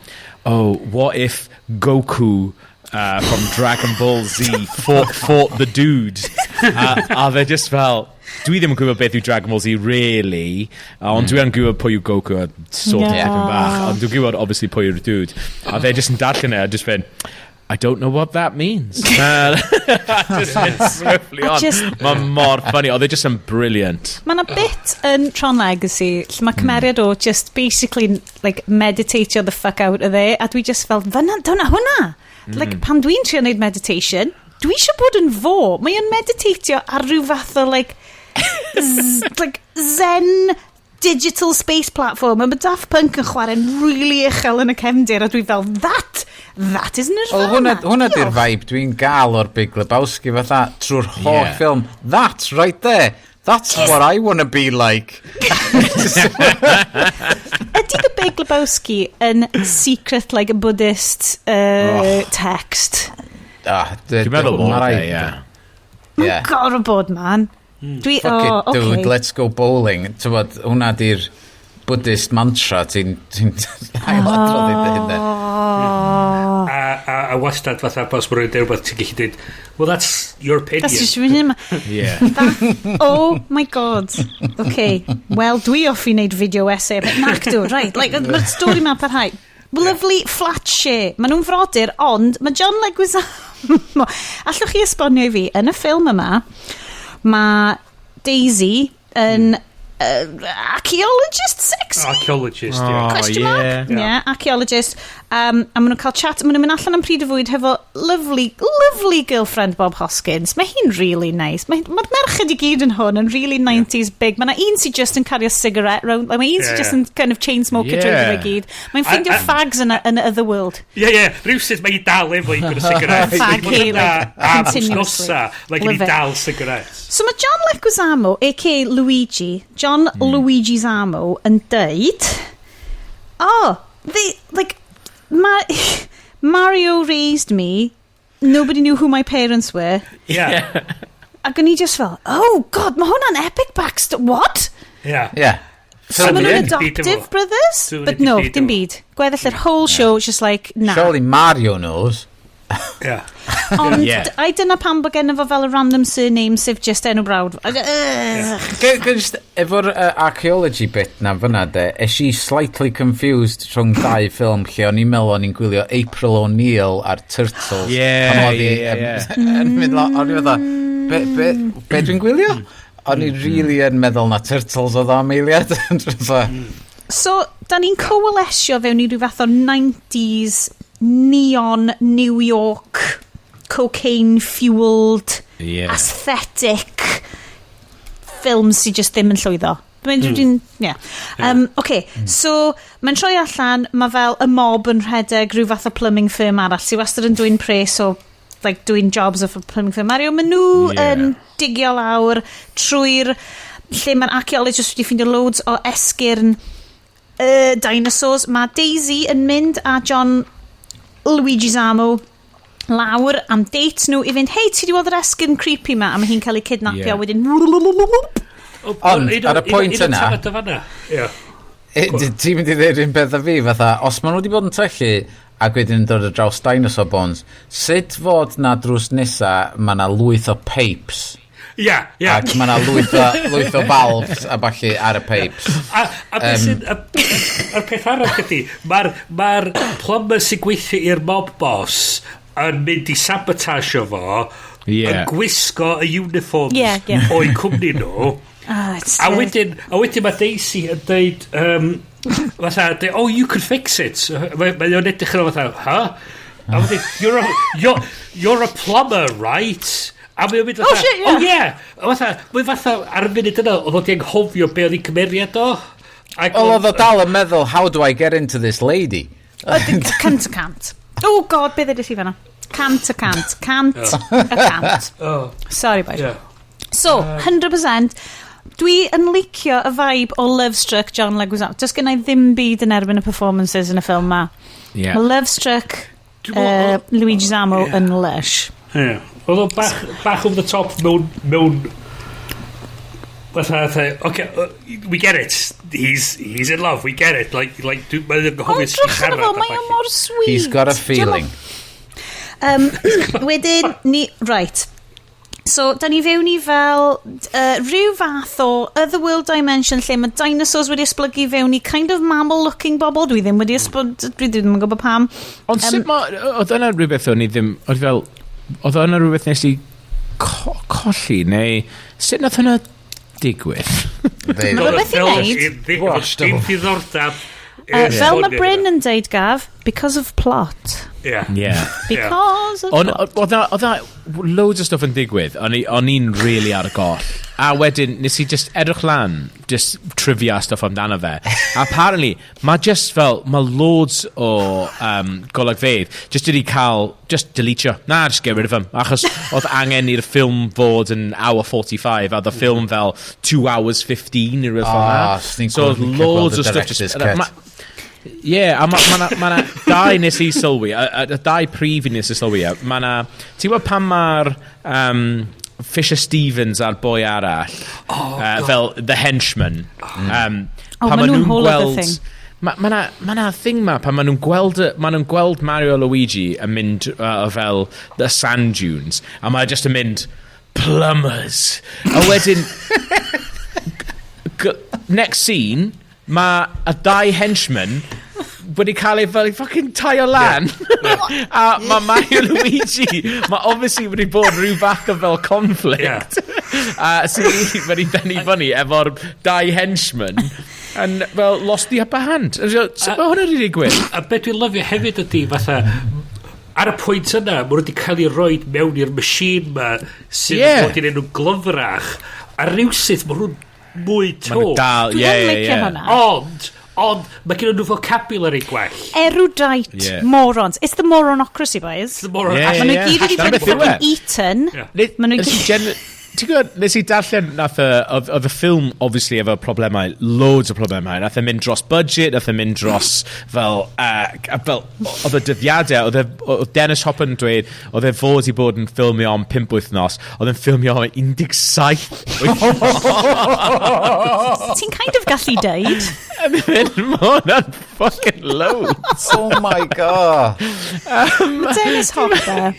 what if Goku from Dragon Ball Z fought the dude? A they're just fel, dwi ddim yn gwybod beth yw Dragon Ball Z really, ond dwi yn gwybod pwy yw Goku a sort of tipyn bach, ond dwi'n gwybod obviously pwy yw'r dude. A they're just yn darllen e, a just been, I don't know what that means. Just went swiftly on. Mae'n mor funny. Oedd e just yn brilliant.
Mae'n a bit yn Tron Legacy lle mae cymeriad o just basically meditatio the fuck out of it, a dwi just fel, dyna hwnna. Pan dwi'n trio wneud meditation, dwi eisiau bod yn fo. Mae o'n meditatio ar rhyw fath o zen digital space platform, a mae Daft Punk yn chwarae'n really uchel yn y cefndir, a dwi fel, that is Nirvana.
Hwna di'r vibe dwi'n gael o'r Big Lebowski fatha trwy'r holl ffilm. That right there, that's what I want to be like.
Ydy The Big Lebowski yn secret like a Buddhist text?
Dwi'n meddwl bod e,
Mae'n gorau bod, man.
Fuck it, dude, let's go bowling. Tywod, hwnna di'r Buddhist mantra ti'n ailadrodd i hynny.
A wastad fatha bos mwyn rhaid rhywbeth ti'n gallu dweud, well, that's your opinion.
That's just him. Oh my god. Okay, well, dwi offi wneud video essay about Macdo, right? Mae'r stori ma'n parhau. Lovely flat share. Mae nhw'n frodyr, ond mae John Leguizamo. Allwch chi esbonio i fi, yn y ffilm yma, mae Daisy yn archaeologist 6?
Archaeologist,
Question mark? Yeah, archaeologist. A maen nhw'n cael chat, maen nhw'n mynd allan am pryd o fwyd hefo lovely girlfriend Bob Hoskins. Mae hi'n really nice. Mae'r merched i gyd yn hwn yn really 90s big. Mae yna un sy'n just yn cario cigarette round. Mae un sy'n just yn kind of chain smoker trwy i gyd. Mae'n ffindio fags yn other world.
Rhywsyd mae hi dal efo i gyda cigarette.
Fag hi, continuously.
Like i dal cigarette.
So mae John Leguizamo, a.k.a. Luigi, John Luigi Zamo, yn dweud, Mario raised me, nobody knew who my parents were.
Yeah.
Ac o'n I just fel, oh god, mae hwnna'n epic backstory. What?
Yeah.
So mae nhw'n adoptive brothers? But no, dim byd. Gweddill yr whole show, just like, nah.
Surely Mario knows.
Yeah.
Ond,
Yeah.
a dyna pam bod gen fo fel y random surname sef just enw brawd.
Just efo'r archaeology bit na fyna de, is she slightly confused rhwng dau ffilm lle o'n i'n meddwl o'n i'n gwylio April O'Neil a'r Turtles. Yn mynd o'n i'n meddwl, be dwi'n gwylio? O'n i'n really yn meddwl na Turtles oedd am eiliad.
So, da ni'n coalesio fewn i ryw fath o 90s neon New York cocaine-fueled aesthetic ffilms sydd just ddim yn llwyddo. So, mae'n troi allan, mae fel y mob yn rhedeg rhyw fath o plumbing firm arall sydd wastad yn dwy'n pres o like, doing jobs of a plumbing firm. Mario, maen nhw yn digio lawr trwy'r lle mae'r archaeologist wedi ffindio loads o esgyrn dinosaurs. Mae Daisy yn mynd a John Luigi Zammo lawr am date nhw i fynd, hei, ti wedi weld yr esgyrn creepy ma? A mae hi'n cael ei kidnapio wedyn.
Ond ar y pwynt yna, ti'n mynd i ddeud un beth a fi, fatha, os maen nhw wedi bod yn trellu ac wedyn yn dod o draws dinosaur bones, sut fod na drws nesa mae na lwyth o papes? Ac mae na lwyth o valves a balli ar y papes.
A beth sy'n... Yr peth arall ydy, mae'r plumber sy'n gweithio i'r mob boss yn mynd i sabotage o fo, yn gwisgo y uniforms o'i cwmni nhw. A wedyn mae Daisy yn dweud, fatha, oh, you can fix it. Mae'n edrych yn o fatha, huh? A wedyn, you're a plumber, right? A mae'n mynd fatha, mae'n fatha ar y munud yna, oedd o'n anghofio be oedd i'n cymeriad o.
Oedd o dal yn meddwl, how do I get into this lady?
Cant a cant. Oh god, beth ydych chi fanna? Cant a cant. Cant a cant. Sorry, boys. So, 100%, dwi yn licio y vibe o Lovestruck John Leguizamo. Does gen I ddim byd yn erbyn y performances yn y ffilm ma. Lovestruck Luigi Zammo yn lush.
Oedd o bach over the top mewn okay, we get it. He's in love, we get it. Like mae'n gyhoeddus i siarad.
Mae'n mor sweet.
He's got a feeling.
Wedyn, right. So, da ni fewn i fel rhyw fath o otherworld dimension lle mae dinosaurs wedi esblygu fewn i kind of mammal-looking bobl. Dwi ddim wedi dwi ddim yn gwybod pam.
Ond sut oedd yna rhywbeth o'n i ddim... Oedd yna rhywbeth nes i colli, neu sut nath yna digwydd?
Mae rhywbeth i wneud.
Dim ddiddordeb.
Fel mae Bryn yn deud, Gav, because of plot. Because of plot.
Oedd loads o stuff yn digwydd, o'n i'n really ar y goll. A wedyn, nes i just edrych lan, just trivia stuff amdano fe. Apparently, mae loads o golygfeydd, just wedi cael, just deletio. Just get rid of them. Achos oedd angen i'r ffilm fod yn hour 45, a oedd y ffilm fel 2 hours 15 i'r ffilm na. So loads o stuff just... a ma'na dau nes i sylwi, a dau prif nes i sylwi. Ma'na, ti'n gwybod pan mae'r Fisher Stevens a'r boi arall, fel The Henchman. Pan ma' nhw'n gweld... Ma'na thing ma, pan ma' nhw'n gweld Mario a Luigi yn mynd fel the sand dunes, a mae just yn mynd plumbers. A wedyn, next scene, mae y dau henchman wedi cael ei fel fucking taio lan. A mae Mario Luigi, mae obviously wedi bod rhyw fath o fel conflict. Sy'n wedi benni fyny efo'r dau henchman. And, well, lost the upper hand. Sut mae hwnna wedi digwydd?
A beth dwi'n lyfio hefyd ydy, fatha, ar y pwynt yna, mae wedi cael ei roi mewn i'r machine ma, sydd wedi gwneud nhw'n glyfrach. A rhywsyd, mae hwnnw mwy to. Ond mae gen nhw vocabulary gwell.
Erudite morons. It's the moronocracy, boys.
The moronocracy.
Mae nhw gyd wedi bod fucking eaten. Mae nhw gyd...
Ti'n gwybod, nes i darllen, oedd y ffilm, obviously, efo problemau, loads o problemau. Nath e mynd dros budget, nath e mynd dros fel, oedd y dyddiadau, oedd Dennis Hopper yn dweud, oedd e fod i bod yn ffilmio am 5 wythnos, oedd e'n ffilmio am 17 wythnos.
Ti'n kind of gallu deud.
Mae hwnna'n fucking loads.
Oh my god.
Dennis Hopper.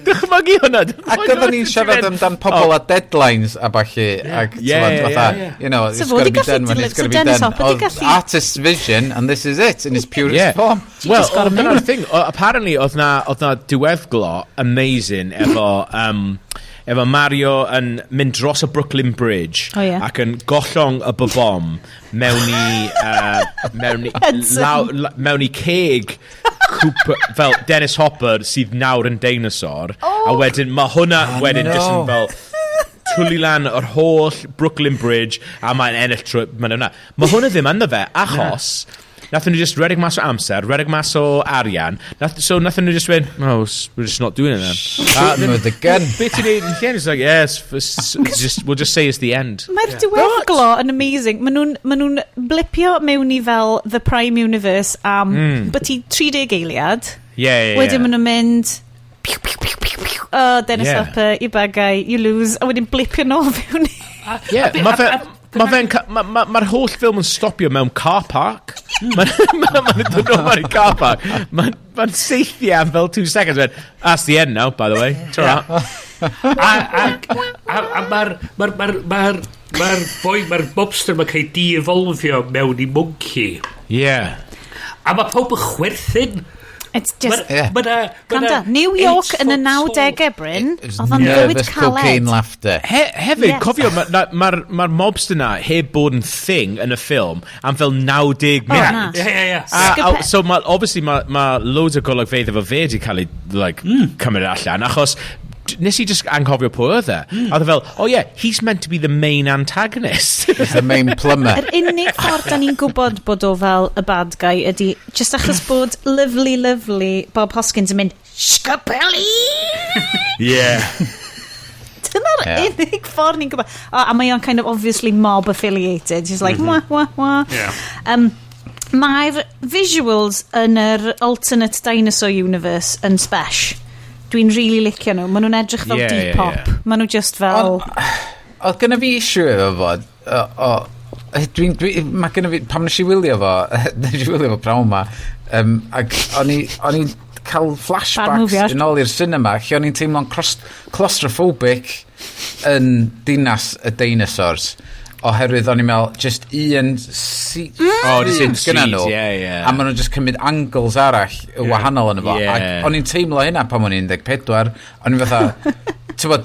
Dychmygu hwnna.
Ac oedden ni'n siarad amdan pobl a deadlines a falle. Ac you know, it's got to be done when it's got to be done. Artist's vision, and this is it in its purest form.
Well, dyna'r thing. Apparently, oedd na diweddglo amazing efo Mario yn mynd dros y Brooklyn Bridge ac yn gollong y bobom mewn i ceg fel Dennis Hopper sydd nawr yn dinosaur a wedyn mae hwnna wedyn just yn fel twli lan yr holl Brooklyn Bridge a mae'n ennill trwy mae hwnna ddim ynddo fe achos Nothing to just redig mas o amser, redig mas o arian. So nothing to just went, no, we're just not doing it then.
With the gun.
Bit in the end, it's like, yes, we'll just say it's the end.
Mae'r diweddglo yn amazing. Maen nhw'n blipio mewn i fel The Prime Universe am but i 30 eiliad. Wedyn maen nhw'n mynd... Oh, Dennis Hopper, you bad guy, you lose. A wedyn blipio nôl fewn i... Mae'r
holl ffilm yn stopio mewn car park. Mae'n dod o'r car park. Mae'n seithio am fel 2 seconds. That's the end now, by the way.
Mae'r mobster mae'n cael de-evolfio mewn i monkey. A mae pawb yn chwerthin.
It's just... New York yn y 90au, Bryn. Oedd o'n bywyd caled.
Cocaine laughter.
Hefyd, cofio, mae'r mobster na heb bod yn thing yn y ffilm am fel 90 minutes. So, obviously, mae loads o golygfeydd efo fe wedi cael ei cymryd allan, achos nes I just anghofio pwy oedd e. A oedd fel, he's meant to be the main antagonist.
He's the main plumber.
Yr unig ffordd da ni'n gwybod bod o fel y bad guy ydy, just achos bod lovely Bob Hoskins yn mynd, Scapelli! Dyna'r unig ffordd ni'n gwybod. A mae o'n kind of obviously mob affiliated. He's like, wah. Mae'r visuals yn yr alternate dinosaur universe yn spesh. Dwi'n really licio nhw. Maen nhw'n edrych fel Depop. Maen nhw just fel...
Oedd gynna fi issue efo fod. Mae gynna fi... Pam nes I wylio fo... Nes I wylio fo prawn ma. Ac o'n i'n cael flashbacks yn ôl i'r cinema. Lle o'n i'n teimlo'n claustrophobic yn dinas y dinosaurs. Oherwydd o'n i'n meddwl, just un seat gyda nhw. A maen nhw'n just cymryd angles arall wahanol yn efo. Ac o'n i'n teimlo hynna pan o'n i'n 14. O'n i'n fatha,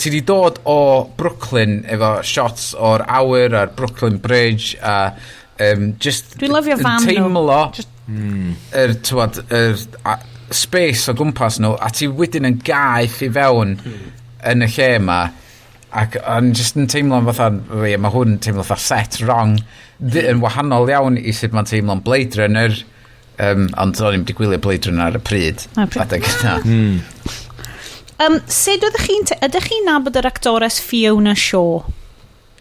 ti di dod o Brooklyn efo shots o'r awyr a'r Brooklyn Bridge a just...
Dwi'n lyfio fan
nhw. Teimlo space o gwmpas nhw a ti wedyn yn gaeth I fewn yn y lle yma. Ac o'n just yn teimlo'n fatha, mae hwn yn teimlo fatha set wrong, yn wahanol iawn I sut mae'n teimlo'n Blade Runner, ond o'n i'n digwylio Blade Runner ar y pryd.
Sut ydych chi'n nabod yr actores Fiona Shaw?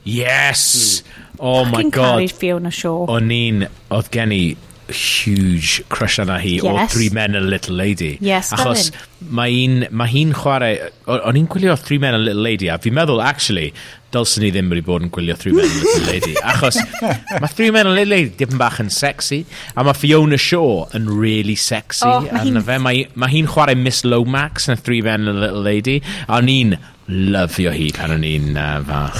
Yes! Oh my god.
Fiona Shaw.
Oedd gen I huge crush arna hi o 3 Men and a Little Lady.
Yes,
achos mae hi'n chwarae... O'n i'n gwylio 3 Men and a Little Lady a fi'n meddwl, actually, dylsyn ni ddim wedi bod yn gwylio 3 Men and a Little Lady. Achos mae 3 Men and a Little Lady dipyn bach yn sexy a mae Fiona Shaw yn really sexy. Mae hi'n chwarae Miss Lomax yn 3 Men and a Little Lady a o'n i'n lyfio hi pan o'n i'n fach.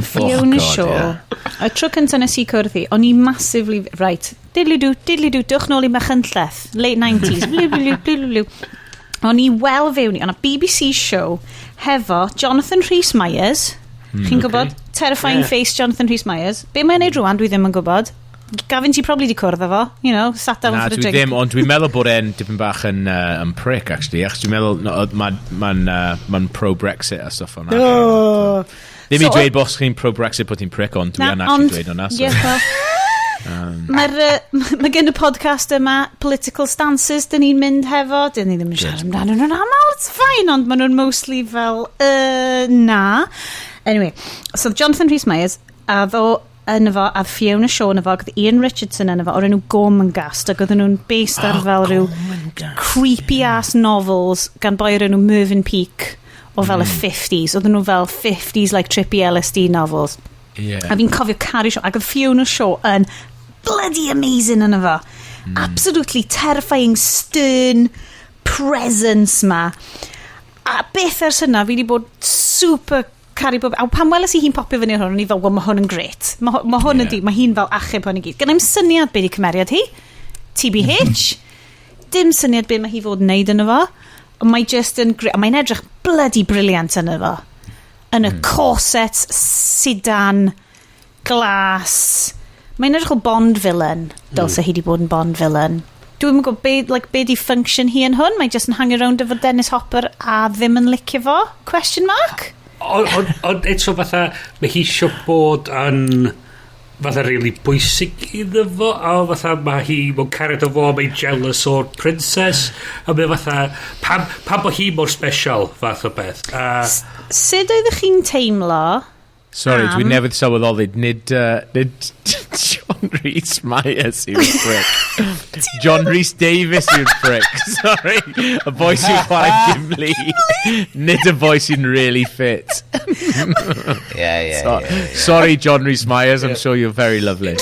Fiona Shaw. Y tro cyntaf nes I cwrddi, o'n I massively... Right, diddly-doo, dwch nôl I Machynlleth, late 90s, blw. O'n I wel fewn I, on a BBC show, hefo Jonathan Rhys-Myers. Chi'n gwybod? Terrifying face Jonathan Rhys-Myers. Be mae'n neud rwan, dwi ddim yn gwybod. Gavin, ti probably di cwrdd efo, you know, sat down for a drink.
Na, dwi ddim, ond dwi'n meddwl bod e'n dipyn bach yn prick, actually, achos dwi'n meddwl mae'n pro-Brexit a stuff o'na. Ddim I dweud bos chi'n pro-Brexit bod hi'n prick, ond dwi'n actually dweud o'na.
Mae gen y podcast yma political stances dyn ni'n mynd hefo, dyn ni ddim yn siarad amdano nhw'n aml, it's fine, ond maen nhw'n mostly fel, na. Anyway, so Jonathan Rhys-Myers, a ddo yn efo, a Fiona Shaw yn efo, gyda Ian Richardson yn efo, o'r enw Gormenghast, ac oedden nhw'n based ar fel rhyw creepy-ass novels gan boi o'r enw Mervyn Peake o fel y 50s. Oedden nhw fel 50s, like trippy LSD novels. A fi'n cofio caru Shaw, ac oedd Fiona Shaw yn bloody amazing yn efo. Absolutely terrifying, stern presence ma. A beth ers hynna, fi wedi bod super caru bob... A pan weles i hi'n popio fyny hwn, o'n i fel, wel, mae hwn yn gret. Mae hwn yn di, mae hi'n fel achub hwn i gyd. Gan i'm syniad beth i cymeriad hi. TBH. Dim syniad beth mae hi fod yn neud yn efo. Mae just yn gret. Mae'n edrych bloody brilliant yn efo. Yn y corset, sedan, glas. Mae'n edrych o Bond villain. Dylse hi wedi bod yn Bond villain. Dwi'n gwybod be di function hi yn hwn. Mae just yn hang around efo Dennis Hopper a ddim yn licio fo? Question mark?
Ond eto fatha, mae hi eisiau bod yn fatha really bwysig iddo fo, a fatha mae hi mewn cariad o fo, mae'n jealous o'r princess, a mae fatha, pam bod hi mor special fath o beth.
Sut oeddech chi'n teimlo?
Sorry, dwi'n newydd sylweddoli, nid John Rhys Myers yw'r frick. John Rhys Davies yw'r frick. Sorry, y boi sy'n chwarae Gimli. Nid y boi sy'n really fit. Sorry, John Rhys Myers, I'm sure you're very lovely.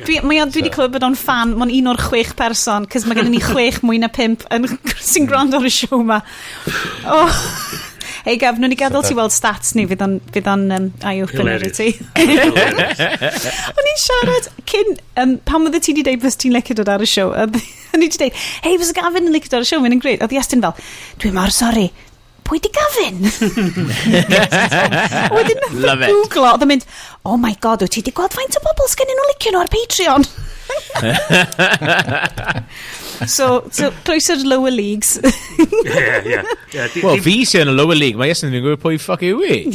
Dwi wedi clywed bod o'n fan, mae'n un o'r 6 person, cos mae gennym ni 6 mwy na 5 sy'n gwrando ar y show ma. Hei Gav, nhw'n ni gadael ti weld stats ni, fydd o'n eye-opener i ti. O'n i'n siarad cyn, pan oedd ti wedi dweud bys ti'n licio dod ar y show, o'n i wedi dweud, hei, bys y Gavin yn licio dod ar y show, mae'n great. Oedd Iest yn fel, dwi'n mor sori, pwy di Gavin? Wedyn nath Google, oedd yn mynd, oh my god, wyt ti wedi gweld faint o bobl sgennyn nhw licio nhw ar Patreon? So croeso'r lower leagues.
Wel, fi sy'n y lower league, mae Iest yn gwybod pwy ffuck yw i.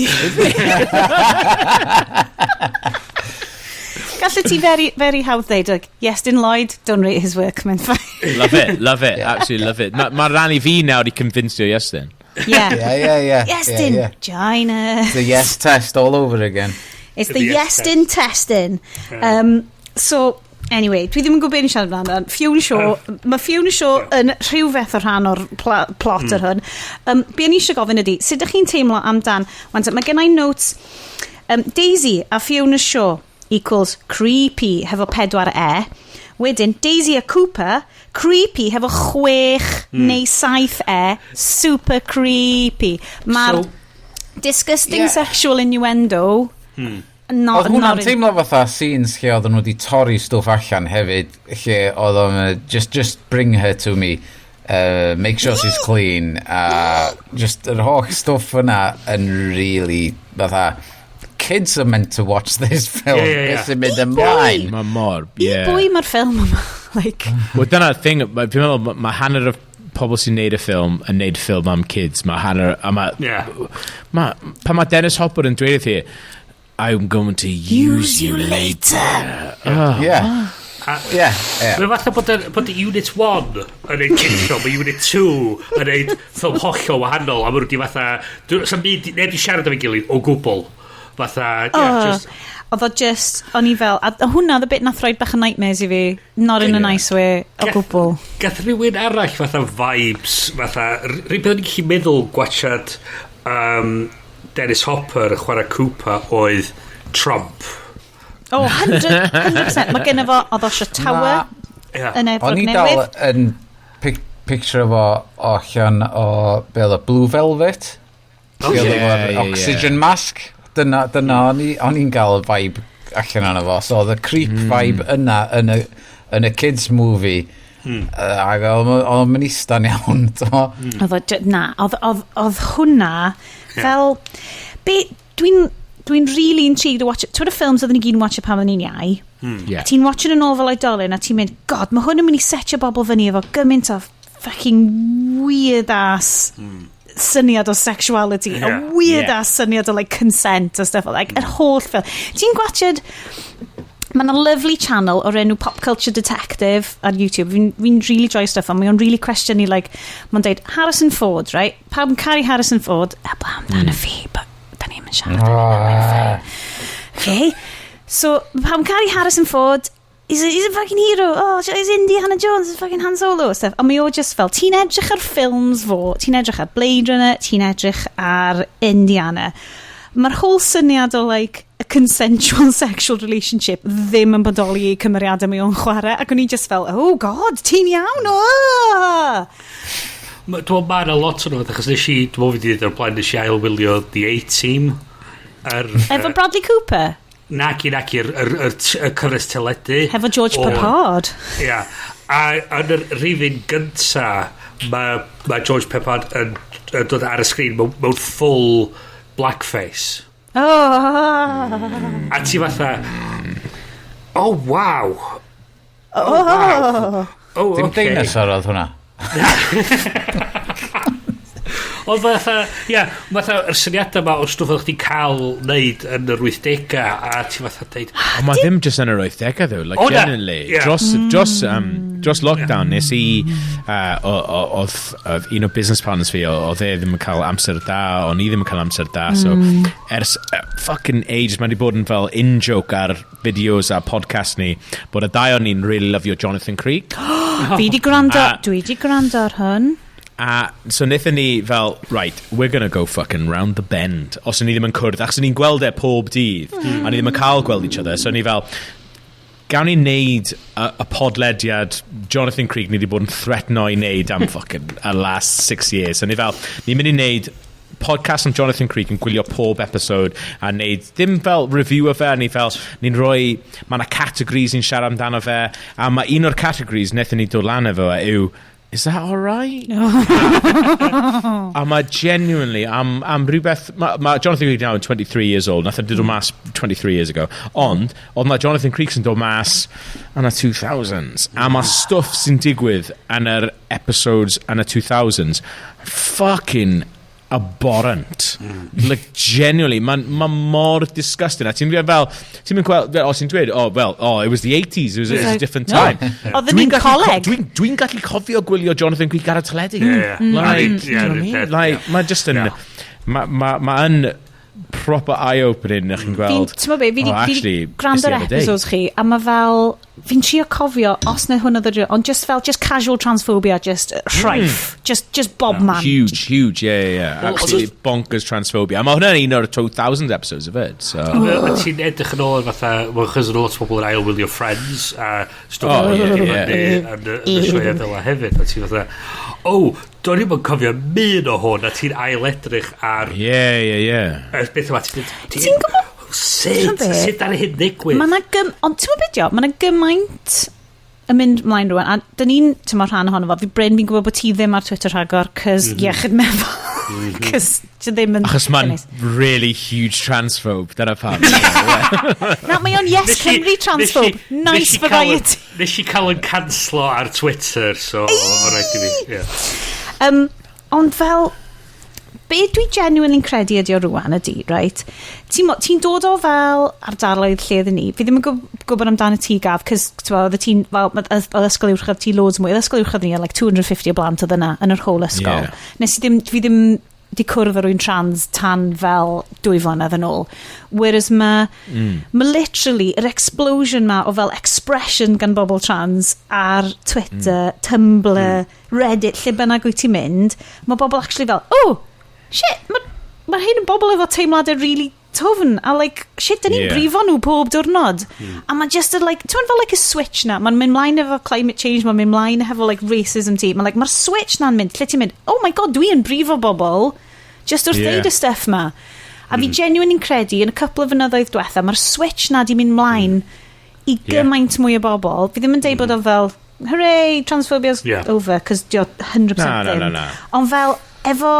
Gallu ti very hawdd ddeud, Iestyn Lloyd, don't rate his work, mae'n fine.
Love it, absolutely love it. Mae rhan i fi nawr i convincio Iestyn.
Yeah. Iestyn, Gina.
It's the yes test all over again.
It's the Iestyn testing. So... Anyway, dwi ddim yn gwybod beth ni'n siarad amdano. Mae Fiona Shaw yn rhywbeth o rhan o'r plot ar hwn. Be ni eisiau gofyn ydy, sut ydych chi'n teimlo amdan? Mae gennau notes, Daisy a Fiona Shaw equals creepy hefo 4 E. Wedyn, Daisy a Cooper, creepy hefo 6 neu 7 E. Super creepy. Mae'r disgusting sexual innuendo...
Oedd hwnna'n teimlo fatha scenes lle oedd nhw wedi torri stwff allan hefyd, lle oedd o'n just bring her to me, make sure she's clean, just yr holl stwff yna yn really fatha, kids are meant to watch this film. Beth sy'n mynd ymlaen.
Mae mor,
I bwy mae'r ffilm yma?
Well, dyna'r thing, fi'n meddwl, mae hanner o pobl sy'n neud y ffilm yn neud ffilm am kids. Mae hanner, pan mae Dennis Hopper yn dweud hi, I'm going to use you later.
Yeah.
Mae'n fatha bod Unit 1 yn ein cynllio, mae Unit 2 yn ein ffilm hollol wahanol, a mae wedi fatha, neb di siarad am ei gilydd o gwbl. Fatha,
Oedd o just, o'n i fel, a hwnna oedd y bit nath roed bach yn nightmares i fi, not in a nice way, o gwbl.
Gath rhywun arall fatha vibes, fatha, rhywbeth o'n i'n gallu meddwl gwachad Dennis Hopper yn chwarae Cooper oedd Trump.
100%. Mae gen fo, oedd o sio tawer yn Efrog Newydd.
O'n i dal yn picture fo allan o beth o Blue Velvet. Oxygen mask. Dyna o'n i'n gael y vibe allan yna fo. So oedd y creep vibe yna yn y kids movie. Ac oedd mynd istan iawn.
Oedd hwnna fel dwi'n really intrigued to watch it. Twyd y ffilms oedden ni gyd yn watch it pan oedden ni'n iau. Ti'n watching yn ôl fel oedolyn a ti'n mynd, god, mae hwn yn mynd i setio bobl fyny efo gymaint o fucking weird ass syniad o sexuality, a weird ass syniad o like consent a stuff like yr holl ffilm. Ti'n gwachod, mae'n a lovely channel o'r enw Pop Culture Detective ar YouTube. Fi'n really joy stuff, ond mae'n really questioning, like, mae'n dweud, Harrison Ford, right? Pawb yn caru Harrison Ford, ebla amdano fi, but da ni'n mynd siarad. Okay. So, pawb yn caru Harrison Ford, he's a fucking hero. Oh, he's Indiana Jones, he's fucking Han Solo, stuff. Ond mae o just fel, ti'n edrych ar ffilms fo, ti'n edrych ar Blade Runner, ti'n edrych ar Indiana. Mae'r whole syniad o, like, y consensual sexual relationship ddim yn bodoli i cymeriadau mi o'n chwarae, ac o'n i just fel, oh god, ti'n iawn,
Dwi'n ma'n a lot o'n nhw, achos nes i, dwi'n meddwl fi wedi o'r blaen, nes i ailwylio The A-Team.
Efo Bradley Cooper?
Naci, y cyfres teledu.
Hefo George Peppard.
Ia. A yn yr rhifin gynta, mae George Peppard yn dod ar y sgrin mewn full blackface. A ti fatha, oh wow.
Dim dinosaur oedd hwnna.
Ond fatha, yr syniadau yma o stwff oedd chdi'n cael wneud yn yr 80au, a ti fatha deud...
Ond mae ddim jyst yn yr 80au, ddo. Like, genuinely. Dros lockdown, nes i... Oedd un o business partners fi, oedd e ddim yn cael amser da, ond i ddim yn cael amser da, so... Ers fucking ages, mae wedi bod yn fel in-joke ar videos a podcast ni, bod y dau o'n ni'n really lyfio Jonathan Creek.
Dwi di gwrando ar hwn.
So wnaethon ni fel, right, we're gonna go fucking round the bend. Os ni ddim yn cwrdd, achos ni'n gweld e pob dydd, a ni ddim yn cael gweld each other. So ni fel, gawn ni wneud y podlediad Jonathan Creek ni wedi bod yn threatno i wneud am fucking y last 6 years. So ni fel, ni'n mynd i wneud podcast am Jonathan Creek yn gwylio pob episode a wneud ddim fel review o fe, a ni'n rhoi, mae yna categories ni'n siarad amdano fe, a mae un o'r categories wnaethon ni dod lan efo yw, is that alright? A mae genuinely, am rhywbeth... Mae Jonathan Creek now in 23 years old. Nath dod o mas 23 years ago. Ond mae Jonathan Creek sy'n dod mas yn y 2000s. A mae stwff sy'n digwydd yn yr episodes yn y 2000s. Fucking abhorrent. Like, genuinely, mae'n mor disgusting. A ti'n fel, ti'n mynd gweld, os ti'n dweud, it was the 80s, it was a different time.
Oedd yn un coleg.
Dwi'n gallu cofio gwylio Jonathan Creek ar y teledu. Mae just yn... Mae'n proper eye-opening na chi'n gweld.
Ti'n meddwl be, fi di gwrando ar episodes chi, a mae fel, fi'n trio cofio os na hwn oedd ydw, ond just casual transphobia, just rhaif, just bob man.
Huge, yeah. Absolutely bonkers transphobia. A mae hwnna'n un o'r 2000 episodes of it, so...
Ti'n edrych yn ôl fatha, mae'n chys yn lot o bobl yn ailwylio Friends, a stwff yn y sioe fel a hefyd, a ti'n fatha, do'n i'm yn cofio mynd o hwn, a ti'n ail-edrych ar...
Yeah.
Beth yma, ti'n gwybod... Sut ar hyn ddigwydd?
Ond ti'n gwybod beth mae yna gymaint yn mynd mlaen rwan, a dyn ni'n rhan ohono fo, fi Bryn, fi'n gwybod bod ti ddim ar Twitter rhagor, cys iechyd meddwl. Cys ti ddim yn...
Achos mae'n really huge transphobe, dyna pam.
Na, mae o'n Yes Cymru transphobe. Nice variety.
Nes i cael yn canslo ar Twitter, so...
Ond fel... Be dwi genuinely'n credu ydi o rwan ydi, right? Ti'n dod o fel ardaloedd lle ydyn ni. Fi ddim yn gwybod amdano ti Gav, cys oedd ysgol uwchradd ti loads mwy. Oedd ysgol uwchradd ni, like 250 o blant oedd yna yn yr whole ysgol. Fi ddim di cwrdd ar rwy'n trans tan fel 2 flynedd yn ôl. Whereas mae literally yr explosion ma o fel expression gan bobl trans ar Twitter, Tumblr, Reddit, lle bynnag wyt ti'n mynd, mae bobl actually fel, shit, mae'r hyn yn bobl efo teimladau really tofn, a like, shit, dyn ni'n brifo nhw pob diwrnod. A mae just like, ti'n fel like a switch na, mae'n mynd mlaen efo climate change, mae'n mynd mlaen efo like racism ti, mae'r switch na'n mynd, lle ti'n mynd, oh my god, dwi'n brifo bobl, just wrth ddeud y stuff ma. A fi genuinely'n credu, yn y couple of flynyddoedd diwetha, mae'r switch na di mynd mlaen i gymaint mwy o bobl. Fi ddim yn deud bod o fel, hooray, transphobia's over, cos di o 100% ddim.
No.
Ond fel, efo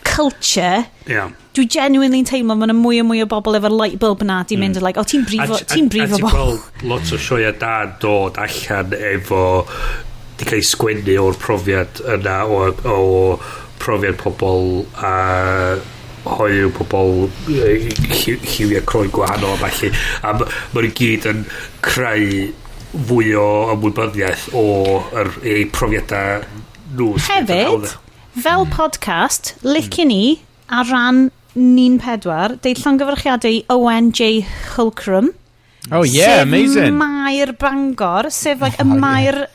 culture, dwi genuinely'n teimlo mae yna mwy o bobl efo'r light bulb na di mynd like, ti'n brifo bobl. A ti'n
gweld lot o sioia da dod allan efo di cael ei sgwennu o'r profiad yna o profiad pobl hoiw pobl lliwiau croen gwahanol felly, a mae'n gyd yn creu fwy o ymwybyddiaeth o'r profiadau nhw.
Hefyd, fel podcast, licen ni ar ran ni'n 4, deud llongyfarchiadau i Owen J. Hulcrum.
Amazing.
Sef Mair Bangor, sef like y Mair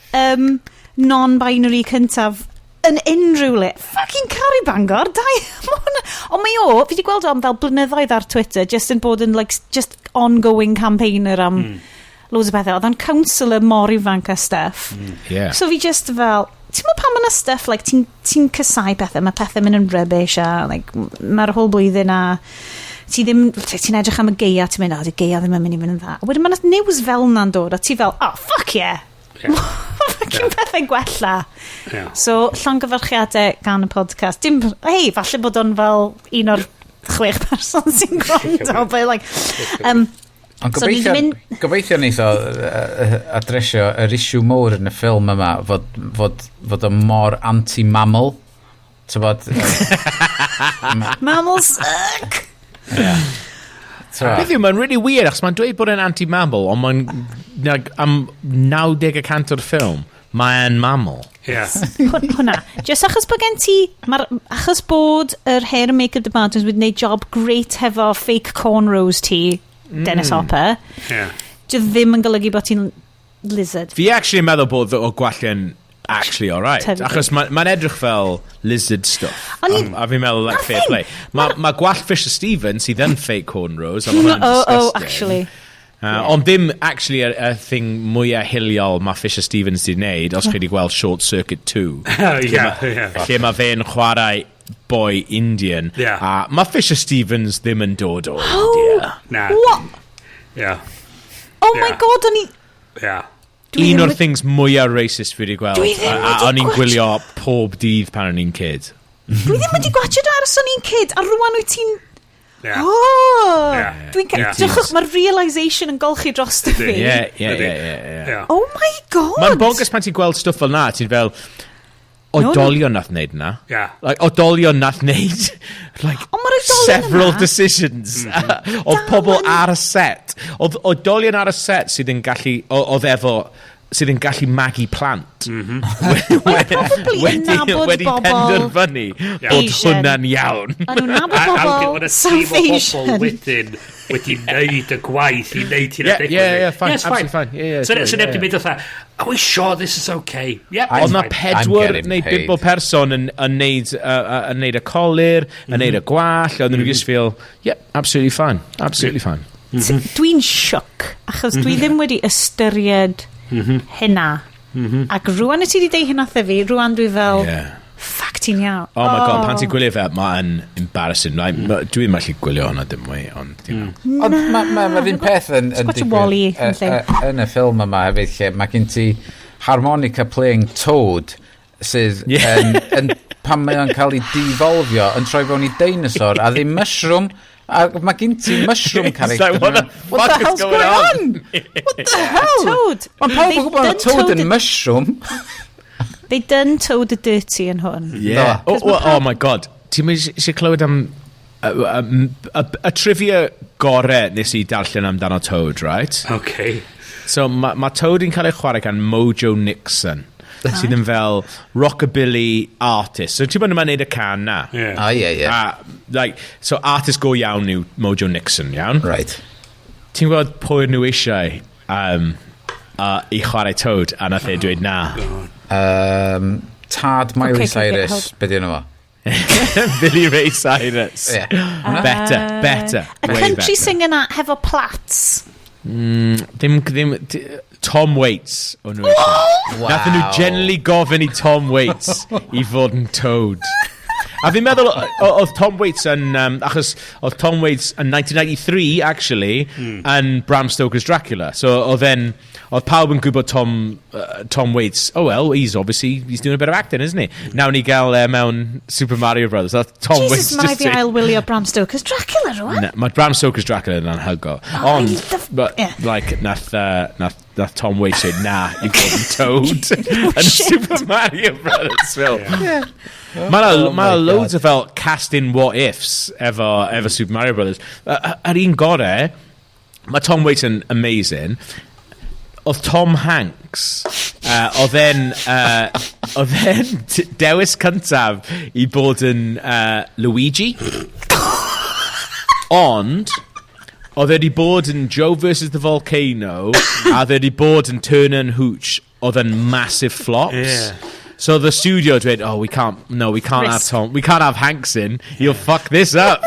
non-binary cyntaf yn unrhyw le. Fucking caru Bangor, dau. Ond mae o, fi wedi gweld o am fel blynyddoedd ar Twitter, just yn bod yn, like, just ongoing campaigner am loads o bethau. Oedd o'n counsellor mor ifanc a stuff.
Yeah.
So fi just fel, ti'n meddwl pan mae'na stuff, like, ti'n cysau pethau, mae pethau mynd yn rubbish a, like, mae'r whole blwyddyn a ti'n edrych am y geia, ti'n mynd, y geia ddim yn mynd i fynd yn dda. A wedyn mae'na news fel na'n dod, a ti fel, fuck yeah. Fucking pethau gwella.
Yeah.
So, llongyfarchiadau gan y podcast. Hei, falle bod o'n fel un o'r 6 person sy'n gwrando. Like,
Ond gobeithio neith o adresio yr issue mowr yn y ffilm yma fod o mor anti-mammal. Tybod?
Mammals suck!
Beth yw, mae'n really weird, achos mae'n dweud bod e'n anti-mammal, ond mae'n am 90% o'r ffilm, mae'n mammal.
Yeah.
Hwna, just achos bod gen ti, achos bod yr hair and make-up department wedi gwneud job great hefo fake cornrows ti, Dennis Hopper, dy ddim yn golygu bod ti'n lizard.
Fi actually yn meddwl bod o gwalliau'n actually alright, achos mae'n edrych fel lizard stuff. A fi'n meddwl, like, fair play. Mae gwall Fisher Stevens sydd yn fake cornrows, a mae hwnna'n disgusting.
Actually.
Ond ddim actually y thing mwyaf hiliol mae Fisher Stevens wedi wneud, os chi wedi gweld Short Circuit 2. Lle mae fe'n chwarae boy Indian, a mae Fisher Stevens ddim yn dod o India.
Na.
What?
Yeah.
Oh my god, o'n i...
Yeah.
Un o'r things mwyaf racist fi wedi gweld, a o'n i'n gwylio pob dydd pan o'n i'n kid.
Dwi ddim wedi gwachod ar ys o'n i'n kid, a rwan wyt ti'n... Mae'r realisation yn golchi dros dy fi. Oh my god.
Mae'n bongus pan ti'n gweld stwff fel na, ti'n fel... Oedolion nath wneud na. Like, oedolion nath wneud like, several decisions. Oedd pobl ar y set. Oedd oedolion ar y set sydd yn gallu... Oedd efo... sydd yn gallu magu plant. Wedi penderfynu bod hwnna'n iawn.
A nhw'n nabod bobl South Asian.
Wedi neud y gwaith i neud hyn a
Yeah, fine, absolutely fine.
So neb di mynd oedd are we sure this is okay?
Oedd na 4 neu 5 person yn neud y colir, yn neud y gwall, oedd nhw'n just feel, absolutely fine. Absolutely fine.
Dwi'n sioc, achos dwi ddim wedi ystyried hynna. Ac rwan y ti wedi deud hynna fi, rwan dwi fel... Ffac ti'n iawn.
Oh my god, pan ti'n gwylio fe, mae'n embarrasing. Dwi'n mallu gwylio hwnna dim mwy, ond...
Ond mae'r un peth yn y ffilm yma hefyd, lle mae gen ti harmonica playing toad, sydd pan mae o'n cael ei devolfio, yn troi fewn i dinosaur, a ddim mushroom, a mae gen ti mushroom character.
What the hell's going on?
What the hell?
Toad.
Mae pawb yn gwybod toad yn mushroom.
They done Toad the Dirty yn hwn.
Yeah. Oh my god. Ti'n mynd eisiau clywed am y trivia gore nes i darllen amdano Toad, right?
Okay.
So mae Toad yn cael ei chwarae gan Mojo Nixon. Sydd yn fel rockabilly artist. So ti'n mynd yma'n neud y can na? Like, so artist go iawn yw Mojo Nixon, iawn?
Right.
Ti'n gwybod pwy nhw eisiau i chwarae Toad, a nath e dweud na?
Tad Miley Cyrus, beth yw nhw?
Billy Ray Cyrus. Better.
A country singer na hefo plats.
Ddim Tom Waits o nhw. Nath nhw generally gofyn i Tom Waits i fod yn Toad. A fi'n meddwl, oedd Tom Waits yn, achos oedd Tom Waits yn 1993, actually, yn Bram Stoker's Dracula. So oedd pawb yn gwybod Tom Waits, he's doing a bit of acting, isn't he? Now ni gael mewn Super Mario Brothers. Tom Waits
Jesus, mae fi ail-wylio Bram Stoker's Dracula, rwan?
Mae Bram Stoker's Dracula yn anhygo. Ond, like, nath Tom Waits say, na, i fod yn Toad yn Super Mario Brothers film. Mae loads o fel casting what-ifs efo Super Mario Brothers. Ar un gore, mae Tom Waits yn amazing. Oedd Tom Hanks, oedd e'n dewis cyntaf i bod yn Luigi. Ond, oedd e wedi bod yn Joe vs the Volcano, a oedd e wedi bod yn Turner and Hooch, oedd e'n massive flops. So the studio dweud, we can't have Tom, we can't have Hanks in, you'll fuck this up.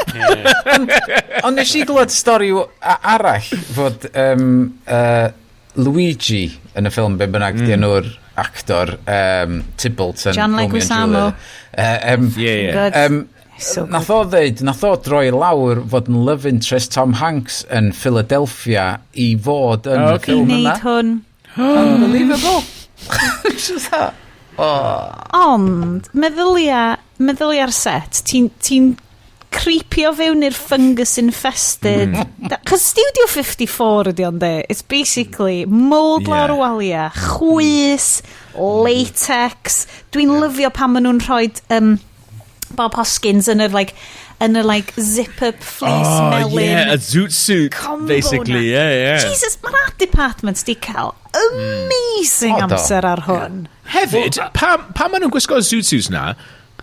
Ond nes i glywed stori arall fod Luigi yn y ffilm be bynnag di enw'r actor Tybalt yn
John Leguizamo.
Nath o droi lawr fod yn love interest Tom Hanks yn Philadelphia i fod yn y ffilm yna.
I wneud hwn.
Unbelievable.
Ond, meddylia'r set, ti'n creepio fewn i'r fungus infested. Cos Studio 54 ydi ond it's basically mold lawr o walia, chwys, latex. Dwi'n lyfio pan maen nhw'n rhoi Bob Hoskins yn y zip-up fleece melyn.
A zoot suit, basically,
Jesus, mae'r art department di cael amazing amser ar hwn.
Hefyd, pa maen nhw'n gwisgo zoot suits na,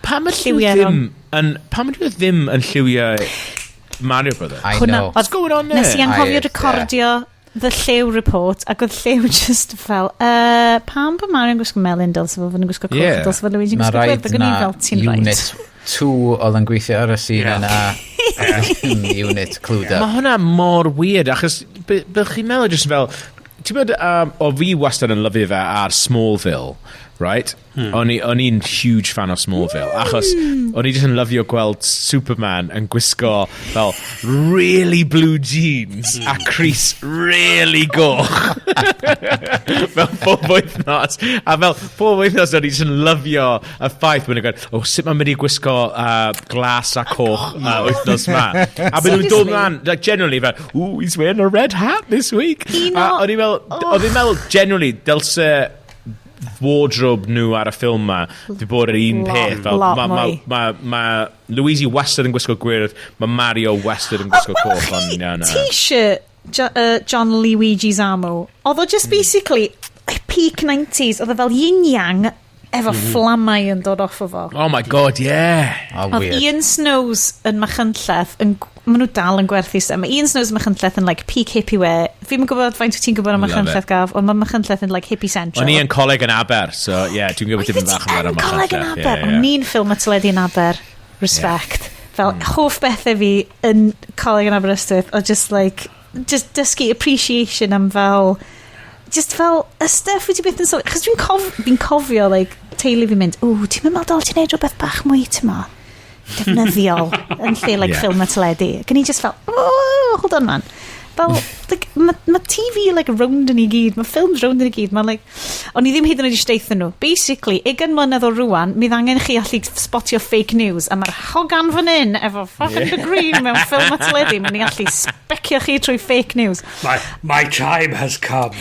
pa maen nhw ddim yn lliwio Mario Brothers?
I know.
What's going on there?
Nes i anghofio recordio the Llew report, ac oedd Llew just fel, pam pa Mario'n gwisgo melyn dylse fel yn gwisgo coch, dylse fel Luigi'n gwisgo gwyrdd, ac o'n i'n fel ti'n rhaid.
Unit 2 oedd yn gweithio ar y scene yna. Unit cluda.
Mae hwnna mor weird, achos byddwch chi'n meddwl jyst fel, ti'n bod, o fi wastad yn lyfio fe ar Smallville, right? O'n i'n huge fan o Smallville, achos o'n i jyst yn lyfio gweld Superman yn gwisgo fel really blue jeans a Chris really goch. Fel pob wythnos. A fel pob wythnos o'n i jyst yn lyfio y ffaith when i'n gweud, sut mae'n mynd i gwisgo glas a coch wythnos ma. A byd nhw'n dod mlaen, like generally fel, he's wearing a red hat this week. O'n i'n meddwl, generally, dylse wardrobe nhw ar y ffilm ma di bod yr un peth. Mae Luigi wastad yn gwisgo gwyrdd, mae Mario wastad yn gwisgo coch.
T-shirt John Leguizamo oedd o just basically peak 90s, oedd o fel yin-yang efo fflamau yn dod off o fo.
Oh my god,
Oedd Ian Snow's yn Machynlleth maen nhw dal yn gwerthu sy'n. Mae Ian Snow's yn Machynlleth yn peak hippie wear. Fi'n gwybod faint wyt ti'n gwybod am Machynlleth Gav, ond mae Machynlleth yn hippie central.
O'n i yn coleg yn Aber, so dwi'n gwybod dim yn fach yn am
Machynlleth. Coleg yn Aber, o'n ni'n ffilm o teledu yn Aber. Respect. Fel hoff bethau fi yn coleg yn Aberystwyth, o just dysgu appreciation am fel y stuff wyt ti byth yn sôn. Chos fi'n cofio teulu fi'n mynd, ti'n meddwl dol ti'n neud rhywbeth bach mwy ti'n ma defnyddiol yn lle ffilm a teledu. Gan i just fel, hold on man. Fel, mae TV rownd yn I gyd, mae ffilms rownd yn I gyd, o'n I ddim hyd yn oed I steithio nhw. Basically, 20 mlynedd o rwan, mi ddangen chi allu spotio fake news, a mae'r hogan fan hyn, efo fucking degree mewn ffilm a teledu, mae'n I allu specio chi trwy fake news.
My time has come.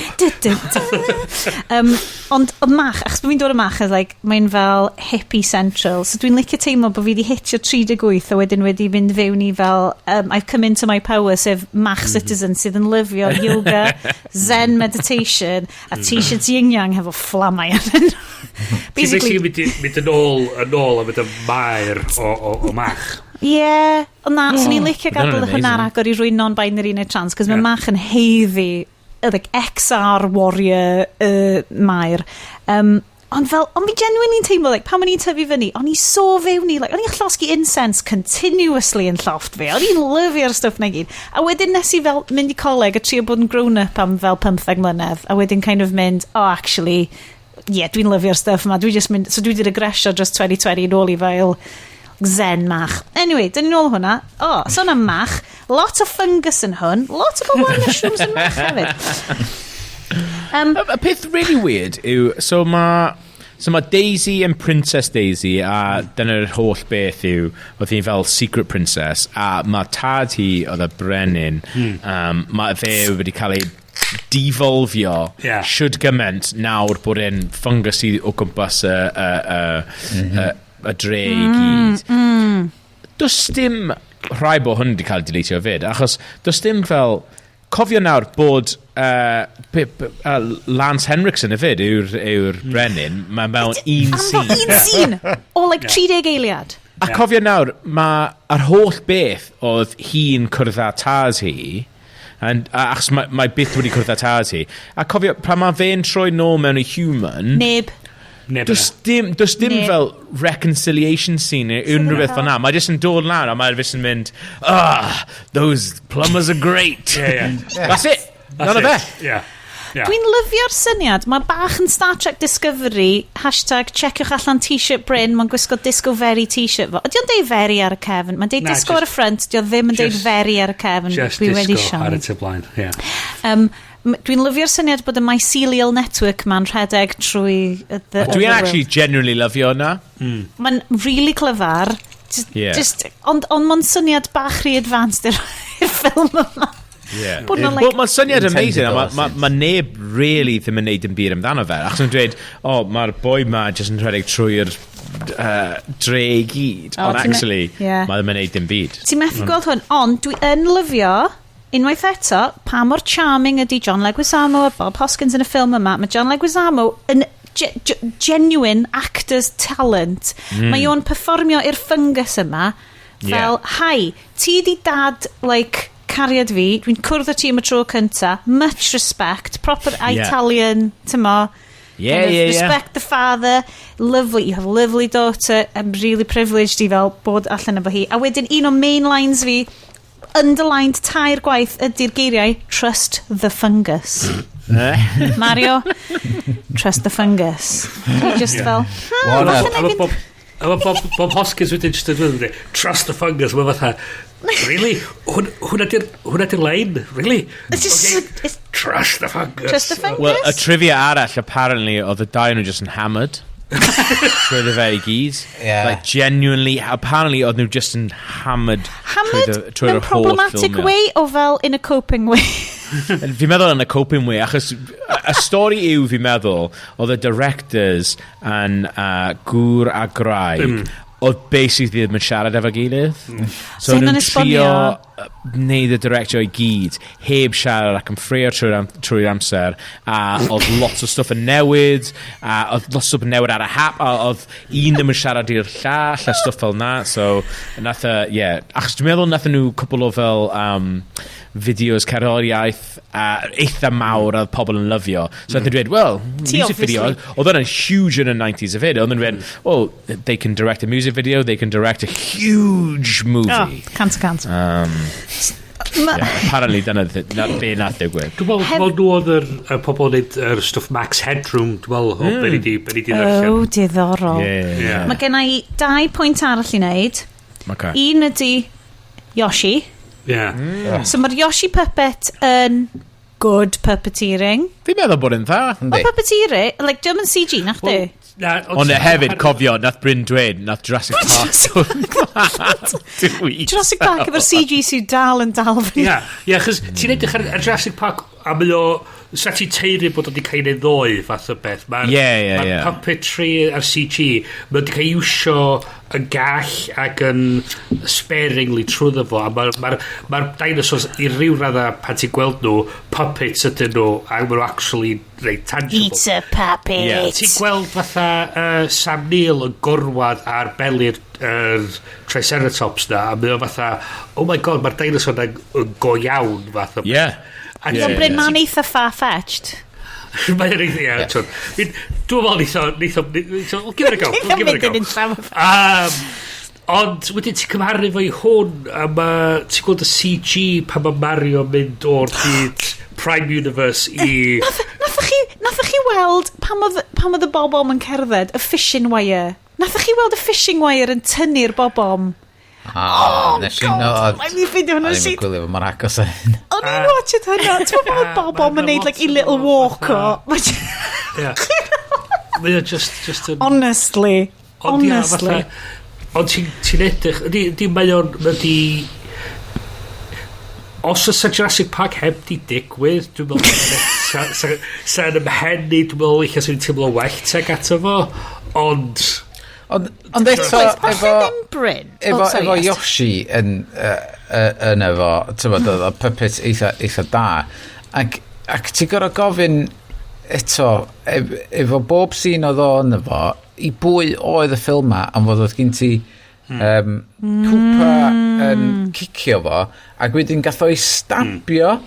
Ond Mach, achos bod fi'n dod o Mach, mae'n fel hippie central, so dwi'n licio teimlo bod fi wedi hitio 38, a wedyn wedi mynd fewn I fel, I've come into my power, sef Mach citizen, sydd yn lyfio yoga, zen meditation, a t-shirts yin-yang hefo fflamau yn.
Basically, mynd yn ôl a mynd yn maer o Mach.
Ond na, so ni'n licio gadael hwnna'r agor I rwy'n non-binary neu trans, cos mae Mach yn heiddi XR warrior maer. Ond fi genuinely'n teimlo, pan o'n i'n tyfu fyny, o'n I so fewn I, o'n i'n llosgu incense continuously yn llofft fi, o'n i'n lyfio'r stuff na gyd. A wedyn nes I fel mynd I coleg a trio bod yn grown-up am fel 15 mlynedd, a wedyn kind of mynd, actually, dwi'n lyfio'r stuff yma, dwi wedi regresio dros 2020 yn ôl I fel zen Mach. Anyway, dyn ni'n ôl hwnna. So na Mach, lot o fungus yn hwn, lot o bobl mushrooms yn Mach hefyd.
A peth really weird yw, so mae Daisy yn Princess Daisy, a dyna'r holl beth yw, oedd hi'n fel secret princess, a mae tad hi oedd y brenin, mae fe wedi cael ei devolfio should gyment nawr bod e'n fungus I o gwmpas y dre I gyd. Does dim rhai bod hwn wedi cael deletio fyd, achos does dim fel cofio nawr bod Lance Henriksen y fyd yw'r brenin, mae mewn un scene.
Un scene o 30 eiliad.
A cofio nawr, mae'r holl beth oedd hi'n cwrdd â tas hi, achos mae byth wedi cwrdd â tas hi, a cofio, pan mae fe'n troi nôl mewn I human...
Neb.
Does dim fel reconciliation scene neu unrhyw beth fel na. Mae jyst yn dod lawr a mae'n jyst yn mynd, those plumbers are great. That's it. None of it.
Yeah.
Dwi'n lyfio'r syniad. Mae bach yn Star Trek Discovery, #Checkiwch allan t-shirt Bryn, mae'n gwisgo Disco Very t-shirt fo. Ydy o'n deud Very ar y cefn? Mae'n deud Disco ar y ffrant, dy o ddim yn deud Very ar y cefn.
Just Disco ar y tu blaen,
Dwi'n lyfio'r syniad bod y mycelial network ma'n rhedeg trwy...
Dwi'n actually genuinely lyfio hwnna.
Mae'n really clyfar. Ond mae'n syniad bach rhy advanced i'r ffilm yma.
Mae'n syniad amazing. Mae neb really ddim yn neud yn byd amdano fe. Achos yn dweud, mae'r boi ma jyst yn rhedeg trwy'r dre i gyd. Ond actually, mae ddim yn neud yn byd.
Ti'n methu gweld hwn, ond dwi yn lyfio unwaith eto, pa mor charming ydy John Leguizamo a Bob Hoskins yn y ffilm yma. Mae John Leguizamo yn genuine actor's talent. Mae o'n performio i'r fungus yma fel, hi, ti di dad, like... cariad fi, dwi'n cwrdd o ti am y tro cynta, much respect, proper Italian, tymo, respect the father, lovely, you have a lovely daughter, I'm really privileged I fel bod allan efo hi. A wedyn un o main lines fi, underlined tair gwaith ydy'r geiriau, trust the fungus. Mario, trust the fungus. Just fel,
Bob Hoskins wedyn just yn dweud, trust the fungus, mae fatha, really? Hwna di'r lein? Really? Trust the fungus.
Trust the fungus?
Well, a trivia arall, apparently, oedd y dau nhw just yn hammered. Trwy'r fe I gyd. Like, genuinely, apparently, oedd nhw just yn hammered trwy'r whole film.
Mewn problematic way o fel in a coping way?
Fi'n meddwl yn y coping way, achos y stori yw fi'n meddwl, oedd y directors yn gŵr a graig, oedd basically ddim yn siarad efo gilydd. So nhw'n trio wneud y director I gyd, heb siarad ac yn ffrio trwy'r amser, a oedd lots o stuff yn newid, a oedd lots o stuff yn newid ar y hap, a oedd un ddim yn siarad i'r llall, a stuff fel na, so nath achos dwi'n meddwl nath nhw cwbl o fel fideos cerddoriaeth eitha mawr a pobl yn lyfio. So dwi'n dweud, well, music video, oedd yn huge in the 90s of it, oedd yn dweud, well, they can direct a music video, they can direct a huge movie.
Cant.
Apparently, dyna be nath digwydd.
Dwi'n meddwl nhw oedd y pobl wneud yr stuff Max Headroom, dwi'n meddwl, be ni di ddechrau.
Diddorol. Mae gen I 2 pwynt arall I wneud. Un ydy Yoshi. So mae'r Yoshi puppet yn good puppeteering.
Fi'n meddwl bod yn dda.
Mae puppeteering, like, diolch yn CG, nach di?
Ond hefyd, cofio, nath Bryn dweud, nath Jurassic Park.
Jurassic Park efo'r CG sy'n dal fyny.
Chos ti'n edrych ar Jurassic Park a mae o, sa ti'n teiri bod o'n di cael ei ddoi fath o beth. Mae'r puppetry a'r CG, mae o'n di cael iwsio yn gall ac yn sparingly trwyddo fo, a mae'r dinosaurs I ryw radda pan ti'n gweld nhw, puppets ydyn nhw, a maen nhw actually reit tangible.
It's a puppet.
Ti'n gweld fatha Sam Neill yn gorwad ar beli'r Triceratops na, a mae o fatha, oh my god, mae'r dinosaur yn go iawn fath o
Bryn ma'n eitha far-fetched.
Mae'n eitha, dwi'n meddwl give it a go. Ond wedyn ti'n cymharu fo I hwn, a ti'n gweld y CG pan mae Mario mynd o'r byd Prime Universe I...
Nathach chi weld pan oedd y bobom yn cerdded, y fishing wire. Nathach chi weld y fishing wire yn tynnu'r bobom.
Nes i nod.
Mae'n mi ffidio hwnna
sydd. Gwylio fo ma'r agos yn.
O'n i'n watched hwnna. Ti'n meddwl bod bobom yn neud like I little walk o.
Mae'n just yn...
Honestly.
Ond ti'n edrych, di mae o'n, os oes Jurassic Park heb di digwydd, dwi'n meddwl, sa'n ymhenni, dwi'n meddwl eich sy'n teimlo well teg ato fo, ond
eto, efo Yoshi yn efo, ti'n meddwl, y puppet eitha da, ac ti'n gorau gofyn eto, efo bob sy'n oedd o'n efo, I bwy oedd y ffilm ma, am fod oedd gen ti Cooper yn cicio fo, ac wedyn gath o'i stabio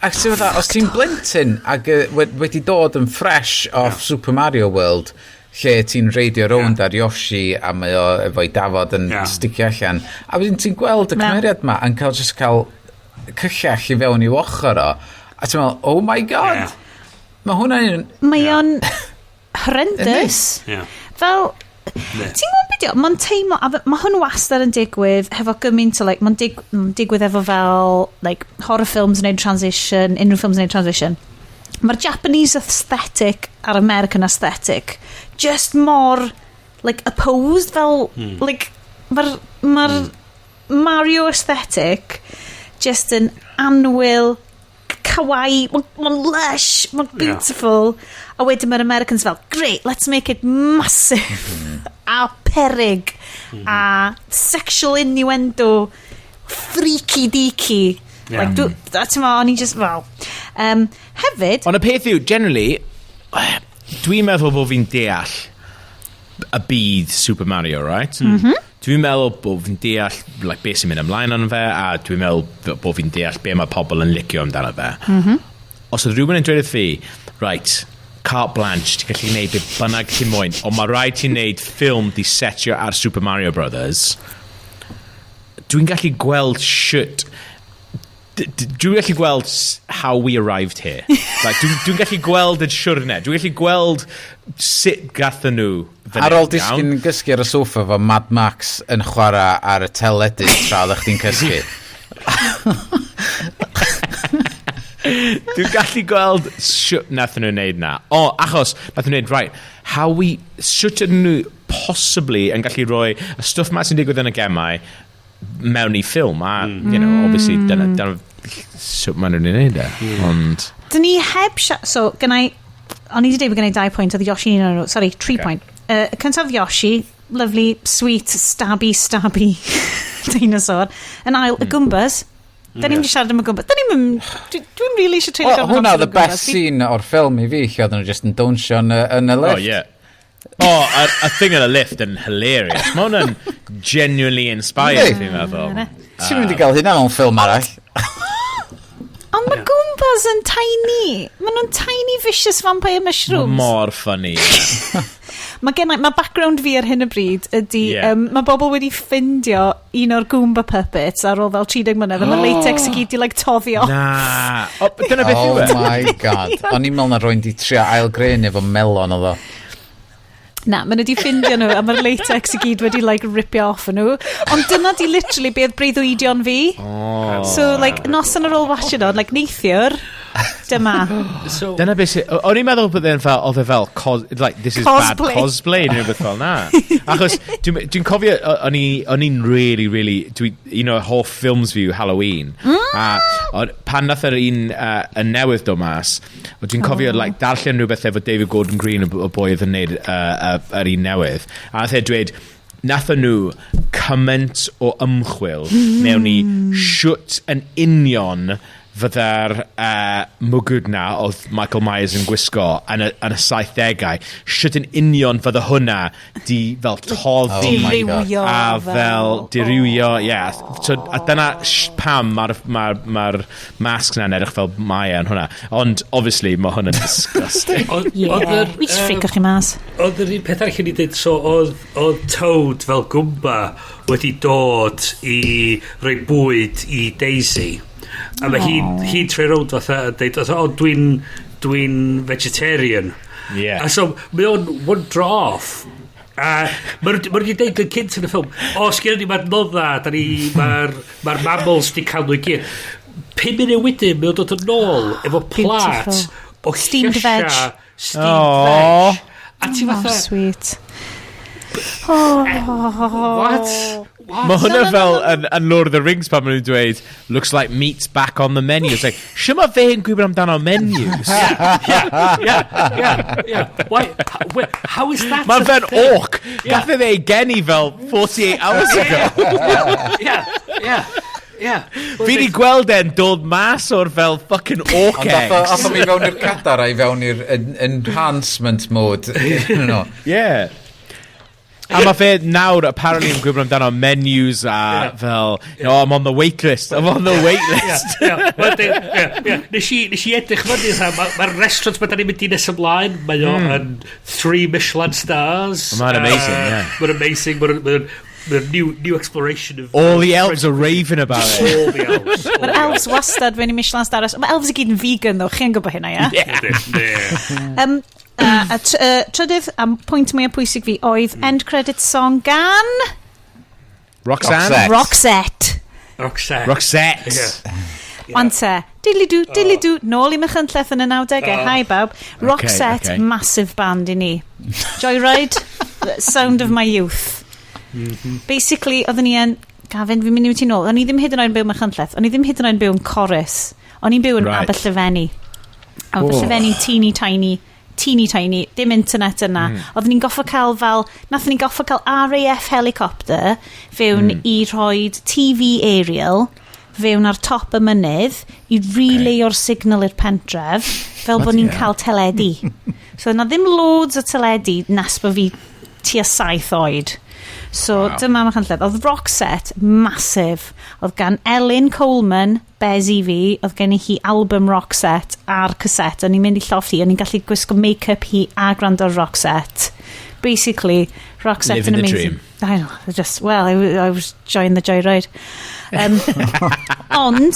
Ac sy'n fydda, os ti'n blentyn ac wedi dod yn fresh off Super Mario World, lle ti'n reidio rownd ar Yoshi a mae o efo'i dafod yn sticio allan, a wedyn ti'n gweld y cymeriad ma yn cael cyllach i fewn i ochr o, a ti'n meddwl, oh my god, mae hwnna'n...
Mae o'n horrendous. Fel... Ti'n gwybod beth mae'n teimlo, mae hwn wastad yn digwydd hefo gymaint o, mae'n digwydd efo fel, horror films yn neud transition, unrhyw films yn neud transition. Mae'r Japanese aesthetic a'r American aesthetic just more, opposed, fel, mae'r Mario aesthetic just yn anwyl, kawaii, mae'n lush, mae'n beautiful, a wedyn mae'r Americans fel, great, let's make it massive, a perig, a sexual innuendo, freaky deaky. O'n i just, well. Hefyd...
Ond y peth yw, generally, dwi'n meddwl bod fi'n deall y byd Super Mario, right? Dwi'n meddwl bod fi'n deall beth sy'n mynd ymlaen yn fe, a dwi'n meddwl bod fi'n deall be mae pobl yn licio amdano fe. Os oedd rhywun yn dweud wrth fi, right, carte blanche, ti'n gallu gwneud beth bynnag ti'n moyn, ond mae rhaid ti'n gwneud ffilm di setio ar Super Mario Brothers, dwi'n gallu gweld dwi'n gallu gweld how we arrived here. Dwi'n gallu gweld y siwrne. Dwi'n gallu gweld sut gatho nhw.
Ar ôl disgyn gysgu ar y soffa fo Mad Max yn chwarae ar y teledu tra oeddech chdi'n cysgu.
Dwi'n gallu gweld sut nath nhw'n neud na. Achos nath nhw'n neud, right, sut ydyn nhw possibly yn gallu rhoi y stwff ma sy'n digwydd yn y gemau mewn i ffilm. A, obviously, dyna sut maen nhw'n neud e. Ond...
Dyn ni heb... So, o'n i wedi dweud bod gennau 2 pwynt, oedd Yoshi un o'n nhw. Sorry, 3 point. Cyntaf Yoshi, lovely, sweet, stabby dinosaur. Yn ail, y Goombas. Da ni'n mynd i siarad am y Goombas. Dwi'n really eisiau treulio gorfod
hwnna, the best scene o'r ffilm i fi, lle oedd nhw just yn dawnsio yn y lift.
Oh, yeah. A thing in a lift yn hilarious. Mae hwnna'n genuinely inspired, fi'n meddwl.
Ti'n mynd i gael hynna mewn ffilm arall?
Ond mae Goombas yn tiny. Mae nhw'n tiny vicious vampire mushrooms.
Mae mor funny.
Mae background fi ar hyn y bryd ydy, mae bobl wedi ffindio un o'r Goomba puppets ar ôl fel 30 mlynedd, a mae latex i gyd i tofio.
Na. Dyna beth yw e.
Oh my god. O'n i'n meddwl na rwy'n di trio ailgrenu efo melon o ddo.
Na, maen nhw wedi ffindio nhw, a mae'r latex i gyd wedi, ripio off nhw. Ond dyna di literally beth breuddwydion fi. So, noson ar ôl watching on, neithiwr, dyma.
Dyna beth sy'n... O'n i'n meddwl bod oedd e fel, this is bad cosplay, neu beth fel na. Achos, dwi'n cofio, o'n i'n really, un o'r hoff ffilms fi yw Halloween. A pan nath yr un yn newydd do mas, dwi'n cofio, darllen rhywbeth efo David Gordon Green, y boi oedd yn neud yr un newydd. A nath e dweud, nath nhw cymaint o ymchwil mewn i siwt yn union fydda'r mwgwd na oedd Michael Myers yn gwisgo yn y 70au, siwt yn union fydda hwnna di fel toddi a fel dirywio, So, a dyna pam mae'r masks na'n edrych fel Maya yn hwnna. Ond, obviously, mae hwnna'n disgusting.
Wyt ffricwch chi mas.
Oedd yr un peth arall i dweud, so oedd Toad fel Goomba wedi dod i roi bwyd i Daisy. A mae hi'n troi rownd fatha a dweud, dwi'n vegetarian. A so, mae o'n wandro off. A mae wedi dweud yn cynt yn y ffilm, sgyn ni mae'r nodda, mae'r mammals di cael nhw i gyd. 5 munud wedyn, mae o'n dod yn ôl efo plat o
steamed veg.
Steamed veg. A ti fatha...
Sweet.
What?
Mae hwnna fel yn Lord of the Rings pan maen nhw'n dweud, looks like meat's back on the menu. It's like, sy'n ma fe'n gwybod amdano menus?
Yeah. Why? How is that?
Mae fe'n orc. Gath e geni fel 48 hours ago.
Yeah.
Fi di gweld e'n dod mas o'r fel fucking orc eggs.
Ond oedd mi fewn i'r cadar a i fewn i'r enhancement mode.
Yeah. A mae fe nawr, apparently, yn gwybod amdano menus a fel, I'm on the wait list.
Nes i edrych fyny, mae'r restaurant mae da ni'n mynd i nes ymlaen, mae o'n 3 Michelin stars.
Mae'n amazing, yeah.
Mae'n amazing, mae'n new exploration of...
All the elves are raving about it.
All the elves.
Mae'r elves wastad fe'n i Michelin stars. Mae elves i gyd yn vegan, though. Chi'n gwybod hynna, ia? Trydydd, am pwynt mwy o pwysig fi, oedd end credit song gan... Roxette. Wan te, diddly-doo, nôl i Machynlleth yn y 90au. Hi, bawb. Roxette, massive band i ni. Joyride, sound of my youth. Basically, oedden ni yn... Gafin, fi'n mynd i wyt ti nôl. O'n i ddim hyd yn oed yn byw Machynlleth. O'n i ddim hyd yn oed yn byw yn Corus. O'n i'n byw yn Aberllefenni. Aberllefenni, teeny tiny, dim internet yna. Oedden ni'n goffo cael fel... Nathon ni'n goffo cael RAF helicopter fewn i rhoi TV aerial fewn ar top y mynydd i relay o'r signal i'r pentref fel bod ni'n cael teledu. So yna ddim loads o teledu nes bod fi tua 7 oed. So dyma Machynlleth. Oedd Roxette, massive. Oedd gan Elin Coleman, bezi fi, oedd gen i hi album Roxette a'r cassette. O'n i'n mynd i llofft hi, o'n i'n gallu gwisgo make-up hi a gwrando'r Roxette. Basically, Roxette yn amazing. I know, just, well, I was enjoying the joyride. Ond,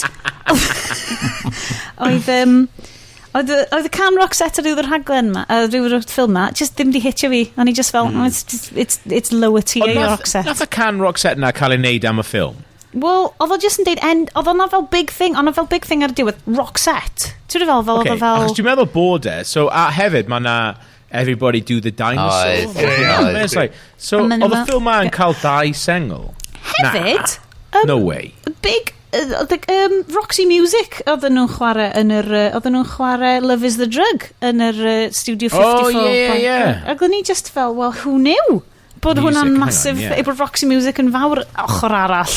oedd y can Roxette ar ryw rhaglen ma, ryw ffilm ma, just ddim di hitio fi. O'n i just fel, it's lower tier Roxette.
Nath y can Roxette na cael ei wneud am y ffilm?
Well, oedd o just yn deud oedd o'na fel big thing, ond fel big thing ar y diwedd, Roxette. Ti'n fel,
achos dwi'n meddwl bod so a hefyd mae na Everybody Do the Dinosaur. So, oedd y ffilm ma yn cael 2 sengl?
Hefyd?
No way.
Big... Roxy Music oedden nhw'n chwarae oedden nhw'n chwarae Love is the Drug yn yr Studio 54. Ac o'n i just fel, well, who knew? Bod hwnna'n massive, bod Roxy Music yn fawr ochr arall.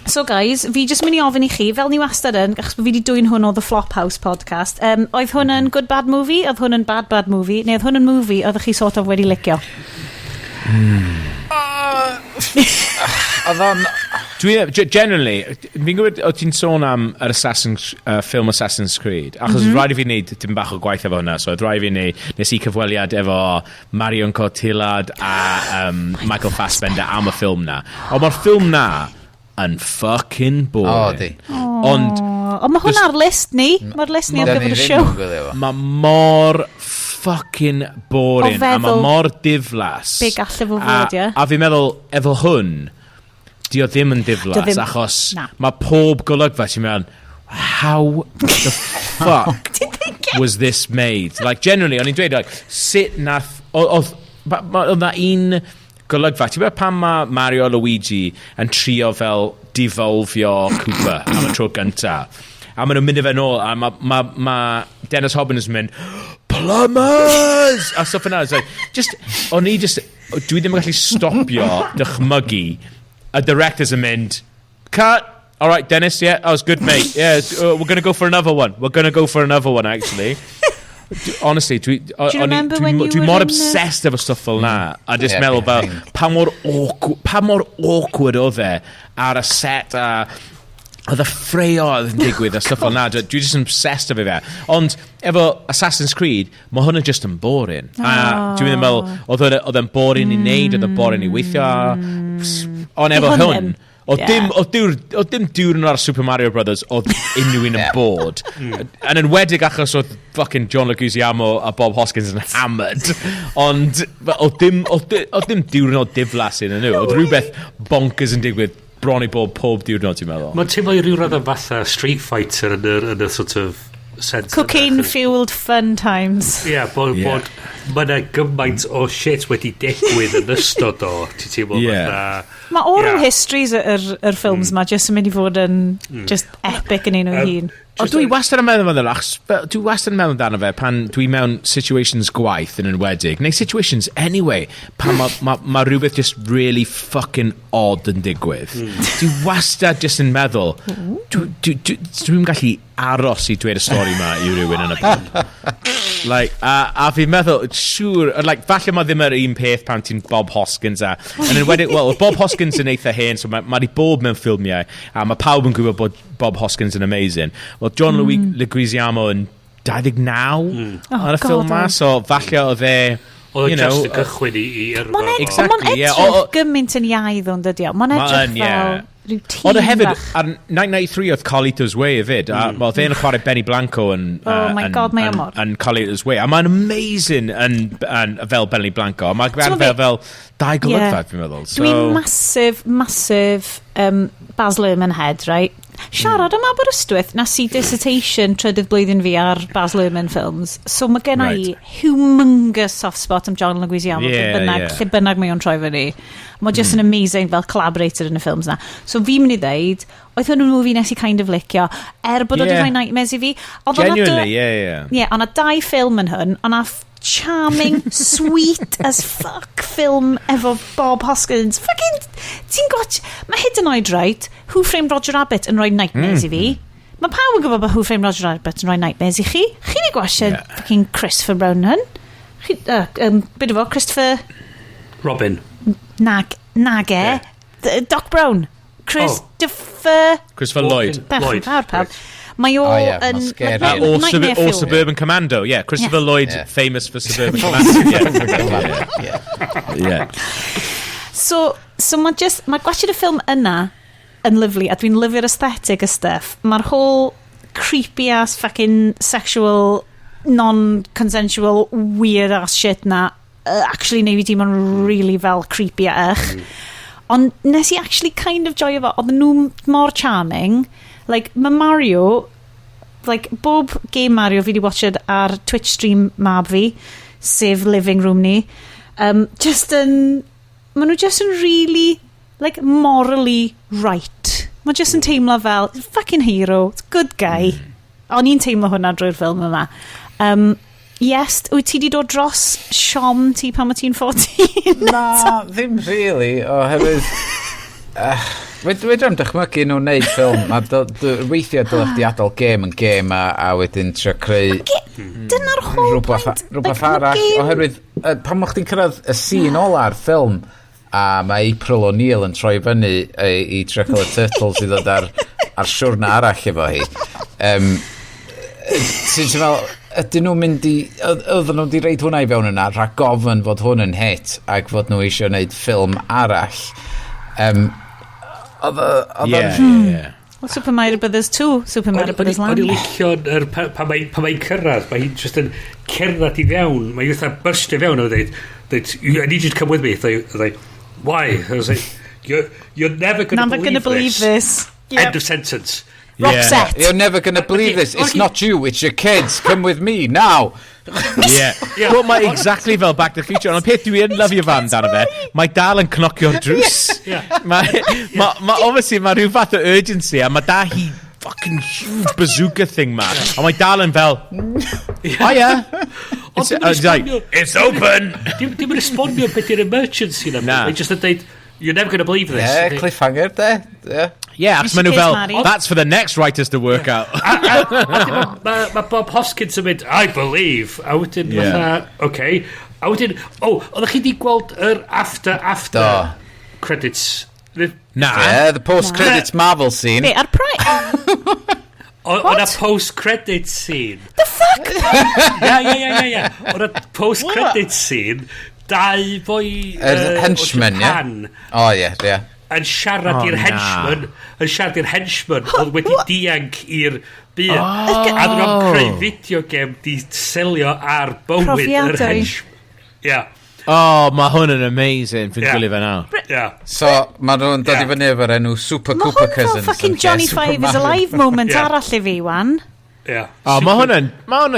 So guys, fi just mynd i ofyn i chi, fel ni wastad yn, achos fi wedi dwy'n hwn o The Flophouse podcast, oedd hwn yn good bad movie, oedd hwn yn bad movie, neu oedd hwn yn movie oeddech chi sort of wedi licio?
Generally, fi'n gwybod o ti'n sôn am yr ffilm Assassin's Creed, achos rhaid i fi wneud dim bach o gwaith efo hwnna, so rhaid i fi wneud, nes i cyfweliad efo Marion Cotillard a Michael Fassbender am y ffilm na. Ond mae'r ffilm na yn fucking boring. Ond
mae hwnna ar list ni. Mae'r list ni ar gyfer y show.
Mae mor fucking boring. A mae mor diflas.
Be galle fo fod, ie? A
fi'n meddwl, efo hwn, di o ddim yn diflas, achos mae pob golygfa ti'n meddwl, how the fuck was this made? Like, generally, o'n i'n dweud, like, sut nath... Oedd na un golygfa. Ti'n meddwl pan mae Mario a Luigi yn trio fel devolfio Cooper am y tro gynta. A maen nhw'n mynd i fe nôl, a mae Dennis Hopkins yn mynd, plumbers! A stuff yna. Dwi ddim yn gallu stopio dychmygu. A director's yn mynd, cut! All right, Dennis, yeah, that was good, mate. Yeah, we're going to go for another one. We're going to go for another one, actually. Honestly, dwi mor obsessed efo stuff fel na. A just meddwl fel, pa mor awkward oedd e ar y set a oedd y ffreoedd yn digwydd a stuff fel na. Dwi just yn obsessed efo fe. Ond efo Assassin's Creed, mae hwnna just yn boring. A dwi'n meddwl, oedd e'n boring i wneud, oedd e'n boring i weithio. Ond efo hwn, oedd dim diwrnod ar Super Mario Brothers oedd unrhyw un yn bod. Yn enwedig achos oedd fucking John Leguizamo a Bob Hoskins yn hammered. Ond oedd dim diwrnod diflas yn nhw. Oedd rhywbeth bonkers yn digwydd bron i pob diwrnod, ti'n meddwl.
Mae'n teimlo i ryw radd o fatha Street Fighter yn y sort of sense.
Cocaine-fueled fun times.
Ie, bod mae'n gymaint o shit wedi digwydd yn ystod o. Ti'n teimlo fatha...
Mae oral histories yr ffilms ma jyst yn mynd i fod yn just epic yn un o'i hun.
O, dwi wastad yn meddwl amdano fe, dwi wastad yn meddwl amdano fe pan dwi mewn situations gwaith yn enwedig, neu situations anyway, pan ma rhywbeth just really fucking odd yn digwydd. Dwi wastad just yn meddwl, dwi'n gallu aros i dweud y stori ma i rhywun yn y pub. Like, a fi'n meddwl, like, falle ma ddim yr un peth pan ti'n Bob Hoskins a. Yn enwedig, well, Bob Hoskins yn eitha hen, so ma di bob mewn ffilmiau, a mae pawb yn gwybod bod Bob Hoskins yn amazing. Well, John Leguizamo yn 29 ar y ffilm ma, so falle oedd e...
Oedd e just y cychwyn i yrfa.
Mae'n edrych gymaint yn iaidd o'n dydio. Mae'n edrych fel rhyw tîm
Ond hefyd,
bach.
ar 1993 oedd Carlito's Way hefyd, a oedd e'n chwarae Benny Blanco yn...
Oh my god, mae amor.
Yn Carlito's Way, a mae'n amazing fel Benny Blanco, a mae'n gwaith fel dau golygfa, fi'n meddwl.
Dwi'n massive Baz Luhrmann head, right? Siarad am Aberystwyth, nas i dissertation trydydd blwyddyn fi ar Baz Luhrmann films. So mae gen i humongous soft spot am John Leguizamo, lle bynnag mae o'n troi fyny. Mae just yn amazing fel collaborator yn y ffilms na. So fi'n mynd i ddeud, oedd hwn yn movie nes i kind of licio, bod oedd rhoi nightmares i fi.
Genuinely,
ond a 2 ffilm yn hwn, ond a charming, sweet as fuck film efo Bob Hoskins. Fucking, ti'n gotch, mae hyd yn oed right, Who Framed Roger Rabbit yn rhoi nightmares i fi. Mae pawb yn gwybod bod Who Framed Roger Rabbit yn rhoi nightmares i chi. Chi'n ei gwasio fucking Christopher Brown hyn? Byd o fo, Christopher...
Robin.
Nag Doc Brown. Christopher
Lloyd.
Lloyd. Mae o yn...
O Suburban Commando, Christopher Lloyd, famous for Suburban Commando.
So mae gwachod y ffilm yna yn lyflu, a dwi'n lyfio'r aesthetic y stuff. Mae'r whole creepy ass fucking sexual, non-consensual, weird ass shit na actually neu fi dim yn really fel creepy a ond nes i actually kind of joio fo. Oedd nhw mor charming. Like, mae Mario, like, bob game Mario fi di watched ar Twitch stream mab fi, sef living room ni, just yn, maen nhw just yn really, like, morally right. Mae just yn teimlo fel, fucking hero, good guy. O'n i'n teimlo hwnna drwy'r ffilm yma. Iest, wyt ti di dod dros siom ti pan mae ti'n 14?
Na, ddim really, oherwydd... Wedr'n dychmygu nhw'n neud ffilm, a weithio dylech di adael gêm yn gêm a wedyn trio creu
dyna'r whole point.
Rhywbeth arall, oherwydd pan mo chdi'n cyrraedd y scene ola'r ffilm a mae April O'Neil yn troi fyny i trio cael y Turtles i ddod ar siwrna arall efo hi. Ti'n fel, ydyn nhw'n mynd i... Oedden nhw wedi reid hwnna i fewn yna rhag gofyn fod hwn yn hit ac fod nhw eisiau gwneud ffilm arall.
Super Mario Brothers 2, Super Mario Brothers Land.
O'n i licio pa mae'n cyrraedd, mae hi'n just yn cerdded i fewn, mae hi'n just byrstio fewn a dweud, I need you to come with me. Why? I was like, you're never going to believe this. Yep. End of sentence.
Roxette.
You're never going to believe this. It's not you, it's your kids. Come with me now.
Well, mae exactly fel Back to the Future. Ond peth dwi'n lyfio fan dan o fe, mae dal yn cnocio'r drws. Obviously, mae rhyw fath o urgency, a mae da hi fucking huge bazooka thing ma. A mae dal yn fel, it's open.
Dim yn respondio beth i'r emergency na. Mae'n just yn dweud, you're never going to believe this.
Cliffhanger, de.
Achos maen nhw fel, that's for the next writers to work out.
Mae Bob Hoskins yn mynd, I believe. A wedyn, okay. A wedyn, oeddech chi di gweld yr after credits?
Nah. The post-credits Marvel scene.
Ar Prime.
On a post-credits scene.
The fuck?
Yeah. On a post-credits scene, dau boi...
Henchmen, yeah.
Yn siarad i'r henchman oedd wedi dianc i'r byd a nhw'n creu video game di selio ar bywyd yr henchman.
Mae hwn yn amazing, fi'n gwylio fe nawr.
So, mae nhw'n dod i fyny efo'r enw Super Cooper Cousins.
Mae hwn fucking Johnny Five is Alive moment arall i fi, wan.
Mae hwn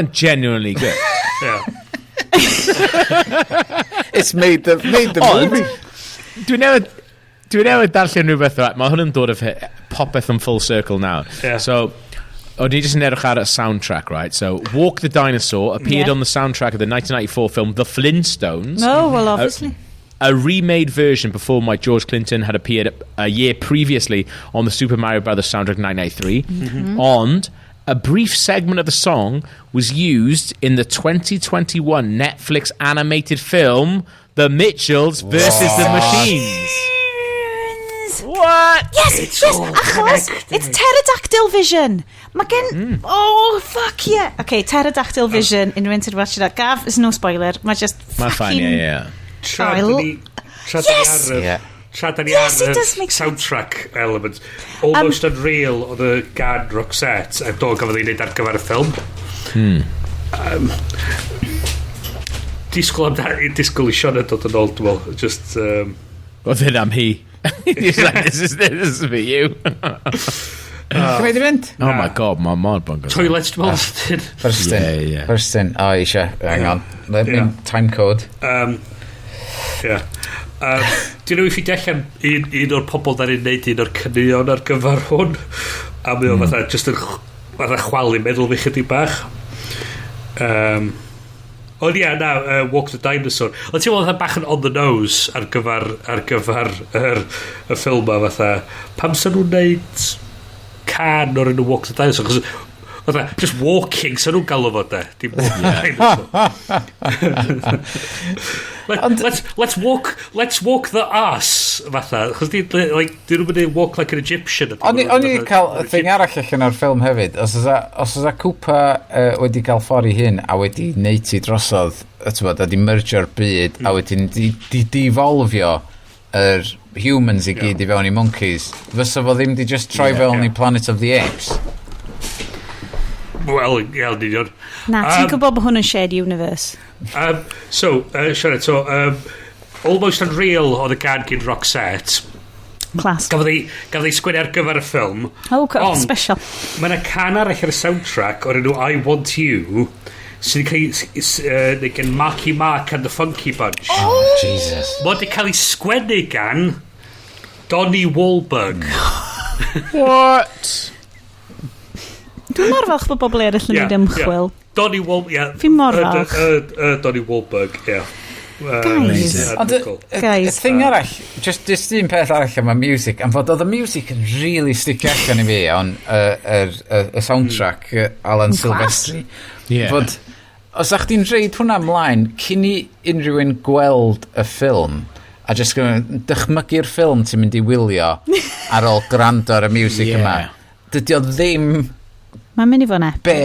yn genuinely good.
It's made the movie.
Dwi'n newid darllen rhywbeth, mae hwn yn dod o popeth yn full circle nawr. So, O'n i just yn edrych ar y soundtrack, right? So, Walk the Dinosaur appeared on the soundtrack of the 1994 film The Flintstones.
Oh, well, obviously.
A remade version performed by George Clinton had appeared a year previously on the Super Mario Brothers soundtrack 1993. And a brief segment of the song was used in the 2021 Netflix animated film The Mitchells versus the Machines. What?
Yes, achos it's pterodactyl vision. Mae gen... Oh, fuck yeah. Okay, pterodactyl vision, unrhyw sydd wedi watch that. Gav, is no spoiler. Mae just
Mae'n fine,
fucking...
yeah.
Yes! Yes, it does make
soundtrack element. Almost Unreal oedd y gan Roxette a do gafodd ei wneud ar gyfer y ffilm. Disgwyl i Sianed dod yn ôl, dwi'n meddwl. Just...
Oedd hyn am hi. He's like, this is for you.
Gwneud i fynd?
Oh my god, my mod bungalow.
Toilets, dwi'n meddwl.
First in. First in. O, eisiau. Hang on. Let me time code.
Yeah. Dwi'n nhw i ffi allan un o'r pobl da'n neud un o'r cynnion ar gyfer hwn, a mae o fatha just yn fatha chwalu meddwl fi chydig bach. Ond ia, Walk the Dinosaur. Ond ti'n meddwl bach yn on the nose ar gyfer y ffilm a fatha, pam sy'n nhw'n neud can o'r enw Walk the Dinosaur? Fatha, just walking, sy'n nhw'n galw fod e. Let's walk the ass, fatha. Chos dyn nhw'n mynd walk like an Egyptian.
O'n i cael y thing arall allan o'r ffilm hefyd. Os oes a cwpa wedi cael ffordd i hyn a wedi neud i drosodd, a di mergio'r byd a wedi devolfio yr humans i gyd i fewn i monkeys, fysa fo ddim di just troi fewn i Planet of the Apes.
Wel, iawn, ni'n.
Na, ti'n gwybod bod hwn yn shared universe.
Siarad, Almost Unreal oedd y gan gyn Roxette.
Class.
Gafodd ei sgwennu ar gyfer y ffilm.
Oh, special.
Mae yna can arall ar y soundtrack o'r enw I Want You, sydd wedi cael ei gan Marky Mark and the Funky Bunch.
Oh, Jesus.
Mae wedi cael ei sgwennu gan Donnie Wahlberg.
What?
Dwi'n mor falch bod bobl eraill yn neud ymchwil.
Donnie Wahlberg,
Fi'n mor falch.
Donnie Wahlberg,
Guys.
Y thing arall, just un peth arall am y music, am fod oedd y music yn really stick allan i fi on y soundtrack Alan Silvestri. Fod, os a'ch di'n reid hwnna ymlaen, cyn i unrhyw un gweld y ffilm, a just dychmygu'r ffilm ti'n mynd i wylio ar ôl gwrando ar y music yma, dydy o ddim...
Mae'n mynd i fod epic.
Be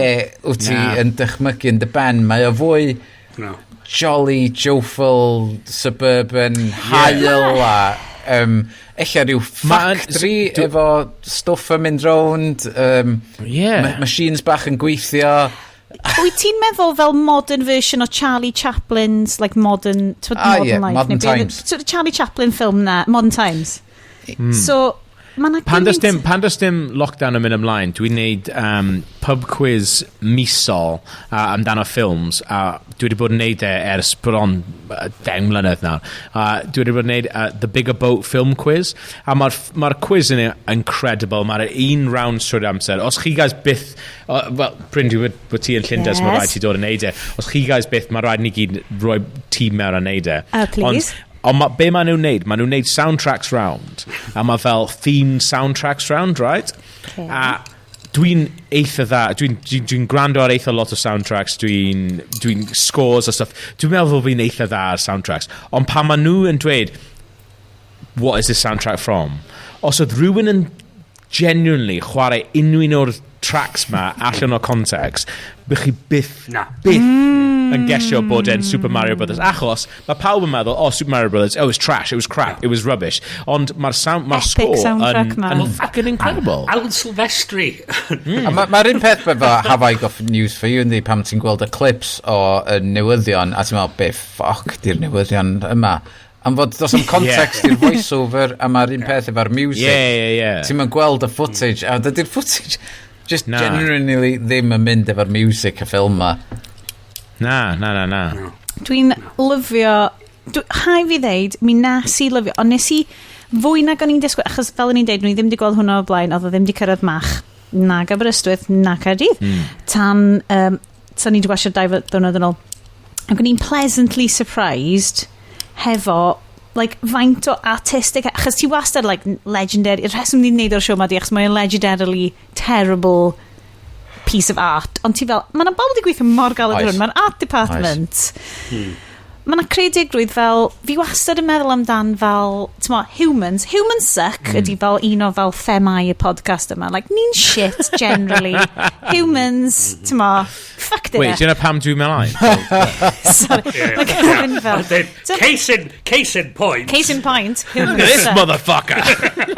wyt ti yn dychmygu yn dy ben? Mae o fwy jolly, joyful, suburban, hael a eich rhyw factory efo stwff yn mynd rownd, machines bach yn gweithio.
Wyt ti'n meddwl fel modern version o Charlie Chaplin's like modern life?
Modern Times.
Charlie Chaplin film na, Modern Times. So...
Pan does dim lockdown yn mynd ymlaen, dwi'n neud pub quiz misol amdano ffilms, a dwi wedi bod yn neud ers bron 10 mlynedd nawr. Dwi wedi bod yn neud The Bigger Boat film quiz, a mae'r quiz yn incredible. Mae'r un round trwy'r amser. Os chi guys byth... Wel, Bryn, dwi bod ti yn Llundain, mae rhaid ti dod yn neud e. Os chi guys byth, mae rhaid ni gyd rhoi tîm mewn a neud e.
Please.
Ond be maen nhw'n neud? Maen nhw'n neud soundtracks round. A mae fel themed soundtracks round, right? Okay. A dwi'n eitha dda. Dwi'n gwrando ar eitha lot o soundtracks. Dwi'n scores a stuff. Dwi'n meddwl fi'n eitha dda ar soundtracks. Ond pan maen nhw yn dweud, what is this soundtrack from? Os oedd rhywun yn genuinely chwarae unrhyw un o'r tracks ma allan o context, bych chi byth yn gesio bod e'n Super Mario Brothers, achos mae pawb yn meddwl, Super Mario Brothers, it was trash, it was crap, it was rubbish, ond mae'r score yn fucking incredible.
Alan Silvestri.
Mae'r un peth efo Have I Got News For You, ynddi, pam ti'n gweld y clips o newyddion, a ti'n meddwl, be ffoc di'r newyddion yma? Am fod dos am context i'r voiceover, a mae'r un peth efo'r music. Ti'n mynd gweld y footage, a dydy'r footage just genuinely ddim yn mynd efo'r music y ffilm ma.
Na.
Dwi'n lyfio... Hai fi ddeud, mi nes i lyfio, ond nes i fwy nag o'n i'n disgwyl, achos fel o'n i'n deud, o'n i ddim wedi gweld hwnna o blaen, oedd o ddim wedi cyrraedd mach. Nag Aberystwyth, nag Caerdydd. Tan ni wedi gwasio'r 2 ddiwrnod yn ôl. Ac o'n i'n pleasantly surprised hefo faint o artistic, achos ti wastad legendary, y rheswm ni'n neud o'r siw ma di, achos mae'n legendarily terrible piece of art, ond ti fel, mae'n bobl wedi gweithio mor galed hwn, mae'n art department. Mae'n creadigrwydd fel, fi wastad yn meddwl amdan fel, humans suck ydi fel un o fel themau y podcast yma, ni'n shit generally, humans, fucked it.
Wait, do you know Pam dwi'n meddwl?
Sorry,
Case in point,
humans
This
suck.
motherfucker!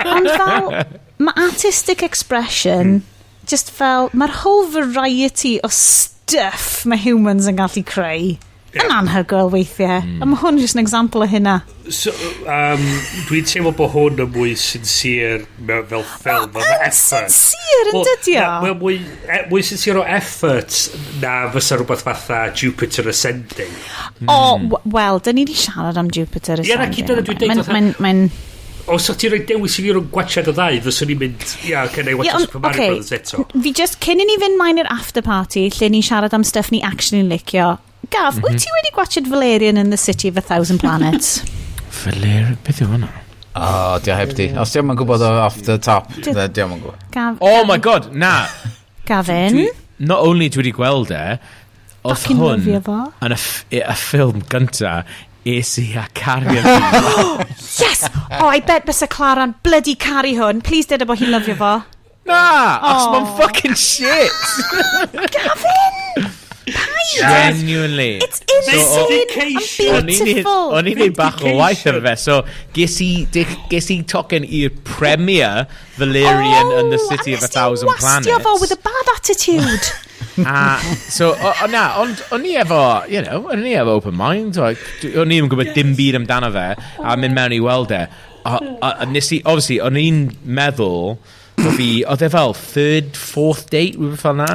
Ond fel, mae artistic expression, just fel, mae'r whole variety o stuff mae humans yn gallu creu. Yn anhygoel weithiau. A mae hwn just an example o hynna.
So, dwi'n teimlo bod hwn yn mwy sincere fel ffilm, fel effort.
Sincere yn dydio?
Mwy sincere o effort na fysa rhywbeth fatha Jupiter Ascending.
Wel, dyn ni wedi siarad am Jupiter Ascending.
Ie, na cyd yna dwi'n deud. Os o'ch ti'n rhoi dewis i fi rhwng gwachad o ddau, fyswn ni'n mynd, gen i watch Super Mario Brothers eto.
Fi just, cyn i ni fynd maen i'r after party, lle ni'n siarad am stuff ni actually licio, Gav, wyt ti wedi gwachod Valerian in the City of a Thousand Planets?
Valerian? Beth yw hwnna?
Dio heb di. Os diolch yn gwybod off the top, diolch yn gwybod.
Oh my god, na!
Gavin?
Not only dwi wedi gweld oedd hwn yn y ffilm gynta es i a cario fi.
Yes! I bet bysa Clara'n bloody caru hwn. Please deda bod hi'n lyfio fo.
Na! Os mae'n fucking shit!
Gavin!
Genuinely.
It's insane and beautiful.
O'n i'n neud bach o waith ar fe, so ges i tocyn i'r premier Valerian in the City of a Thousand Planets.
Wastio fo with a bad attitude.
So, ond o'n i efo, o'n i efo open mind, o'n i yn gwybod dim byd amdano fe, a mynd mewn i weld e. Nes i, obviously, o'n i'n meddwl, oedd e fel 3rd, 4th date, rhywbeth fel na,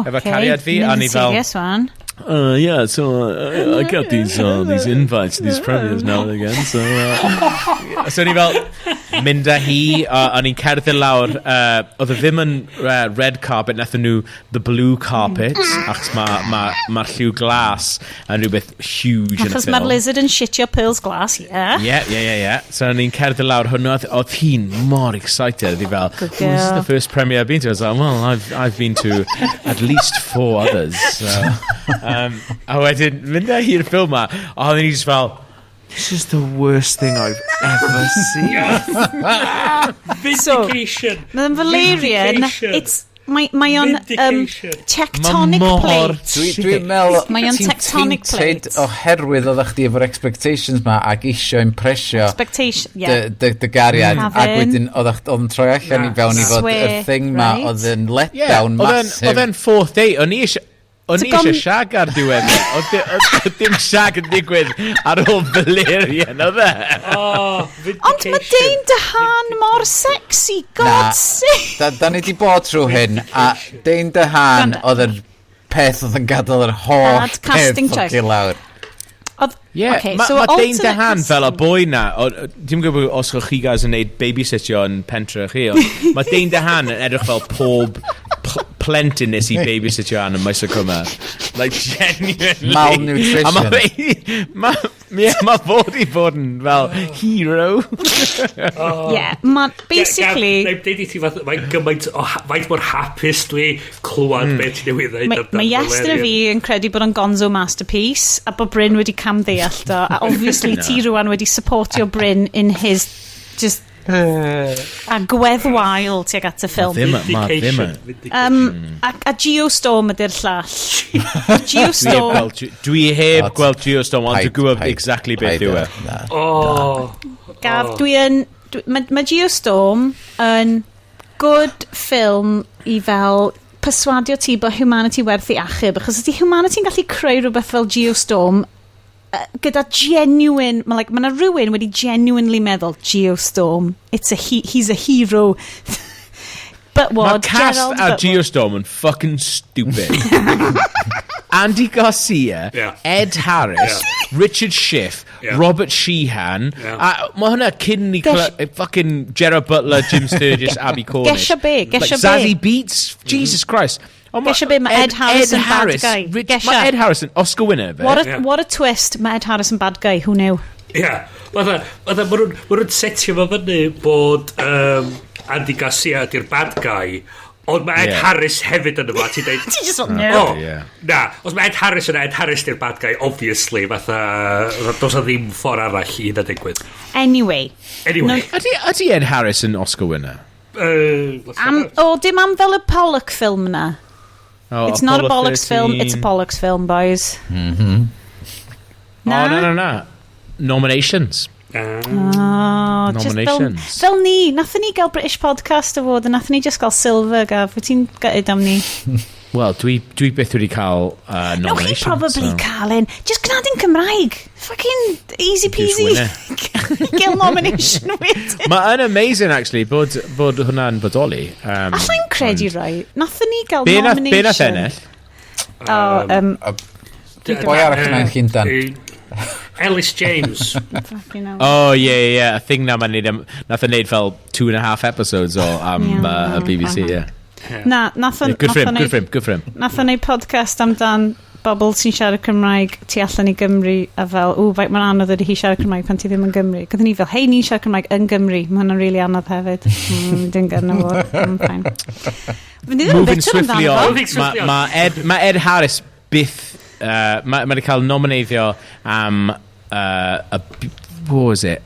efo cariad fi, a ni fel...
Serious one.
Yeah, so I get these invites to these premieres now and again. So ni fel mynd â hi, a ni'n cerdded lawr, oedd e ddim yn red carpet, nathon nhw the blue carpet, achos mae'r lliw glas yn rhywbeth huge yn y ffilm.
Achos mae'r lizard yn shitio pearls glass,
Yeah. So ni'n cerdded lawr hwnnw, oedd hi'n more excited, oedd hi fel, this is the first premiere I've been to. I was like, well, I've been to at least 4 others, so... a wedyn, mynd â hi'r ffilm ma, a oedd ni'n just fel, this is the worst thing I've ever seen.
Vindication.
Mae'n Valerian, mae o'n tectonic plate.
Dwi'n meddwl,
Mae o'n tectonic plate.
Oherwydd oeddech chdi efo'r expectations ma ac isio impresio dy gariad, ac wedyn oedd yn troi allan i fewn i fod y thing ma oedd yn letdown massive.
Oedd yn 4th date, o'n i eisiau siag ar diwedd. Oedd dim siag yn digwydd ar ôl Valerian, oedd e?
Ond mae Dane DeHaan mor sexy, God sake.
Da ni di bod trwy hyn, a Dane DeHaan oedd yr peth oedd yn gadael yr holl peth ffocin lawr.
Mae Dane DeHaan fel y boi na, dim gwybod os chi guys yn neud babysitio yn pentre chi, ond mae Dane DeHaan yn edrych fel pob plentyn nes i babysitio an yn maes o cwma. Like, genuinely.
Malnutrition.
Mae fod i fod yn fel hero.
Basically...
Mae'n deud i ti mae'n gymaint mor hapus dwi clywed beth ti'n newydd dweud.
Mae Iest yn fi yn credu bod yn gonzo masterpiece, a bod Bryn wedi camddeall do, a obviously ti rwan wedi supportio Bryn in his just... a gweddwael tuag at y ffilm. A Geostorm ydy'r llall. Geostorm.
Dwi heb gweld Geostorm, ond dwi'n gwybod exactly beth yw e.
Gav, mae Geostorm yn good film i fel perswadio ti bod humanity werth i achub, achos ydy humanity yn gallu creu rhywbeth fel Geostorm gyda genuine, mae yna rhywun wedi genuinely meddwl Geostorm, he's a hero. But what?
Mae cast a Geostorm yn fucking stupid. Andy Garcia, Ed Harris, Richard Schiff, Robert Sheehan. Mae hwnna cyn ni fucking Gerard Butler, Jim Sturgis, Abby Cornish.
Gesha be.
Zazie Beetz. Jesus Christ.
Gesha be, mae Ed Harrison bad guy.
Mae Ed Harrison, Oscar winner.
What a twist, mae Ed Harrison bad guy, who knew?
Ie. Mae nhw'n setio fo fyny bod Andy Garcia di'r bad guy, ond mae Ed Harris hefyd yn yma. Ti
just want no.
Na, os mae Ed Harris yn Ed Harris di'r bad guy, obviously, fatha, dos o ddim ffordd arall i ddod digwydd.
Anyway.
Ydy Ed Harris yn Oscar winner?
Dim am fel y Pollock film na. It's not a Bollocks film, it's a Pollocks film, boys.
No. Nominations. Nominations.
Fel ni, nathon ni gael British Podcast Award, a nathon ni just gael Silver, Gav. Wyt ti'n gutted am ni?
Wel, dwi byth wedi cael nominations.
No, chi probably cael un. Just gnad yn Cymraeg. Fucking easy peasy. Gael nomination with.
Mae'n amazing, actually, bod hwnna'n bodoli.
Allai'n credu rai. Nathon ni gael nomination.
Be nath ennill?
Boi arall yna'n Llundain.
Ellis James.
Oh, yeah. A thing na nath neud fel 2.5 episodes o BBC, yeah.
Good
for him.
Nath o'n neud podcast amdan bobl sy'n siarad Cymraeg tu allan i Gymru, a fel, faint mae'n anodd ydy hi siarad Cymraeg pan ti ddim yn Gymru. Gyda ni fel, hei, ni'n siarad Cymraeg yn Gymru. Mae hwnna'n really anodd hefyd. Dyn gyrna fod.
Moving swiftly on. Mae Ed Harris byth... Mae wedi cael nominathio am what was it?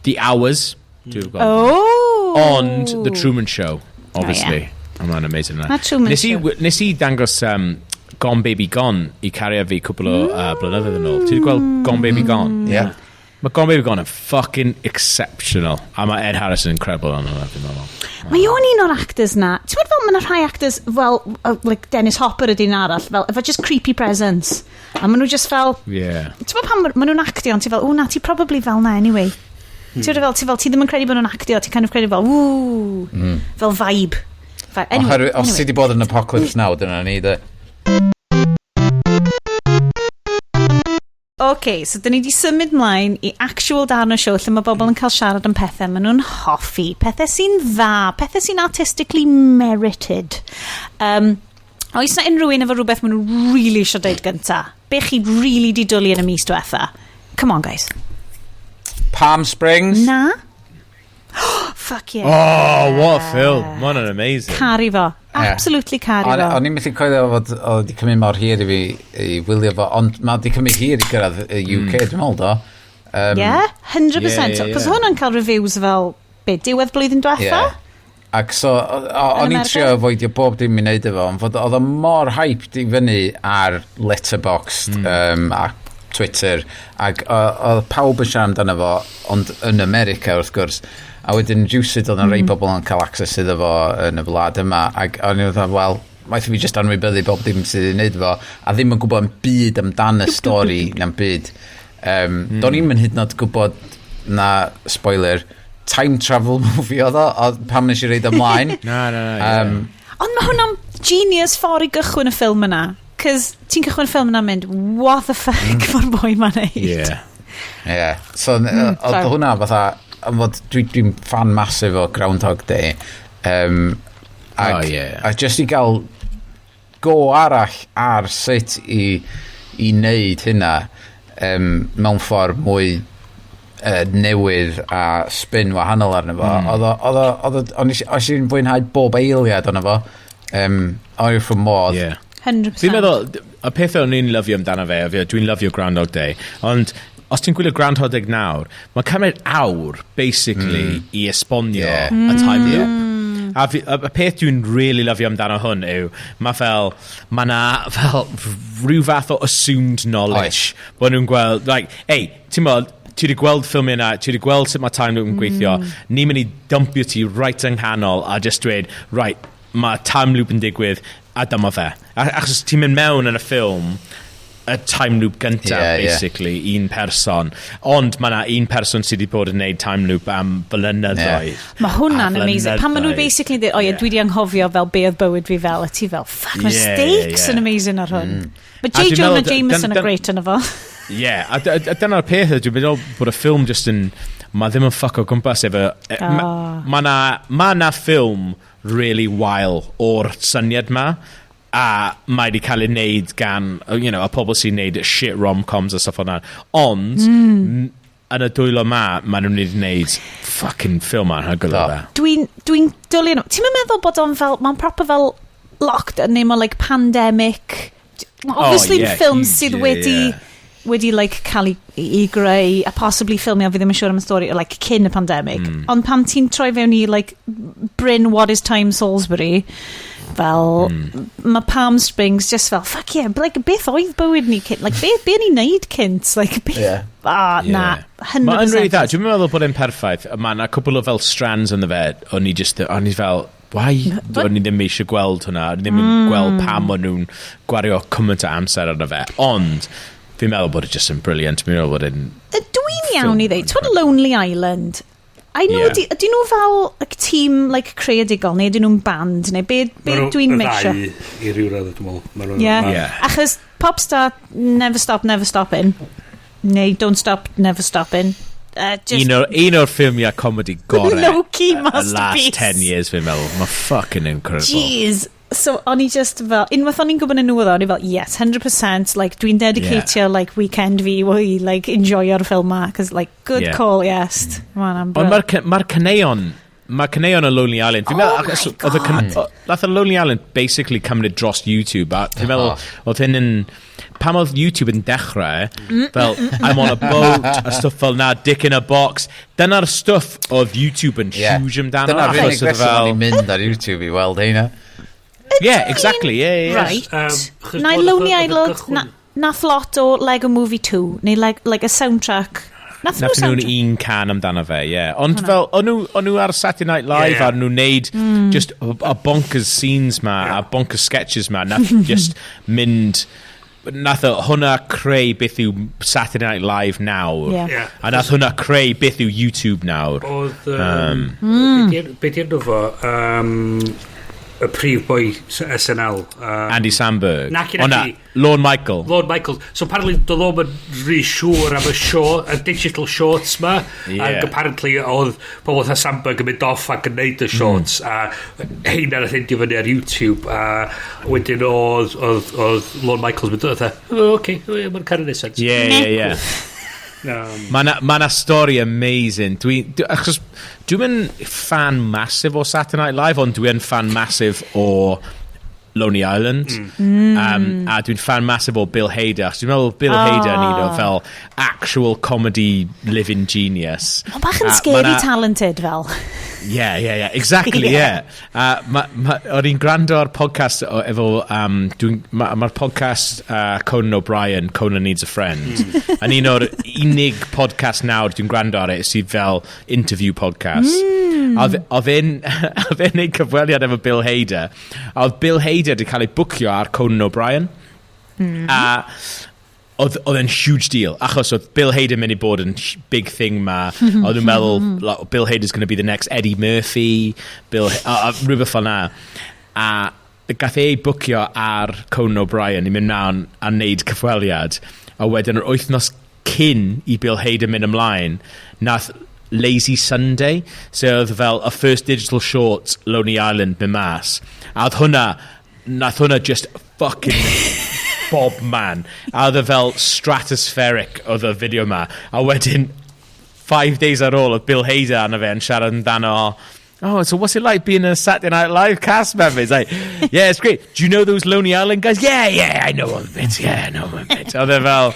The Hours. And The Truman Show, obviously. Mae'n amazing yna. Nes i dangos Gone Baby Gone i cario fi cwbl o blynyddoedd yn ôl. Ti wedi gweld Gone Baby Gone?
Yeah.
Mae Gone Baby Gone yn fucking exceptional. A mae Ed Harris yn incredible on hwnna.
Mae o'n un o'r actors na. Ti'n meddwl mae yna rhai actors fel, like Dennis Hopper ydy'n arall, fel, efo just creepy presence. A maen nhw just fel...
Yeah.
Ti'n meddwl pan maen nhw'n actio, ti fel, na, ti probably fel na anyway. Ti ddim yn credu bod nhw'n actio, ti kind of credu fel, fel vibe. Anyway.
Os ti wedi bod yn Apocalypse Now, dyna ni, de.
So dyn ni wedi symud mlaen i actual darn o show lle mae bobl yn cael siarad am pethau maen nhw'n hoffi, pethau sy'n dda, pethau sy'n artistically merited. Oes na unrhyw un efo rhywbeth maen nhw'n really eisiau dweud gynta? Be chi really di dwlu yn y mis diwetha? Come on, guys.
Palm Springs?
Na? Fuck yeah.
Oh, what a film. Mae'n amazing.
Cari fo. Absolutely cari fo.
O'n i'n methu coelio fod o wedi cymryd mor hir i fi i wylio fo, ond mae wedi cymryd hir i gyrraedd y UK, dwi'n meddwl do.
100%. Cos hwnna'n cael reviews fel, diwedd blwyddyn diwetha?
Ac so, o'n i'n trio foidio bob dim i wneud efo, ond fod oedd o mor hyped i fyny ar Letterboxd a Twitter, ac oedd pawb yn siarad amdano fo, ond yn America wrth gwrs. A wedyn rhywsyd oedd yn rhai bobl yn cael access iddo fo yn y wlad yma, ac o'n i'n dweud, wel, maeth fi jyst anwybyddu bob dim sydd wedi'i wneud fo, a ddim yn gwybod yn byd amdan y stori na'n byd. Do'n i'm yn hyd yn oed gwybod na, spoiler, time travel movie oedd o, pam nes i reid ymlaen.
Ond mae hwnna'n genius ffordd i gychwyn y ffilm yna, cys ti'n cychwyn y ffilm yna'n mynd, what the fuck fo'r boi ma'n neud.
So, oedd hwnna fatha, dwi'n fan masif o Groundhog Day, a just i gael go arall ar sut i wneud hynna mewn ffordd mwy newydd a spin wahanol arno fo. Os i'n fwynhau bob eiliad arno fo, o'r ffwrdd modd.
100%.
Fi'n meddwl, y peth o'n i'n lyfio amdano fe, dwi'n lyfio Groundhog Day, ond os ti'n gwylio Groundhog Day nawr, mae'n cymryd awr, basically, i esbonio y time loop. A y peth dwi'n really lyfio amdano hwn yw, mae na fel rhyw fath o assumed knowledge. Bod nhw'n gweld, like, ti'n meddwl, ti wedi gweld ffilm yna, ti wedi gweld sut mae time loop yn gweithio, ni'n mynd i dumpio ti right yng nghanol a just dweud, right, mae time loop yn digwydd, a dyma fe. Achos ti'n mynd mewn yn y ffilm, y time loop gyntaf, basically, un person. Ond mae yna un person sydd wedi bod yn gwneud time loop am blynyddoedd.
Mae hwnna'n amazing. Pan maen nhw basically dweud, dwi wedi anghofio fel be oedd bywyd fi fel, a ti fel, fuck, mae stakes yn amazing ar hwn. Mae J. Jonah Jameson yn great yn efo.
Yeah, a dyna'r peth, dwi'n meddwl bod y ffilm just yn... Mae ddim yn ffuck o gwmpas efo... Mae na ffilm really wael o'r syniad ma, a mae wedi cael ei wneud gan, you know, y pobl sy'n wneud shit rom-coms a stuff o'na. Ond, yn y dwylo maen nhw'n wedi wneud fucking ffilm a'n hygol o fe.
Dwi'n dwlu nhw. Ti'n meddwl bod o'n fel... Mae'n proper fel lockdown neu mae'n like pandemic... Obviously, ffilm sydd wedi like, cael ei greu a possibly ffilmio, fi ddim yn siŵr am y stori, like, cyn y pandemic. Ond pan ti'n troi fewn i like, Bryn What Is Time Salisbury, fel, mae Palm Springs just fel, fuck yeah, like, beth oedd bywyd ni cynt? Like, be ni'n neud cynt? Like, beth... na, 100%.
Mae'n really dda. Dwi'n meddwl bod e'n perffaith. Mae'n a cwbl o fel strands yn y fe, o'n i fel... Why? O'n i ddim eisiau gweld hwnna. O'n i ddim yn gweld pam o'n nhw'n gwario cymaint o amser arno fe. Ond, fi'n meddwl bod e just yn brilliant. Fi'n meddwl bod e'n...
Dwi'n iawn i ddweud. Twyd Lonely Island. Ydyn nhw fel like, tîm like, creadigol, neu ydyn nhw'n band, neu be dwi'n mixio?
I ryw radd, dwi'n meddwl.
Achos Popstar, Never Stop, Never Stopping. Neu Don't Stop, Never Stopping.
Un o'r ffilmiau comedy gorau
low-key masterpiece.
Last 10 years fi'n meddwl. Mae fucking incredible.
Jeez. So o'n i just fel, unwaith o'n i'n gwybod yn nhw o'n i fel, yes, 100%, like, dwi'n dedicatio, like, weekend fi i, like, enjoyo'r ffilm ma, cos, like, good call, Iest.
Ond mae'r caneuon y Lonely Island, fi'n meddwl, nath y Lonely Island basically cymryd dros YouTube, a fi'n meddwl, oedd hyn yn... Pam oedd YouTube yn dechrau, fel, I'm on a boat, a stuff fel na, dick in a box. Dyna'r stuff oedd YouTube yn huge amdano.
Dyna'r unig reswm o'n i'n mynd ar YouTube i weld heina.
Yeah, exactly, yeah.
Right. Na Lonely Island, nath lot o Lego Movie 2, neu like a soundtrack. Nath nhw'n
un can amdano fe, yeah. Ond fel, o'n nhw ar Saturday Night Live, a nhw'n neud just a bonkers scenes ma, a bonkers sketches ma, nath just mynd... Nath hwnna creu beth yw Saturday Night Live nawr, a nath hwnna creu beth yw YouTube nawr.
Oedd beth yw'r nhw fo y prif boi SNL
Andy Samberg. Lorne Michael.
So apparently doedd o'm yn rhy siŵr am y digital shorts ma, and apparently oedd pobl oedd Samberg yn mynd off ac yn neud y shorts, a heina nath endio fyny ar YouTube, a wedyn oedd Lorne Michael's mynd oedd mae'n cael ei nesens.
Yeah. Mae na stori amazing. Dwi'n mynd fan massive o Saturday Night Live, ond dwi'n fan massive o Lonely Island. A dwi'n fan massive o Bill Hader. Dwi'n meddwl Bill Hader yn un o fel actual comedy living genius.
Mae'n bach yn scary talented fel.
Yeah, exactly, yeah. O'n i'n gwrando ar podcast efo, mae'r podcast Conan O'Brien, Conan Needs a Friend. Yn un o'r unig podcast nawr dwi'n gwrando ar sydd fel interview podcast. Oedd e'n neud cyfweliad efo Bill Hader. A oedd Bill Hader wedi cael ei bwcio ar Conan O'Brien. A oedd e'n huge deal, achos oedd Bill Hader mynd i bod yn big thing ma. Oedd nhw'n meddwl, Bill Hader's going to be the next Eddie Murphy, rhywbeth fel na. A gath ei bwcio ar Conan O'Brien i mynd mewn a wneud cyfweliad. A wedyn yr wythnos cyn i Bill Hader mynd ymlaen, nath Lazy Sunday, so oedd fel a first digital short Lonely Island mynd mas. A nath hwnna just fucking... Bob man. A oedd fel stratospheric oedd y fideo ma. A wedyn 5 days ar ôl oedd Bill Hader arno fe yn siarad amdano, so what's it like being a Saturday Night Live cast member? It's like, yeah, it's great. Do you know those Lonely Island guys? Yeah, I know them a bit. Yeah, I know them a bit. Oedd fel...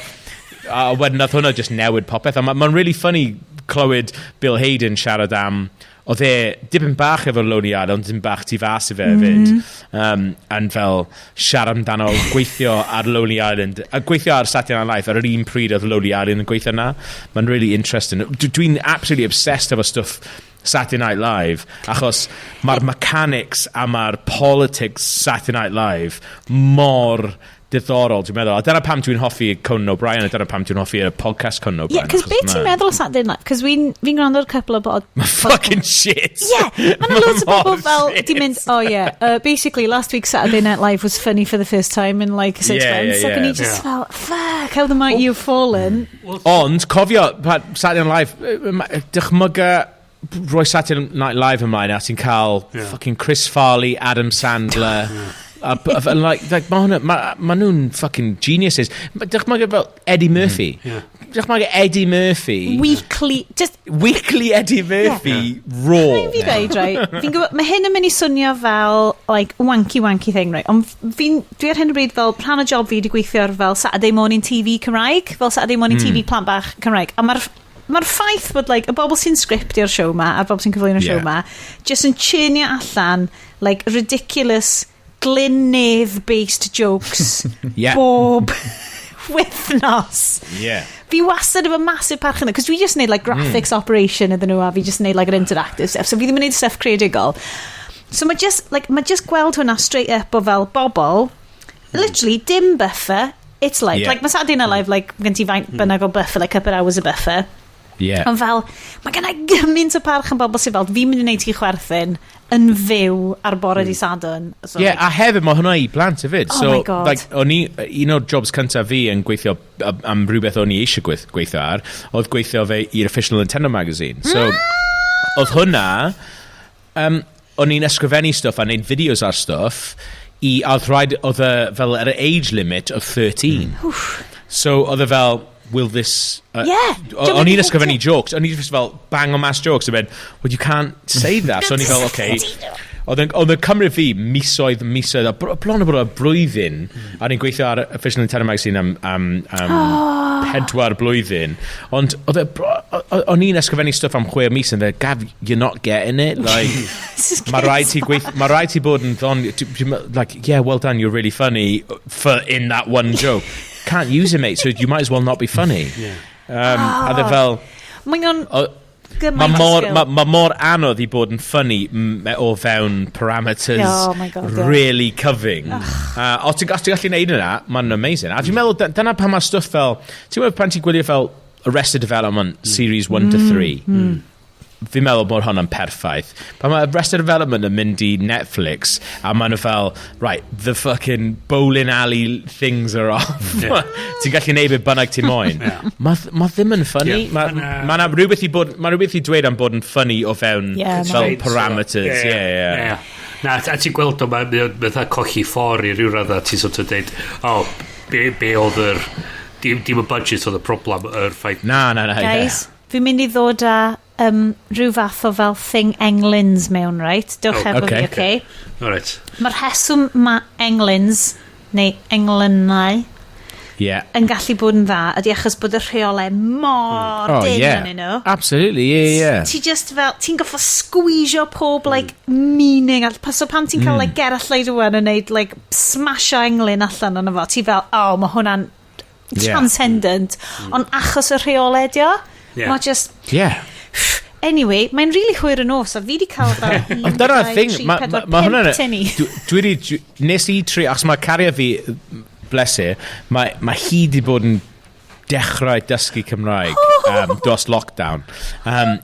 A wedyn oedd hwnna just newid popeth. Mae'n really funny clywed Bill Hader yn siarad am... Oedd dipyn bach efo Lonely Island, ond dipyn bach tu fas i fe hefyd. And fel siarad amdano gweithio ar Lonely Island, a gweithio ar Saturday Night Live ar yr un pryd oedd Lonely Island yn gweithio na. Mae'n really interesting. Dwi'n absolutely obsessed efo stuff Saturday Night Live, achos mae'r mechanics a mae'r politics Saturday Night Live mor diddorol, dwi'n meddwl. A dyna pam dwi'n hoffi Conan O'Brien, a dyna pam dwi'n hoffi y podcast Conan O'Brien.
Ie, cos beth ti'n meddwl o Saturday Night? Cos fi'n gwrando ar couple o bod...
Fucking shit!
Ie, mae'n loads o bobl fel, di mynd, basically, last week Saturday Night Live was funny for the first time in like 6 months. Ac o'n i just fel, fuck, how the might you've fallen.
Ond, cofio, Saturday Night Live, dychmyga roi Saturday Night Live ymlaen a ti'n cael fucking Chris Farley, Adam Sandler... ma nhw'n fucking geniuses. Dychmyga fel Eddie Murphy. Dychmyga Eddie Murphy.
Weekly
Eddie Murphy raw.
Fi dweud, right? Fi'n gwybod, mae hyn yn mynd i swnio fel like wanky thing, right? Ond dwi ar hyn o bryd fel rhan o job fi wedi gweithio ar fel Saturday morning TV Cymraeg, fel Saturday morning TV plant bach Cymraeg. A mae'r ffaith bod like, y bobl sy'n sgriptio'r show ma a'r bobl sy'n cyflwyno'r show ma just yn churnio allan like ridiculous glynedd-based jokes bob wythnos. Fi wastad efo massive parch yna, cos dwi just neud like graphics operation iddyn nhw a fi just neud like yr interactive stuff, so fi ddim yn neud stuff creadigol. So ma just gweld hwnna straight up o fel bobl, literally dim buffer, it's like mae Saturday Night Live, like gen ti faint bynnag o buffer, like couple hours o buffer. Ond fel, mae gen i gymaint o parch yn bobl sy'n fel, fi'n mynd i wneud ti chwerthin yn fyw ar bore di Sadwn. So,
a hefyd mae hwnna i blant hefyd.
Oh my god.
Like, un o'r jobs cyntaf fi yn gweithio am rhywbeth o'n i eisiau gweithio ar, oedd gweithio fe i'r official Nintendo magazine. So, oedd hwnna, o'n i'n ysgrifennu stuff a neud videos ar stuff, oedd fel yr age limit of 13. So, oedd fel... will this... o'n i'n ysgrifennu jokes, o'n i'n just fel bang on mass jokes, and well, you can't say that. So o'n i'n fel, okay. Oedd yn cymryd fi misoedd, bron o bod o blwyddyn, a ni'n gweithio ar Official Nintendo Magazine am 4 blwyddyn, ond o'n i'n ysgrifennu stuff am 6 mis, and Gav, you're not getting it, like, mae rhaid ti bod yn like, yeah, well done, you're really funny in that one joke. Can't use it, mate, so you might as well not be funny. A dde fel... Mae mor anodd i bod yn funny o fewn parameters really cyfyng. Os ti'n gallu neud yna, mae'n amazing. A dwi'n meddwl, dyna pan mae stuff fel... Ti'n meddwl pan ti'n gwylio fel Arrested Development Series 1 to 3? Fi'n meddwl bod hwnna'n perffaith. Pan mae Arrested Development yn mynd i Netflix, a maen nhw fel, right, the fucking bowling alley things are off. Ti'n gallu neud beth bynnag ti moyn. Mae ddim yn funny. Mae rhywbeth i dweud am bod yn funny o fewn fel parameters.
Na, a ti'n gweld o, mae'n cochi ffordd i ryw radda, ti'n sort of deud, be oedd yr... Dim y budget oedd y problem, yr ffaith.
Na.
Guys, fi'n mynd i ddod â rhyw fath o fel thing englins mewn, right? Dewch efo fi, okay?
Alright.
Mae'r heswm mae englins, neu englynau, yn gallu bod yn dda, ydy achos bod y rheolau mor dyn yn nhw.
Absolutely,
Ti just fel, ti'n goffo squeezio pob, like, meaning, so pan ti'n cael, like, Gerall Leidwan yn neud, like, smasho englyn allan yn efo, ti fel, mae hwnna'n transcendent, ond achos y rheolau dio, mae just... Anyway, mae'n really hwyr yn os, a fi di cael fel 1, 2, 3, 4, 5 tynnu.
Nes i tri, achos mae cariad fi, bleser, mae hi di bod yn dechrau dysgu Cymraeg dros lockdown.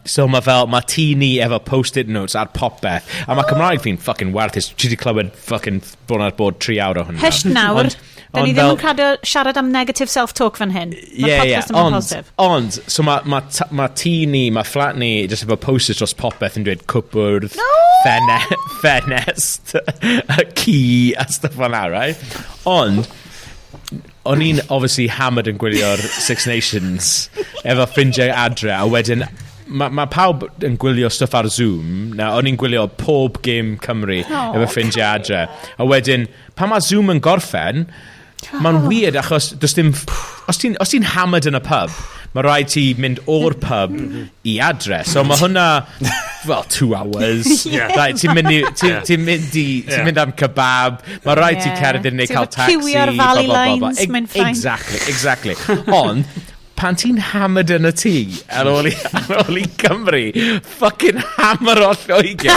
So mae ti ni efo post-it notes ar popeth, a mae Cymraeg fi'n fucking warthus. Ti di clywed fucking bod ar bod 3 awr o hwnna.
Hysht nawr. Da ni ddim yn cadw siarad am negative self-talk fan hyn.
Ond, so mae ti ni, mae flat ni, just efo posters dros popeth yn dweud cwbwrdd, ffenest, ci, a stuff like that, right? Ond, o'n i'n obviously hammered yn gwylio'r Six Nations efo ffrindiau adre, a wedyn mae pawb yn gwylio stuff ar Zoom. Na, o'n i'n gwylio pob game Cymru efo ffrindiau adre, a wedyn pan mae Zoom yn gorffen, mae'n weird achos os ti'n hammered yn y pub, mae rhaid ti mynd o'r pub i adre, so mae hwnna well 2 hours. Ti'n mynd am kebab, mae rhaid ti cered yn neu cael taxi,
cywio'r Valley Lines, mae'n ffain.
Exactly. Ond pan ti'n hammered yn y tŷ ar ôl i Cymru fucking hammer o Lloegr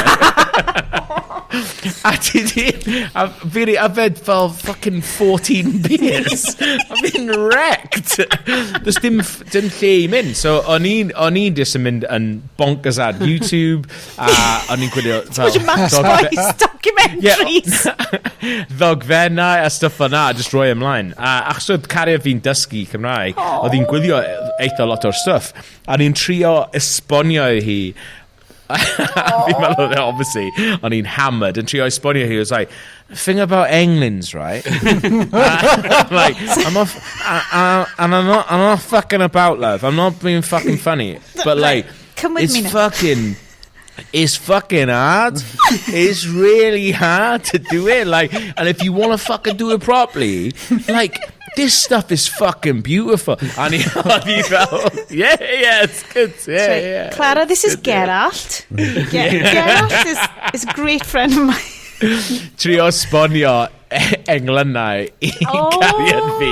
A fi yfed fel fucking 14 beers. A fi'n wrecked. Does dim lle I mynd. So, o'n i just yn mynd yn bonkers ar YouTube. O'n i'n gwylio...
Max Boyce documentaries.
Ddogfennau a stuff o'na, just roi ymlaen. Achos oedd cariad fi'n dysgu Cymraeg, oedd hi'n gwylio eitha lot o'r stuff. A ni'n trio esbonio hi. Fi'n meddwl, obviously, o'n i'n hammered and trio esbonio hi. It was like, the thing about England's, right? Like, I'm not fucking about, love. I'm not being fucking funny. But like, it's fucking hard. It's really hard to do it. Like, and if you want to fucking do it properly, like, this stuff is fucking beautiful. And he felt, yeah, it's good. Yeah.
Clara, this is Geralt. Geralt is a great friend of mine.
Trio sbonio Englynnau I cariad fi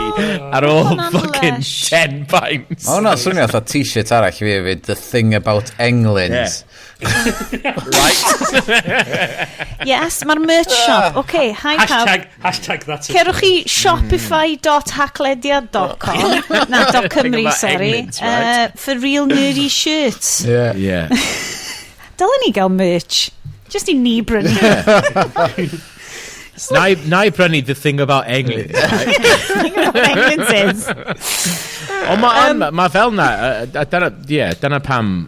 ar ôl fucking 10 pints.
O, no, swnio fatha t-shirt arall fi hefyd, The Thing About England.
Yeah. Right.
Yes, mae'r merch shop. Okay, hi pawb.
Hashtag that's it.
Cerwch chi shopify.hacklediad.com .cymru, sorry.
England, right.
For real nerdy shirts.
Yeah.
Dylen ni gael merch. Just I ni brynu.
Na I brynu The Thing About England.
England is.
Ond ma fel na, dyna pam,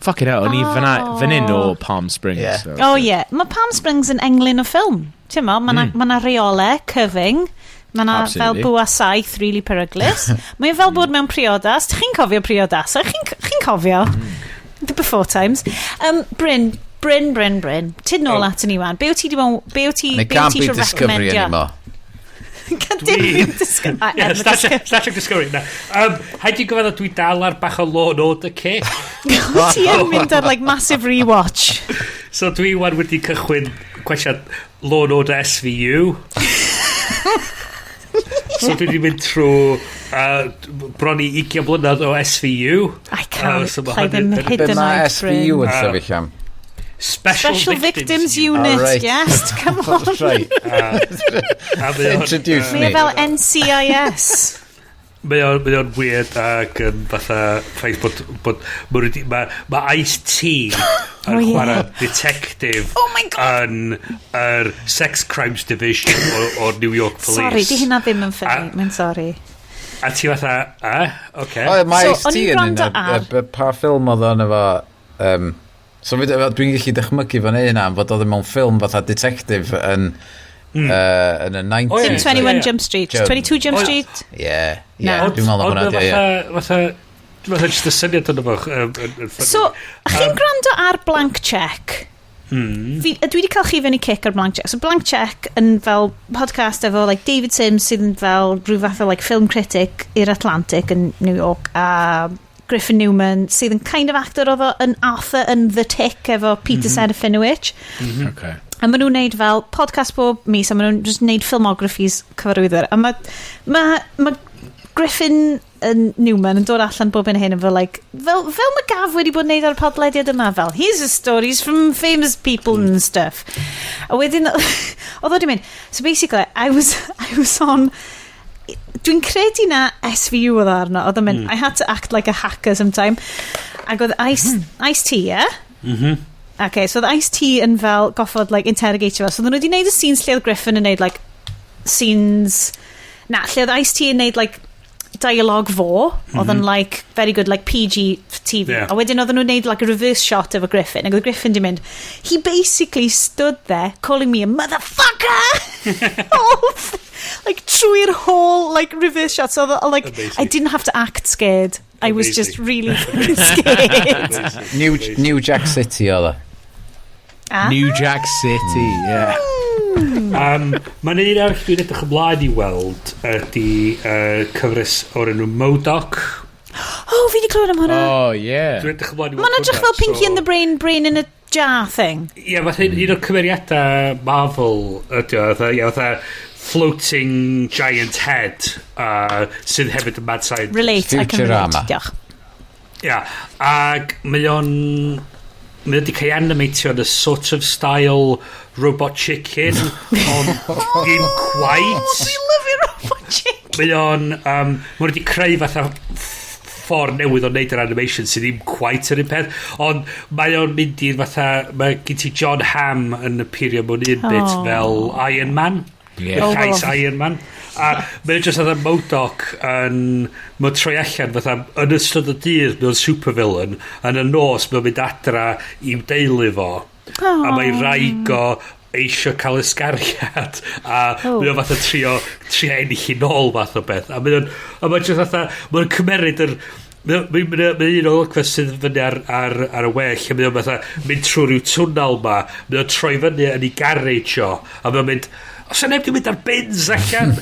fucking hell, o'n I fan hyn o Palm Springs.
Yeah.
So.
Oh yeah, mae Palm Springs yn englyn o ffilm. Ti'n mo, mae na reole, cyfing, mae na fel bwa saith really peryglus. Mae'n fel bod mewn priodas. Chi'n cofio priodas? Chi'n cofio? The before times. Bryn. Ti'n nôl at ni wan. Be o ti
can't be Discovery anymore.
Can't be Discovery.
Snatch Discovery. Haid i gyfedd o dwi dal ar bach o Law and Order kick.
Ti yn mynd ar like massive rewatch.
So dwi wan wedi cychwyn gwestiwn Law and Order SVU. So dwi wedi mynd trwy bron I 20 blynedd o SVU.
I can't play them hidden
Be mae SVU yn sefyll am?
Special Victims Unit,
right.
yes, come on.
Right. Introduce me.
Mae fel NCIS.
Mae o'n weird ac yn fatha ffaith bod mae Iest-T yn chwarae detective yn yr Sex Crimes Division o'r New York Police.
Sorry, di hynna ddim yn ffynnu, mae'n sorry.
A ti fatha, okay.
Mae Iest-T yn pa ffilm oedd o'n efo... So dwi'n gallu dychmygu fan hynna fod oedd mewn ffilm fatha detective yn y 90s.
21 Jump Street, 22 Jump Street.
Yeah, dwi'n meddwl hwnna.
Fatha just y syniad yn efo.
So, chi'n gwrando ar Blank Check? Dwi wedi cael chi fyny cic ar Blank Check. So Blank Check yn fel podcast efo like David Sims sydd yn fel rhyw fath o like film critic i'r Atlantic yn New York a Griffin Newman sydd yn kind of actor oedd yn Arthur yn The Tick efo Peter Serafinowicz.
Okay.
A maen nhw'n neud fel podcast bob mis a maen nhw'n just neud filmographies cyfarwyddwyr. A mae Griffin Newman yn dod allan bob yn hyn fel like fel mae Gav wedi bod yn neud ar y podlediad yma fel here's the stories from famous people and stuff. A wedyn oedd wedi mynd so basically I was on dwi'n credu na SVU oedd arno oedd yn mynd I had to act like a hacker sometime ac oedd Ice-T okay so oedd Ice-T yn fel goffod like interrogatio so oedd nhw wedi neud y scenes lle oedd Griffin yn neud like scenes lle oedd Ice-T yn neud like dialogue oedd yn like very good like PG TV a wedyn oedd nhw'n neud like a reverse shot of a Griffin ac oedd Griffin di mynd he basically stood there calling me a motherfucker like trwy'r whole like reverse shot so that, like amazing. I didn't have to act scared I was just really scared
New Jack City oedd
New Jack City yeah
Mae'n un arall dwi'n edrych ymlaen I weld ydy cyfres o'r enw Modoc.
Oh, fi di clywed am hwnna.
Oh, yeah.
Dwi'n edrych ymlaen I weld
Mae'n edrych fel Pinky and the Brain in a jar thing.
Ie, fatha un o'r cymeriadau Marvel ydy o, fatha floating giant head sydd hefyd yn mad scientist.
Relate, I can relate. Diolch.
Ia, ac mae o'n mae wedi cael animatio yn y sort of style Robot Chicken, ond ddim quite.
I love you, Robot Chicken.
Mae o'n, mae wedi creu fatha ffordd newydd o wneud yr animation sydd ddim quite yr un peth, ond mae o'n mynd i'r fatha, mae gen ti John Hamm yn y period mewn un bit fel Iron Man. Y llais Iron Man. A mae'n just fatha Modoc mae'n troi allan fatha yn ystod y dydd mewn supervillain, yn y nos mae'n mynd adra i'w deulu fo, a mae'n rhaid o eisiau cael ysgariad, a mae'n fatha trio ennill i nôl fath o beth, a mae'n just fatha mae'n cymeryd yr Mae'n un o olygfa sydd fyny ar y well, a mae'n fatha mynd trwy rhyw twnnel ma, mae'n troi fyny yn ei garage o, a mae'n mynd, os yna neb di mynd ar bins allan.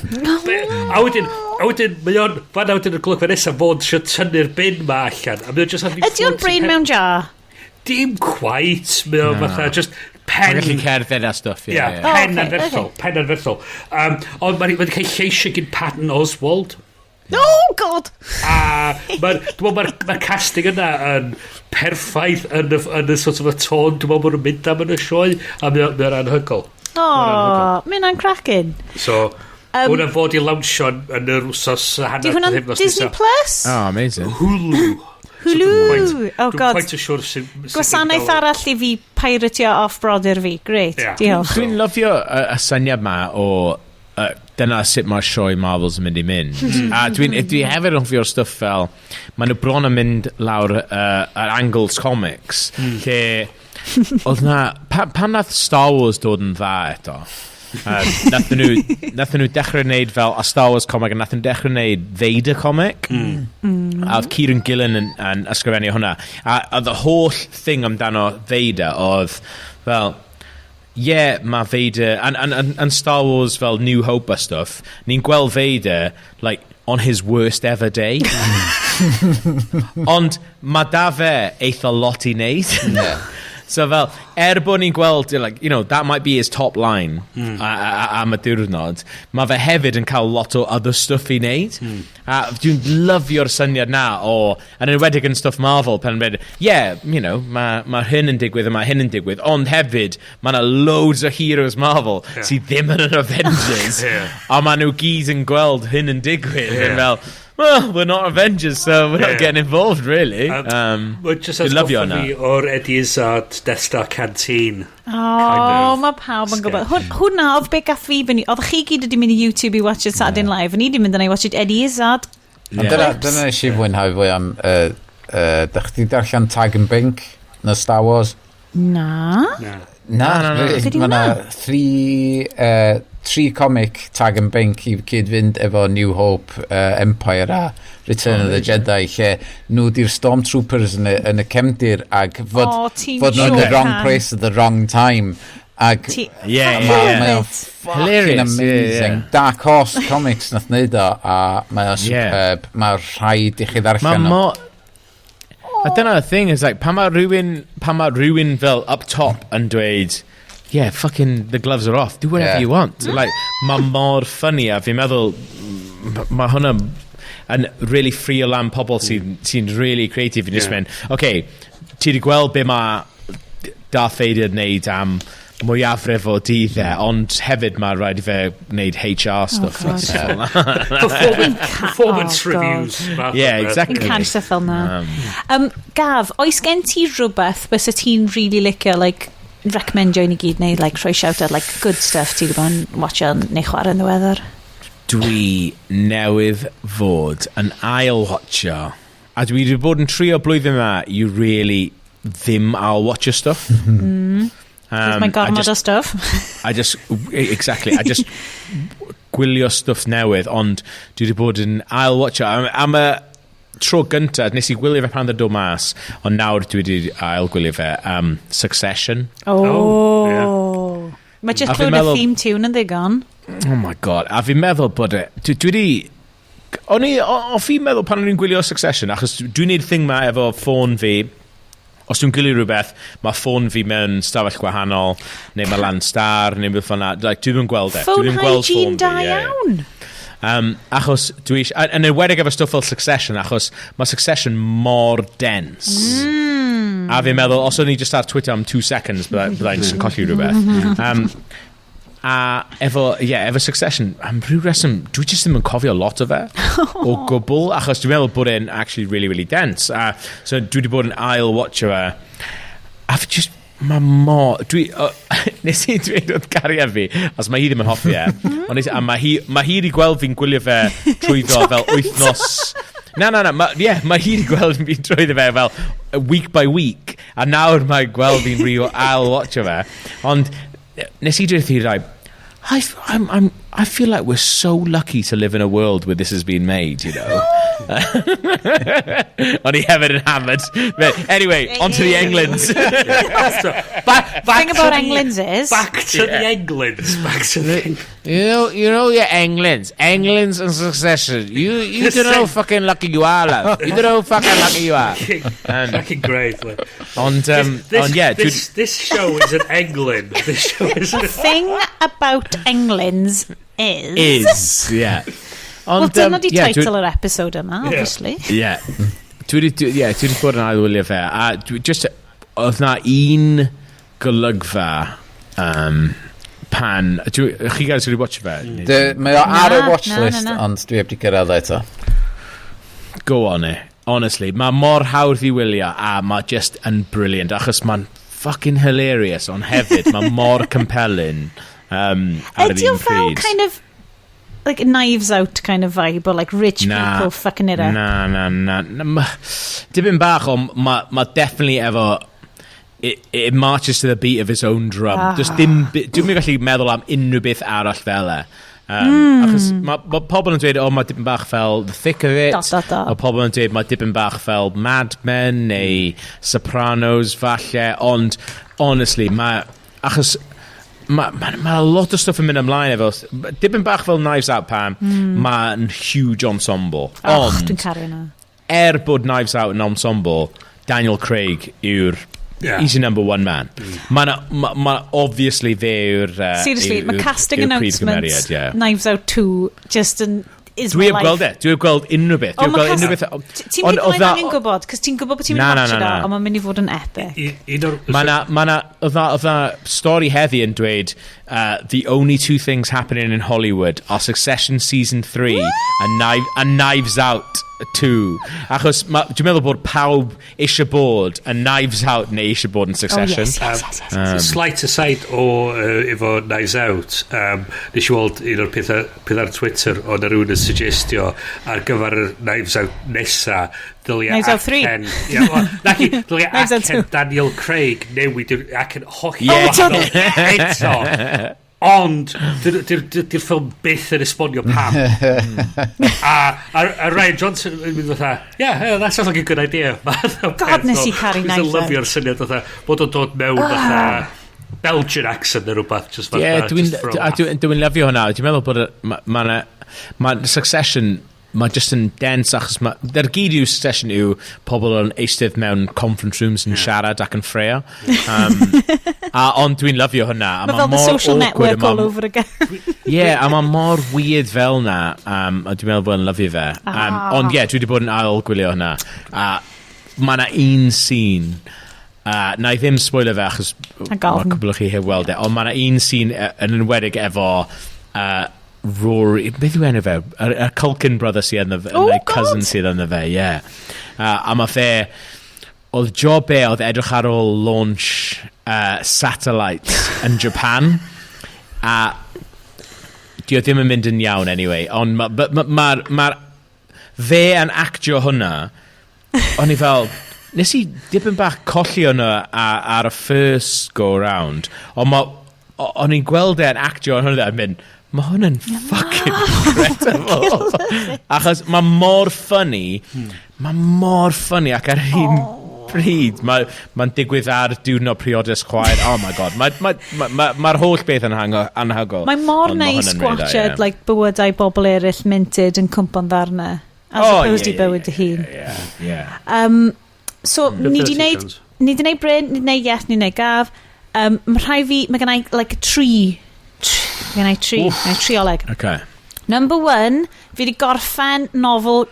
A wedyn mae o'n, fan wedyn y golygfa nesaf fod eisiau tynnu'r bin ma allan.
Ydy o'n brain mewn jar?
Dim quite, mae o'n fatha just pen.
Mae'n gallu cerdded a stuff,
pen anferthol. Ond mae'n cael lleisio gyn Patton Oswalt.
Oh, God!
A mae'r casting yna yn perffaith yn y sort of y tôn dwi'n meddwl bod nhw'n mynd am yn y sioe, a mae'n anhygol.
Mae'n cracking.
So, hwnna'n fod i lawnsio yn yr wsos hanner.
Di hwnna'n Disney Plus?
Amazing.
Hulu.
Oh, God.
Dwi'n quite siwr sy'n...
Gwasanaeth arall i fi piratio off brodyr fi. Great, diolch.
Dwi'n lyfio y syniad ma o... dyna sut mae'r sioe Marvels yn mynd i mynd. A dwi hefyd yn ffio'r stuff fel maen nhw bron yn mynd lawr yr Angles Comics lle oedd na pan nath Star Wars dod yn dda eto nath nhw dechrau wneud fel a Star Wars comic a nath nhw dechrau wneud Vader comic a oedd Kieran Gillen yn ysgrifennu hwnna a the whole thing amdano Vader oedd fel mae Vader and Star Wars fel New Hope a stuff ni'n gweld Vader like on his worst ever day ond mae da fe eitha lot i wneud so fel bod ni'n gweld like, you know, that might be his top line am y diwrnod mae fe hefyd yn cael lot o other stuff i wneud a dwi'n lyfio'r syniad na yn enwedig yn stuff Marvel pan you know, mae hyn yn digwydd a mae hyn yn digwydd ond hefyd mae yna loads o heroes Marvel sydd ddim yn yr Avengers a mae nhw gyd yn gweld hyn yn digwydd and fel well, we're not Avengers, so we're not getting involved, really.
Just as love you now. Or Eddie Izzard, Death Star Canteen.
Mae pawb yn gwybod. Hwna oedd be gath fi fyny. Oedd chi gyd wedi mynd i YouTube i watch it Saturday Night Live, a ni wedi mynd yna i watch it Eddie Izzard.
Dyna nes i fwynhau fwy am... Dych chi darllen Tag and Bink na Star Wars?
Na.
Mae yna 3 comic Tag and Bink i cyd-fynd efo New Hope, Empire a Return of the Jedi lle nhw di'r Stormtroopers yn y cefndir ac fod nhw in the wrong place at the wrong time ac mae o'n fucking amazing Dark Horse Comics nath neud o a mae o'n superb mae'r rhaid i chi ddarllen o
a dyna the thing is like pan mae rhywun fel up top yn dweud fucking the gloves are off do whatever you want like mae mor funny a fi'n meddwl mae hwnna yn really free o lan pobl sy'n really creative yn just mynd ti wedi gweld be mae Darth Vader wneud am mwyafrif o dydd ond hefyd mae rhaid i fe wneud HR stuff
performance reviews
exactly
yn cael stuff fel na Gav, oes gen ti rhywbeth bys y ti'n really licio like recommend i gyd neu like rhoi shout out like good stuff ti wedi bod yn watch neu chwarae yn ddiweddar
dwi newydd fod yn ail-watcho a dwi wedi bod yn trio blwyddyn yma you really ddim ail-watcho stuff
mae'n gormod o stuff
I just gwylio stuff newydd ond dwi wedi bod yn ail-watcho am y tro gyntaf nes I gwylio fe pan ddod mas ond nawr dwi wedi ail-gwylio fe Succession
mae just clywed y theme tune yn ddigon
oh my god a fi'n meddwl bod dwi wedi o fi'n meddwl pan o'n i'n gwylio Succession achos dwi'n neud thing ma efo ffôn fi os dwi'n gwylio rhywbeth mae ffôn fi mewn stafell gwahanol neu mae lan star neu beth fanna like, dwi'n gweld
ffôn hygiene da iawn
Achos dwi yn enwedig efo stwff fel Succession, achos mae Succession mor dense. A fi'n meddwl, os o'n i just ar Twitter am 2 seconds, byddai'n just yn colli rhywbeth. A efo Succession, am rhyw reswm, dwi just ddim yn cofio lot o fe, o gwbl, achos dwi'n meddwl bod e'n actually really, really dense. So dwi wedi bod yn ail-watcho fe, a fi just, mae nes i dweud oedd cariad fi, as mae hi ddim yn hoffi e, a mae hi wedi gweld fi'n gwylio fe trwyddo fel wythnos. Na, mae hi wedi gweld fi'n trwyddo fe fel week by week, a nawr mae gweld fi'n ail-watcho fe, ond nes I dweud i'r rai, I feel like we're so lucky to live in a world where this has been made, you know. O'n I hefyd yn hammered. But anyway, on to the Englands.
The thing about Englands is...
Back to the Englands. Back to the...
You know your Englands and Succession. You don't know how fucking lucky you are, love. You don't know how fucking lucky you are.
Fucking great. Like.
This
show is in England. This show is...
The thing about Englands is...
yeah.
Well, dyna di title yr episode yma, obviously.
Yeah. Dwi wedi bod yn ailwylio fe, a oedd na un golygfa pan... Chi gael wedi watch fe?
Mae o ar y watchlist, ond dwi heb di gyrraedd eto.
Go on it. Honestly, mae mor hawdd I wylio, a mae just yn brilliant, achos mae'n fucking hilarious, ond hefyd, mae mor compelling ar yr un
Ydy o fel
pryd.
kind of... like Knives Out kind of vibe, or like rich people fucking it up.
Na. Dibyn bach, ond ma definitely efo... It marches to the beat of its own drum. Dwi'n gallu meddwl am unrhyw beth arall fel e. Achos mae pobl yn dweud, mae dipyn bach fel The Thick of It. Mae pobl yn dweud, mae dipyn bach fel Mad Men neu Sopranos falle, ond honestly, achos mae lot o stuff yn mynd ymlaen efo dipyn bach fel Knives Out pan mae'n huge ensemble ond
dwi'n caru
yna bod Knives Out yn ensemble Daniel Craig yw'r he's your number one man mae obviously fe yw'r
seriously mae casting announcements Knives Out 2 just yn
Dwi heb gweld e. Dwi heb gweld unrhyw beth.
Ti'n mynd i'n angen gwybod, cos ti'n gwybod bod ti'n mynd watch it o, ond mae'n mynd I fod yn epic.
Oedd na stori heddi yn dweud the only 2 things happening in Hollywood are Succession Season 3 and Knives Out 2. Achos dwi'n meddwl bod pawb eisiau bod yn Knives Out neu eisiau bod yn Succession.
Slight aside efo Knives Out, nes I weld un o'r peth ar Twitter ond ar rhywun yn suggestio ar gyfer y Knives Out nesa
Knives Out 3
dylia acen Daniel Craig newid acen holl eto ond di'r ffilm byth yn esbonio pam a Ryan Johnson yn mynd fatha that sounds like a good idea
God nes I caru Knives Out
lyfio'r syniad bod o'n dod mewn fatha Belgian accent neu rhywbeth
dwi'n lyfio hwnna dwi'n meddwl bod mae Succession mae just yn dense achos dy'r gyd yw Succession yw pobl yn eistydd mewn conference rooms yn siarad ac yn ffreo ond dwi'n lyfio hwnna
mae fel the social network all over again
a mae mor weird fel na a dwi'n meddwl bod yn lyfio fe ond dwi wedi bod yn ail gwylio hwnna mae na un scene na I ddim spoiler fe achos mae cwbl o chi heb weld ond mae na un scene yn enwedig efo Rory, beth yw enw fe? Y Culkin brother sydd yn y cousin sydd yn y fe, a mae fe oedd job oedd edrych ar ôl launch satellites yn Japan a di o ddim yn mynd yn iawn anyway ond mae fe yn actio hwnna ond I fel nes I dipyn bach colli hwnna ar y first go round ond o'n i'n gweld e'n actio hwnna yn mynd mae hwn yn fucking incredible achos mae mor funny ac ar un pryd mae'n digwydd ar diwrnod priodus chwaer oh my god mae'r holl beth yn anhygol
mae mor neis gwachod like bywydau bobl eraill minted yn cwmpan ddarna as opposed I bywyd y hun so ni di wneud Bryn, ni di wneud Iest, ni di wneud Gaf mae gennau like a tree Gennau tri oleg.
Okay.
Number 1, fi wedi gorffen nofel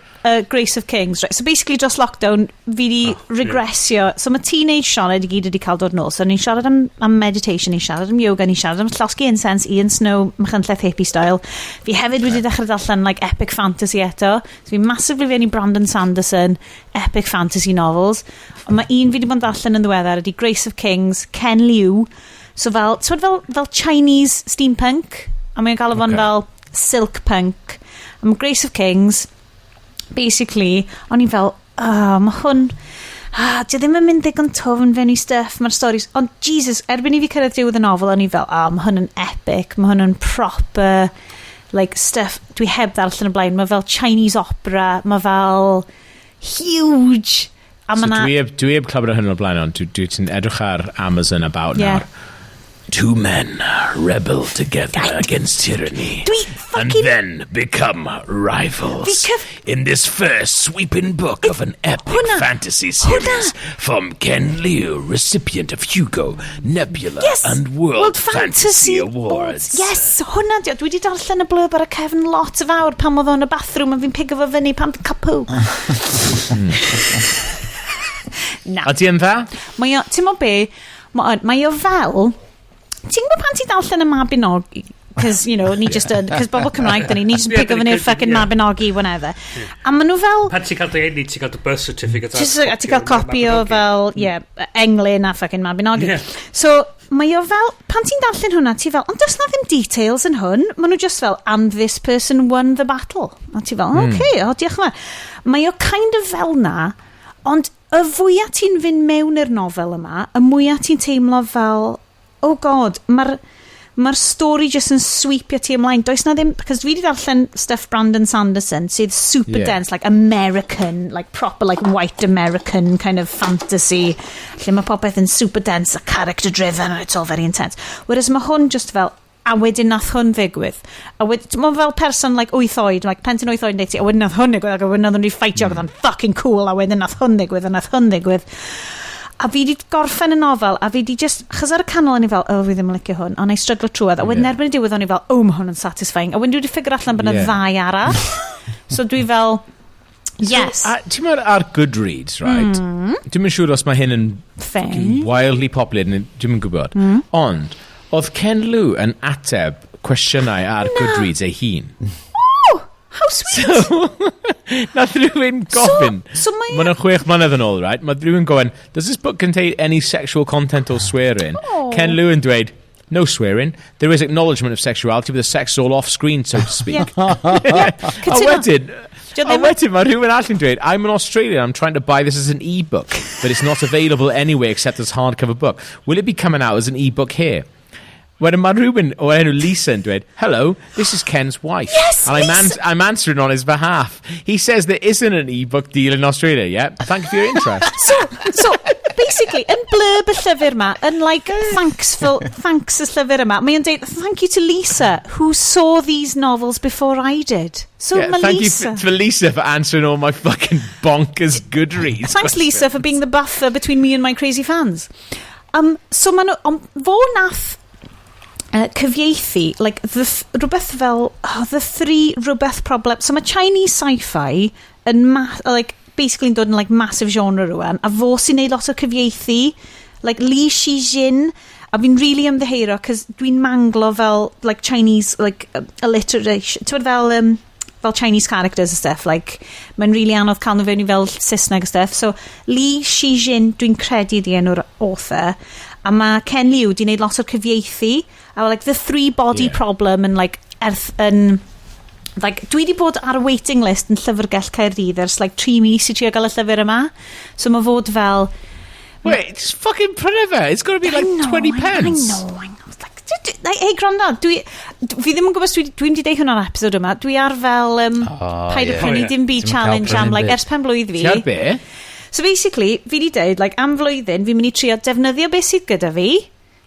Grace of Kings. Right? So basically, dros lockdown, fi wedi regresio. So mae teenage Sioned i gyd wedi cael dod nôl. So ni'n siarad am meditation, ni'n siarad am yoga, ni'n siarad am llosgi incense, Ian Snow, Machynlleth hippie style. Fi hefyd wedi dechrau darllen like, epic fantasy eto. So fi massively fe'n i Brandon Sanderson, epic fantasy novels. Ond mae un fi wedi bod yn darllen yn ddiweddar ydy Grace of Kings, Ken Liu. So fel Chinese steampunk. A mae'n gael fo'n fel silk punk. Am Grace of Kings, basically, o'n i fel, mae hwn, di ddim yn mynd ddigon tofn fewn i stuff, mae'r stories, ond Jesus, erbyn i fi cyrraedd diwedd y nofel, o'n i fel, mae hwn yn epic, mae hwn yn proper, like, stuff, dwi heb darllen y blaen, mae fel Chinese opera, mae fel huge.
So dwi heb clywed hyn o'r blaen, ond dwi ti'n edrych ar Amazon about nawr. 2 men rebel together against tyranny and then become rivals in this first sweeping book of an epic fantasy series from Ken Liu, recipient of Hugo, Nebula and World Fantasy Awards.
Yes, hwnna di. Dwi wedi darllen y blurb ar y cefn lot o fawr pan oedd o'n y bathroom a fi'n pigo fo fyny pan cael pŵ.
A di yn dda?
Ti'n mo be? Mae o fel... Ti'n gwybod pan ti darllen y Mabinogi? Because, you know, ni just yn... Because bobl Cymraeg, dyn ni just pick up fyny'r fucking Mabinogi, whatever. A maen nhw fel...
Pan ti'n cael dy enni, ti'n cael dy birth certificate.
A ti'n cael copi o fel, englyn a fucking Mabinogi. So, mae o fel... Pan ti'n darllen hwnna, ti fel... Ond does na ddim details yn hwn. Maen nhw just fel, and this person won the battle. A ti fel, diolch yn fawr. Mae o kind of fel na, ond y fwyaf ti'n fynd mewn i'r nofel yma, y mwyaf ti'n teimlo fel... Oh god, mae'r stori just yn sweepio ti ymlaen. Does na ddim, because dwi wedi darllen stuff Brandon Sanderson sydd super dense, like American, like proper like white American kind of fantasy, lle mae popeth yn super dense a character driven and it's all very intense. Whereas mae hwn just fel, a wedyn nath hwn ddigwydd. A wedyn, mae fel person like 8 oed, like plentyn 8 oed neu ti, a wedyn nath hwn ddigwydd, a wedyn nath hwn wedi ffeitio, ac oedd o'n fucking cool, a wedyn nath hwn ddigwydd, a nath hwn ddigwydd. A fi wedi gorffen y nofel, a fi wedi just... Chos ar y canol o'n i fel, fi ddim yn licio hwn, ond I struggle trwy'r. A wedyn erbyn y diwedd o'n i fel, mae hwn yn satisfying. A wedyn dwi wedi ffigur allan bod yna ddau arall. So dwi fel, yes.
Ti'n meddwl ar Goodreads, right? Dwi'n mynd siŵr os mae hyn yn wildly popular, dwi'n mynd gwybod. Ond, oedd Ken Liu yn ateb cwestiynau ar Goodreads ei hun.
How sweet.
So, nath rhywun gofyn. Mae'n 6 mlynedd yn ôl, right? Mae rhywun gofyn, does this book contain any sexual content or swearing? Ken Liu yn dweud, no swearing. There is acknowledgement of sexuality with the sex all off screen, so to speak. A wedyn, mae rhywun all yn dweud, I'm an Australian, I'm trying to buy this as an e-book, but it's not available anywhere except as hardcover book. Will it be coming out as an e-book here? When mae rhywun o enw Lisa yn dweud, hello, this is Ken's wife.
Yes,
and I'm answering on his behalf. He says there isn't an e-book deal in Australia yet. Thank you for your interest.
So basically, yn blurb y llyfr yma, yn like, thanks y llyfr yma, mae'n dweud, thank you to Lisa, who saw these novels before I did. So
thank you for Lisa for answering all my fucking bonkers Goodreads.
Thanks, Lisa, for being the buffer between me and my crazy fans. So maen nhw, fo nath cyfieithu, like, rhywbeth fel, the 3 rhywbeth problem. So mae Chinese sci-fi yn, like, basically yn dod yn, like, massive genre rwan, a fo sy'n neud lot o cyfieithu, like, Li Shijin, a fi'n really ymddeheiro, cos dwi'n manglo fel, like, Chinese, like, alliteration, ti'n fel Chinese characters and stuff, like, mae'n really anodd cael nhw fewn i fel Saesneg and stuff. So, Li Shijin, dwi'n credu di enw'r author, a mae Ken Liu di wneud lot o'r cyfieithu, a like the 3 body problem and like like dwi di bod ar y waiting list yn llyfrgell Caerdydd ers like 3 mis i trio gael y llyfr yma, so mae fod fel
wait, it's fucking prynefau, it's got to be like 20 pence.
I know like, hey granda, fi ddim yn gwybod dwi'n di deud hwnna'r episode yma, dwi ar fel paid y prynu dim byd challenge am like ers pen blwydd fi.
Ti'n be?
So basically, fi di deud, like, am flwyddyn, fi'n mynd i trio defnyddio beth sydd gyda fi.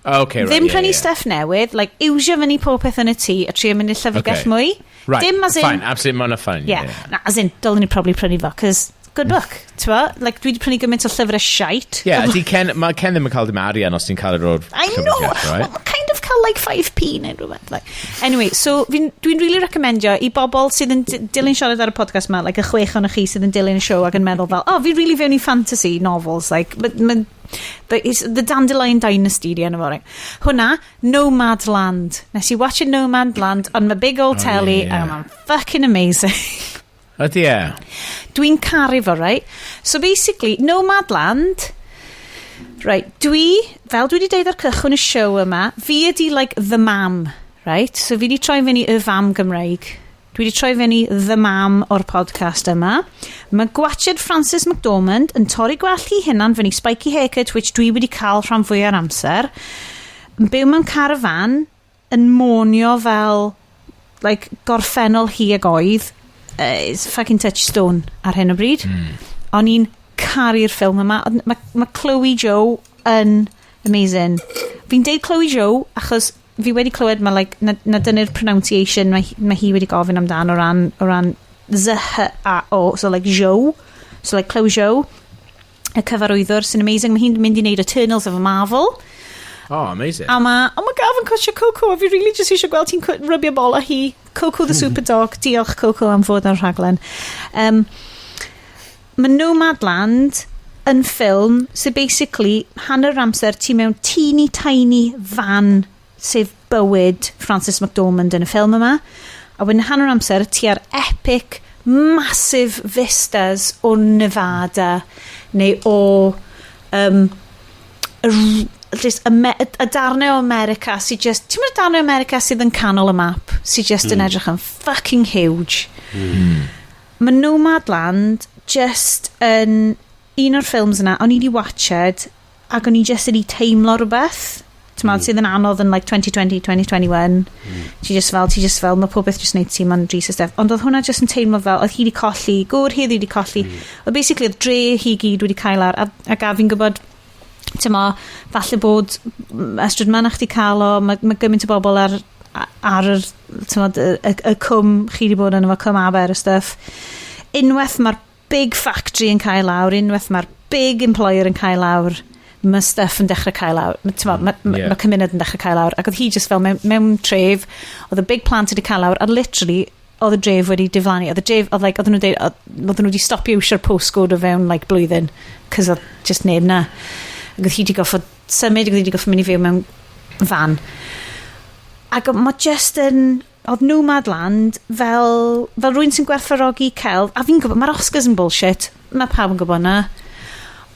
Okay, right,
ddim prynu stuff newydd, like, iwsio fyny popeth yn y tŷ a trio mynd i llyfrgell mwy.
Right,
dim as in...
Fine, absolutely, mae'n fine.
Na, as in, dylwn ni probably prynu fo, cos good book, t'wa? Like, dwi wedi prynu gymaint o llyfr y shite.
Mae Ken ddim yn cael dim arian os ti'n cael yr o'r
I know, right? Well, kind of cael like 5p neu rhywbeth. Like. Anyway, so dwi'n really recommendio i bobl sydd yn dilyn siarad ar y podcast ma, like y 6 o'n chi sydd yn dilyn y show ac yn meddwl fel, fi really fewn i fantasy novels, like, the Dandelion Dynasty di enw fo, right? Hwna, Nomadland. Nes i watch Nomadland on my big old telly, and I'm fucking amazing.
Ydy e?
Dwi'n caru fo, right? So basically, Nomadland, right, fel dwi wedi deud ar cychwyn y show yma, fi ydi like the mam, right? So fi wedi troi fyny y fam Gymraeg. Dwi wedi troi fyny the mam o'r podcast yma. Mae gwachod Francis McDormand yn torri gwell i hynna'n fyny spiky haircut, which dwi wedi cael rhan fwy ar amser. Yn byw mewn carafan, yn monio fel like, gorffennol hi ag oedd. It's fucking touchstone ar hyn o bryd. O'n i'n caru'r ffilm yma. Mae Chloe Joe yn amazing. Fi'n deud Chloe Joe achos fi wedi clywed mae like, na dyna'r pronunciation mae hi wedi gofyn amdan o ran Z-H-A-O, so like Joe, so like Chloe Joe, y cyfarwyddwr sy'n amazing. Mae hi'n mynd i wneud Eternals of a Marvel.
Oh, amazing.
A mae Gav yn cwsio Coco, a fi really just eisiau gweld ti'n rybio bol a hi. Coco the Super Dog, diolch Coco am fod ar rhaglen. Mae Nomadland yn ffilm sydd basically hanner amser ti mewn teeny tiny van sef bywyd Francis McDormand yn y ffilm yma, a wedyn hanner amser ti ar epic massive vistas o Nevada neu o a darnau o America sydd just, ti'n meddwl darnau o America sydd yn canol y map sydd just yn edrych yn fucking huge. Mae Nomadland just yn un o'r ffilms yna o'n i wedi watched ac o'n i just wedi teimlo rhywbeth sydd yn anodd yn like 2020, 2021. Ti just fel mae pob beth just wneud ti ma'n dris y stuff, ond oedd hwnna just yn teimlo fel oedd hi wedi colli, gŵr hi wedi colli, oedd basically oedd dre hi gyd wedi cael ar a Gaf fi'n gwybod falle bod ystryd ma na chdi cael o, mae gymaint o bobl ar y cwm chi wedi bod yn efo cwm aber y stuff. Unwaith mae'r big factory yn cael lawr, unwaith mae'r big employer yn cael lawr, mae stuff yn dechrau cael lawr, mae cymuned yn dechrau cael lawr, ac oedd hi just fel mewn tref, oedd y big plant wedi cael lawr, a literally oedd y dref wedi diflannu, oedd nhw wedi stopio iwsio'r postcode o fewn like, blwyddyn, cos oedd just neb na. Ac oedd hi wedi goffod symud, ac oedd hi wedi goffod mynd i fyw mewn fan. Ac mae just yn, oedd Nomadland fel rwy'n sy'n gwerthfawrogi celf, a fi'n gwybod, mae'r Oscars yn bullshit, mae pawb yn gwybod na,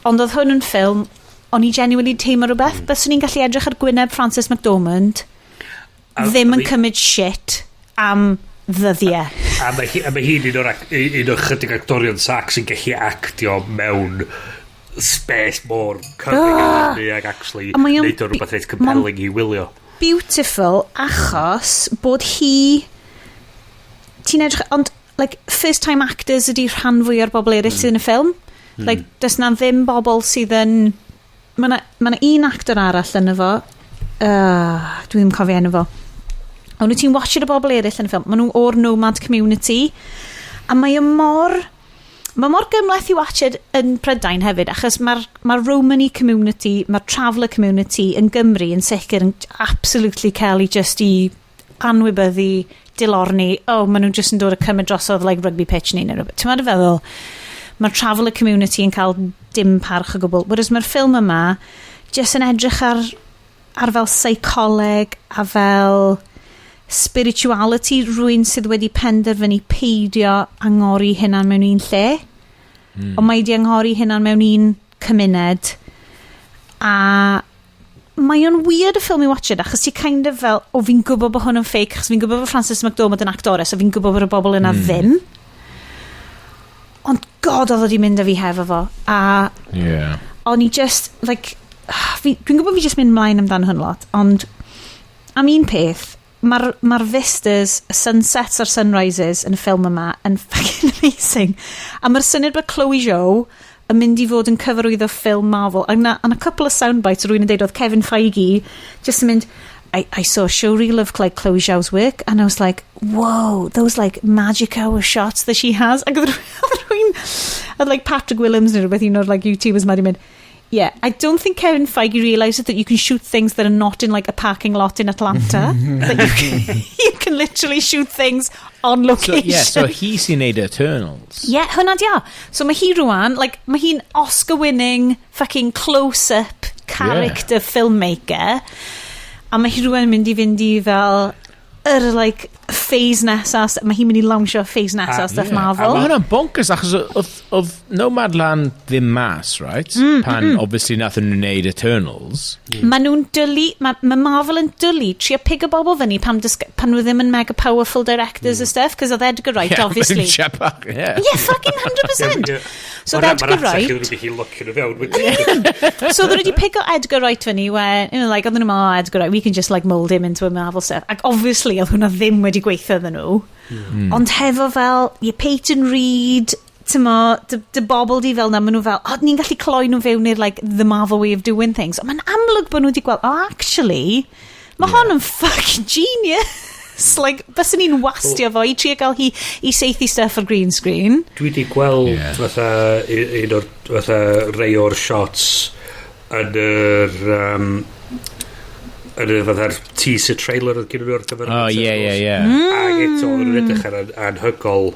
ond oedd hwn yn ffilm, o'n i genuinely teimlo rhywbeth, byswn i'n gallu edrych ar gwyneb Francis McDormand, ddim yn cymryd shit am ddyddiau.
A mae hi'n un o'r chydig actorion sac sy'n gallu actio mewn space more cyfring ac actually neud o rhywbeth reit compelling i wylio.
Beautiful achos bod hi ti'n edrych, ond like first time actors ydi rhan fwy o'r bobl eraill sydd yn y ffilm. Like does na ddim bobl sydd yn ma' na un actor arall yn efo dwi'n cofio enw fo. Ond wyt ti'n watched y bobl eraill yn y ffilm, maen nhw o'r nomad community a mae mor gymleth i watched yn Prydain hefyd, achos mae'r Romani community, mae'r traveller community yn Gymru yn sicr yn absolutely cael i just i anwybyddu, dilorni, maen nhw just yn dod a cymryd drosodd like rugby pitch neu rhywbeth. Ti'n meddwl feddwl, mae'r traveller community yn cael dim parch o gwbl, whereas mae'r ffilm yma just yn edrych ar fel seicoleg a fel spirituality rwy'n sydd wedi penderfynu peidio angori hynna'n mewn un lle ond mae wedi angori hynna'n mewn un cymuned a mae o'n weird y ffilm i watch it achos ti kind of fel fi'n gwybod bod hwn yn fake achos fi'n gwybod bod Francis McDormand yn actores a fi'n gwybod bod y bobl yna ddim ond god oedd wedi mynd â fi hefo fo a o'n i just like dwi'n gwybod fi just mynd mlaen amdan hwn lot ond am un peth mae'r vistas, y sunsets a'r sunrises yn y ffilm yma yn fucking amazing. A mae'r syniad bod Chloe Joe yn mynd i fod yn cyfarwyddo ffilm Marvel. And a couple of soundbites rwy'n yn deud oedd Kevin Feige just yn mynd, I saw a show reel of like Chloe Zhao's work and I was like, whoa, those like magic hour shots that she has. Ac oedd like Patrick Willems neu rhywbeth un o'r like YouTubers ma di mynd, Yeah, I don't think Kevin Feige realised that you can shoot things that are not in like a parking lot in Atlanta. That you can literally shoot things on location.
So he's sy'n neud Eternals.
Yeah, hwnna dia. So mae hi rwan, like, mae hi'n Oscar-winning fucking close-up character filmmaker. A mae hi rwan mynd i fynd i fel like phase nesaf, mae hi'n mynd i lawnsio phase nesaf stuff Marvel.
Mae hwnna'n bonkers achos oedd Nomadland ddim mas, right? Pan obviously nath nhw'n neud Eternals.
Mae nhw'n dwlu, mae Marvel yn dwlu trio pigo bobl fyny pan nhw ddim yn mega powerful directors and stuff, cos oedd Edgar Wright obviously. Yeah, fucking 100%. So Edgar Wright. So they wedi pigo Edgar Wright fyny when, you know, like, oedden nhw'n Edgar Wright, we can just like mould him into a Marvel stuff. Ac obviously oedd hwnna ddim wedi gweithio ddyn nhw. Ond hefo fel, Peyton Reed, dy bobl di fel na, maen nhw fel, ni'n gallu cloi nhw fewn i'r like, the Marvel way of doing things. Ond mae'n amlwg bod nhw wedi gweld, actually, mae hon yn fucking genius. Like, bysyn ni'n wastio fo i trio gael hi i seithi stuff ar green screen.
Dwi wedi gweld fatha un o'r fatha rei o'r shots yn yr fatha'r teaser trailer oedd gen nhw ar gyfer
ac
eto yn edrych ar anhygol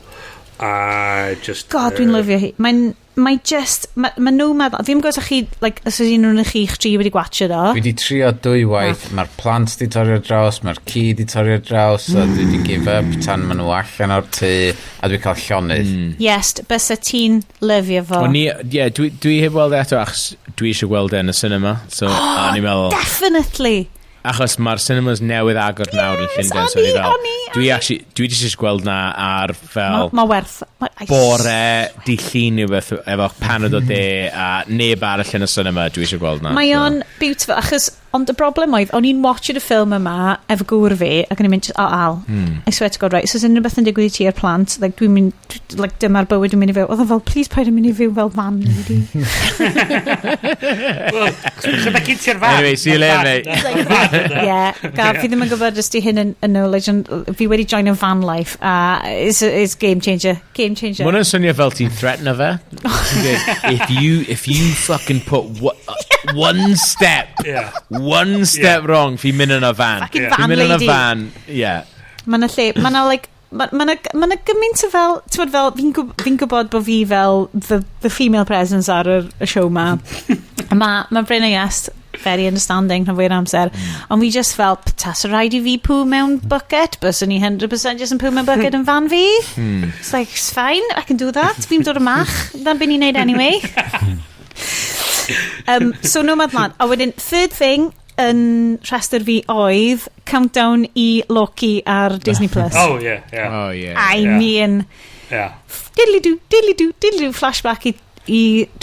a just
God, dwi'n lyfio hi. Mae just mae nhw meddwl, fi'n gwybod chi, like, os ydyn nhw'n chi'ch tri wedi gwatcho do.
Dwi wedi trio 2 waith, mae'r plant di torri ar draws, mae'r ci di torri ar draws, a dwi wedi give up tan maen nhw allan o'r tŷ, a dwi cael llonydd.
Iest, bys y ti'n lyfio fo.
Dwi heb weld eto achos dwi eisiau gweld e yn y cinema, so a ni'n meddwl...
Definitely!
Achos mae'r cinemas newydd agor nawr yn Llundain, so ni fel... Dwi eisiau gweld na ar fel...
Mae werth...
Bore, di llun efo paned o de, a neb arall yn y cinema, dwi eisiau gweld na.
Mae o'n beautiful, achos... Ond y broblem oedd, o'n i'n watched y ffilm yma efo gŵr fi, ac o'n i'n mynd, Al, I swear to God, right, so sy'n rhywbeth yn digwydd i ti ar plant, like, dwi'n mynd, like, dyma'r bywyd yn mynd i fyw. Oedd o'n fel, please, paid yn mynd i fyw fel fan, wedi.
Wel, chyda gyd ti'r fan.
Anyway, see you later, mate.
Yeah, Gav, fi ddim yn gwybod ysdi hyn yn knowledge, ond fi wedi join yn van life, a it's game changer. Game changer.
Mwyn yn swnio fel ti'n threaten fe. If you fucking put one step... One step wrong, fi'n mynd yn y van.
Fucking van lady. Fi'n mynd yn y van,
Mae'n
lle, mae'n gymaint o fel, ti'n fel, fi'n gwybod bod fi fel the female presence ar y show ma. Mae Bryn a Iest, very understanding rhan fwy'r amser, ond fi just fel, tas o rhaid i fi poo mewn bucket, bys o'n i 100% just yn poo mewn bucket yn fan fi. It's like, it's fine, I can do that. Fi'n dod o mach, dan byn i'n neud anyway. So Nomadland, a wedyn third thing yn rhestr fi oedd Countdown i Loki ar Disney Plus.
Oh yeah.
I mean diddly-doo flashback i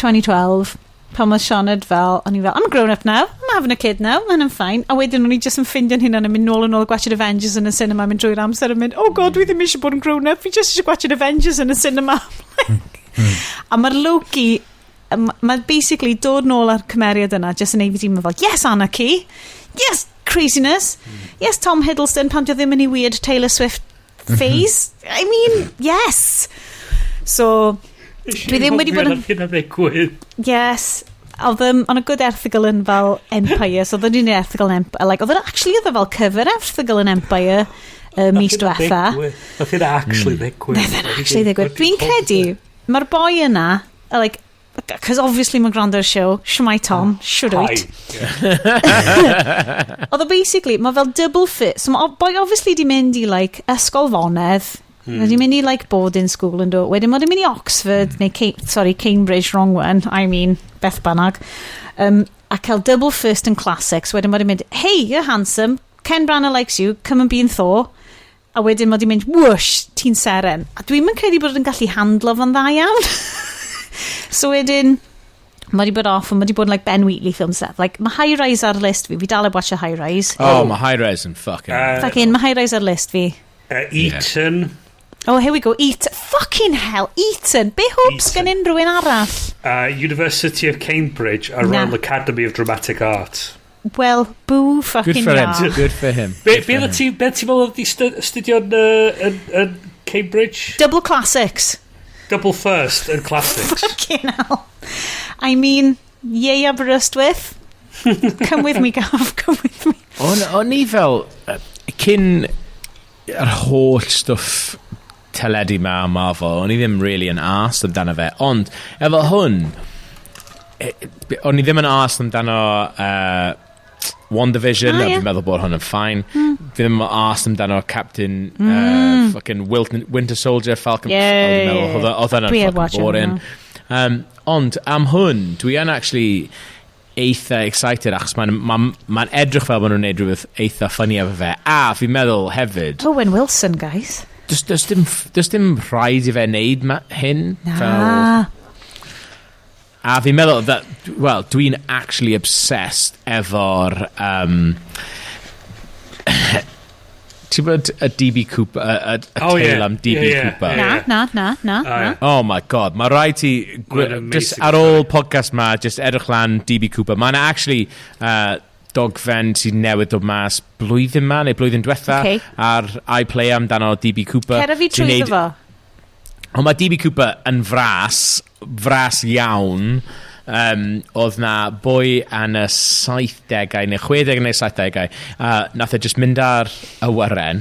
2012 pan oedd Sioned fel, o'n i fel, I'm a grown up now, I'm having a kid now, and I'm fine. A wedyn o'n i just yn ffindio'n hynna yn mynd nôl yn ôl gwachod Avengers yn y cinema, mynd drwy'r amser yn mynd, oh god, dwi ddim eisiau bod yn grown up, fi just eisiau gwachod Avengers yn y cinema. A mae'r Loki mae basically dod nôl ar cymeriad yna just yn ei fi ddim yn fel, yes anarchy, yes craziness, yes Tom Hiddleston pan dio ddim yn ei weird Taylor Swift phase. I mean, yes. So dwi ddim wedi bod yn... Yes. Oedd yn good erthigol yn fel Empire, so oedd yn un erthigol yn Empire, like, oedd yn actually oedd fel cover erthigol yn Empire mis diwetha.
Oedd yn actually ddigwydd.
Dwi'n credu mae'r boi yna, like, because obviously mae'n gwrando ar show, Shmai Tom, should it? Although basically, mae fel double fit. So mae boi obviously di mynd i like ysgol fonedd, di mynd i like boarding school and do. Wedyn mae di mynd i Oxford, neu Cambridge, wrong one, I mean, Beth Banag. A cael double first in classics. Wedyn mae di mynd, hey, you're handsome, Ken Branagh likes you, come and be in Thor. A wedyn mae di mynd, whoosh, ti'n seren. A dwi'n mynd credu bod yn gallu handlo fo'n dda iawn. So wedyn mae di bod off, and mae di bod yn like Ben Wheatley film stuff. Like, mae High Rise ar list fi. Fi dal e watch a High Rise.
Mae High Rise yn fucking...
mae High Rise ar list fi.
Eton.
Oh, here we go. Fucking hell, Eton. Be hopes gan unrhyw un arall?
University of Cambridge, a Royal Academy of Dramatic Art.
Well, boo fucking
him. Good for him.
Be ti'n meddwl oedd di studio yn Cambridge?
Double classics.
Double first and classics.
Fucking hell. I mean, Yay Aberystwyth. Come with me, Gav, come with me.
O'n i fel, cyn yr holl stwff teledu ma a Marvel, o'n i ddim really yn arsed amdano fe, ond efo hwn, o'n i ddim yn arsed amdano WandaVision, a fi'n meddwl bod hwn yn fine. Fi ddim yn arsed amdano Captain fucking Winter Soldier, Falcon. Oedd hwnna'n fucking boring. Ond am hwn, dwi yn actually eitha excited achos mae'n edrych fel maen nhw'n neud rhywbeth eitha funny efo fe. A fi'n meddwl hefyd...
Owen Wilson, guys.
Does dim rhaid i fe neud hyn.
Na.
A fi'n meddwl that, well, dwi'n actually obsessed efo'r ti'n bod y DB Cooper y tale am DB Cooper
Na.
Oh my god, mae rhaid ti just ar ôl podcast ma just edrych lan DB Cooper. Mae'n actually dogfen sy'n newydd dod mas blwyddyn ma neu blwyddyn diwetha ar iPlayer amdano DB Cooper.
Cer fi trwy fo.
Ond mae DB Cooper yn fras iawn. Oedd na boi yn y 70au neu 60au neu 70au nath e just mynd ar awyren.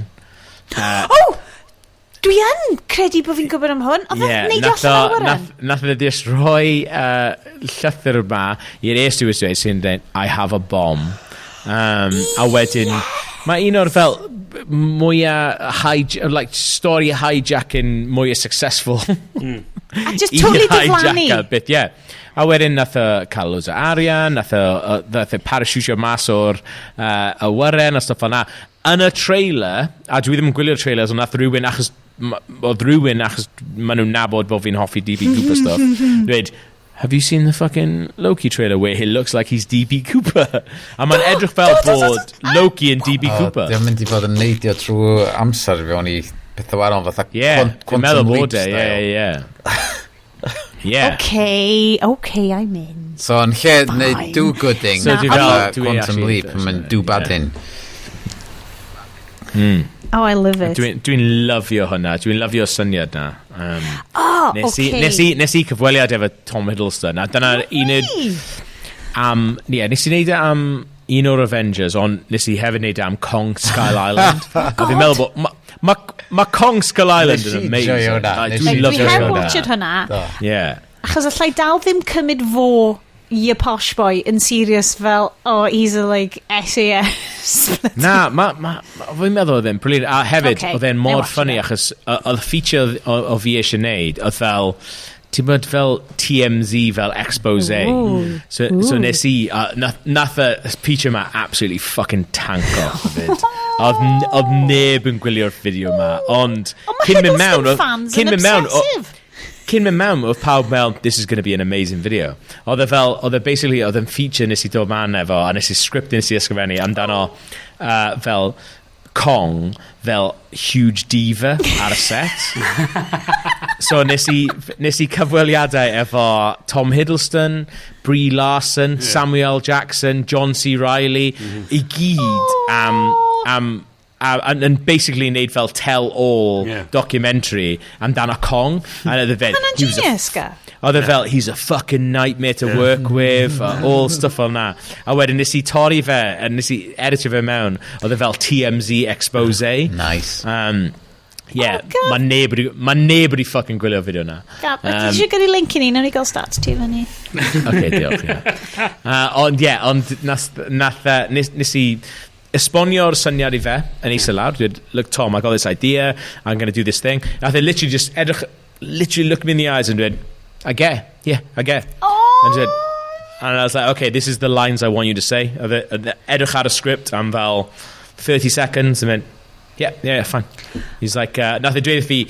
Dwi yn credu bod fi'n gwybod am hwn. Oedd e'n neud allan ar awyren?
Nath e just rhoi llythyr yma i'r Iest sy'n dweud, I have a bomb. A wedyn, mae un o'r fel mwyaf story hijacking mwyaf successful.
Just totally diflannu.
Bit, yeah. A wedyn nath o cael loads o arian, nath o parachutio mas o'r awyren a stuff o'na. Yn y trailer, a dwi ddim yn gwylio'r trailers, ond nath rhywun achos maen nhw'n nabod bod fi'n hoffi DB Cooper stuff. Dweud, have you seen the fucking Loki trailer where he looks like he's DB Cooper? A mae'n edrych fel bod Loki yn DB Cooper.
Di'n mynd i fod yn neidio trwy amser fewn i pethau waron fatha Quantum Leap style.
Yeah.
Okay, I'm in.
So yn lle neud do-gooding Quantum Leap yn do-bading.
Oh, I love it.
Dwi'n lyfio hwnna. Dwi'n lyfio syniad na. Nes i cyfweliad efo Tom Hiddleston. A dyna unig... nes i neud am un o'r Avengers, ond nes i hefyd neud am Kong Skull Island. A fi'n meddwl bod... Mae Kong Skull Island yn amazing. Dwi'n lyfio hwnna.
Dwi heb watched hwnna.
Yeah.
Achos allai dal ddim cymryd fo i y posh boy yn serious fel, he's a, SAS.
Na, fi'n meddwl oedd e'n brilliant. A hefyd, oedd e'n mor funny, achos oedd feature o fi eisiau neud, oedd fel, ti'n bod fel TMZ, fel expose. So nes i, nath y feature ma absolutely fucking tank off of it. Oedd neb yn gwylio'r fideo ma, ond cyn mynd mewn, oedd pawb mewn, this is going to be an amazing video. Oedd e'n feature nes i dod man efo, a nes i script nes i ysgrifennu amdano fel Kong, fel huge diva ar y set. So nes i cyfweliadau efo Tom Hiddleston, Brie Larson, Samuel Jackson, John C. Reilly, i gyd and basically neud fel tell-all documentary amdano Kong. And
Hwna'n genius, ga?
Oedd e fel, he's a fucking nightmare to work with, all stuff on that. A wedyn nes i torri fe, a nes i editio fe mewn, oedd e fel TMZ expose.
Nice.
Mae neb wedi fucking gwylio'r fideo na.
Gab, did you gyrru link i ni? Nawn ni gael stats ti fyny.
Okay, diolch, ond nes i esbonio'r syniad i fe yn eisa lawr. Dweud, look Tom, I got this idea, I'm going to do this thing. Nath e literally just literally look me in the eyes and went, I get. And I was like, okay, this is the lines I want you to say. Edrych ar y script am fel 30 seconds and went, yeah, fine. He's like, nath e dweud fi,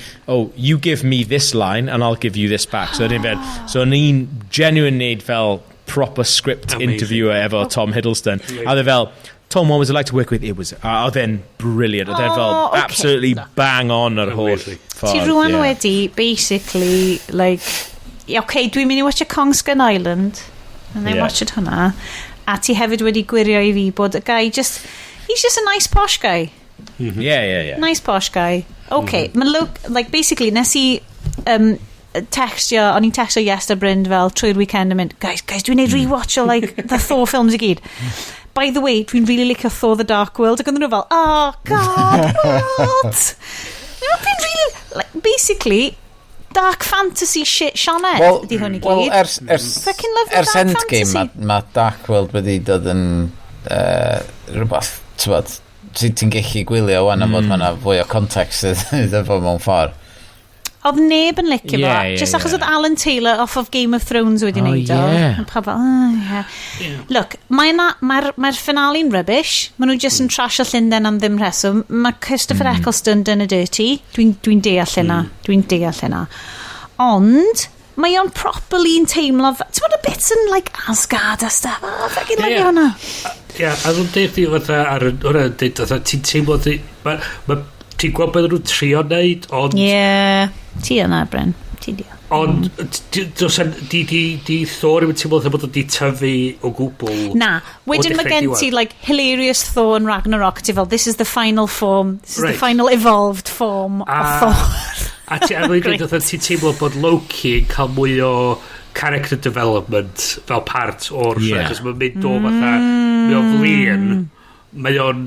you give me this line and I'll give you this back. So ni'n genuine neud fel proper script interviewer efo Tom Hiddleston. A oedd e fel, Tom, what was it like to work with? It was then brilliant. Oedd fel absolutely bang on ar holl ffordd.
Ti rwan wedi, basically, dwi'n mynd i watch a Kong Skull Island, and I watched hwnna, a ti hefyd wedi gwirio i fi bod y guy he's just a nice posh guy.
Yeah.
Nice posh guy. Okay, basically, nes i textio, o'n i'n textio Iest a Bryn fel trwy'r weekend yn mynd, guys, dwi'n neud rewatch o like, the Thor films I gyd. By the way, dwi'n really licio Thor the Dark World, ac o'n nhw fel, oh god, what? Dwi'n really, like, basically, dark fantasy shit Sianed ydi hwn I gyd.
Wel, ers Endgame, mae Dark World wedi dod yn rhywbeth, ti'n gallu gwylio wan am fod mae'na fwy o context iddo fo mewn ffordd.
Oedd neb yn licio fo, just achos oedd Alan Taylor off of Game of Thrones wedi neud o. Look, mae'r finale'n rubbish, maen nhw just yn trasho Llundain am ddim reswm. Mae Christopher Eccleston dyn y dirty, dwi'n deall hynna. Ond, mae o'n properly'n teimlo, ti'n bod y bits yn like Asgard a stuff, fucking lyfio hwnna.
Ie, a nhw'n deud i fatha ar hwnna, ti'n teimlo, ti'n gweld beth nhw'n trio wneud, ond...
Ie, ti yna, Bryn, ti di.
Ond, di Thor yn teimlo bod o'n di tyfu o gwbl...
Na, wedyn mae gen ti, like, hilarious Thor and Ragnarok, ti fel, this is the final form, this is the final evolved form of Thor.
A ti'n teimlo bod Loki yn cael mwy o character development fel part o'r lle, cos mae'n mynd o fatha, mae o'n flin, mae o'n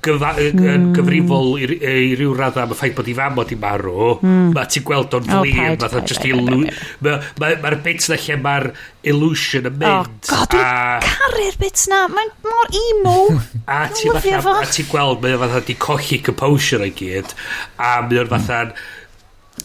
gyfrifol i ryw radda am y ffaith bod i famod i marw, mae ti'n gweld o'n flin, fatha just mae'r bits na lle mae'r illusion yn mynd.
God, dwi'n caru'r bits na, mae'n mor emo.
A ti'n gweld, mae o'n fatha di colli composure i gyd, a mae o'n fatha...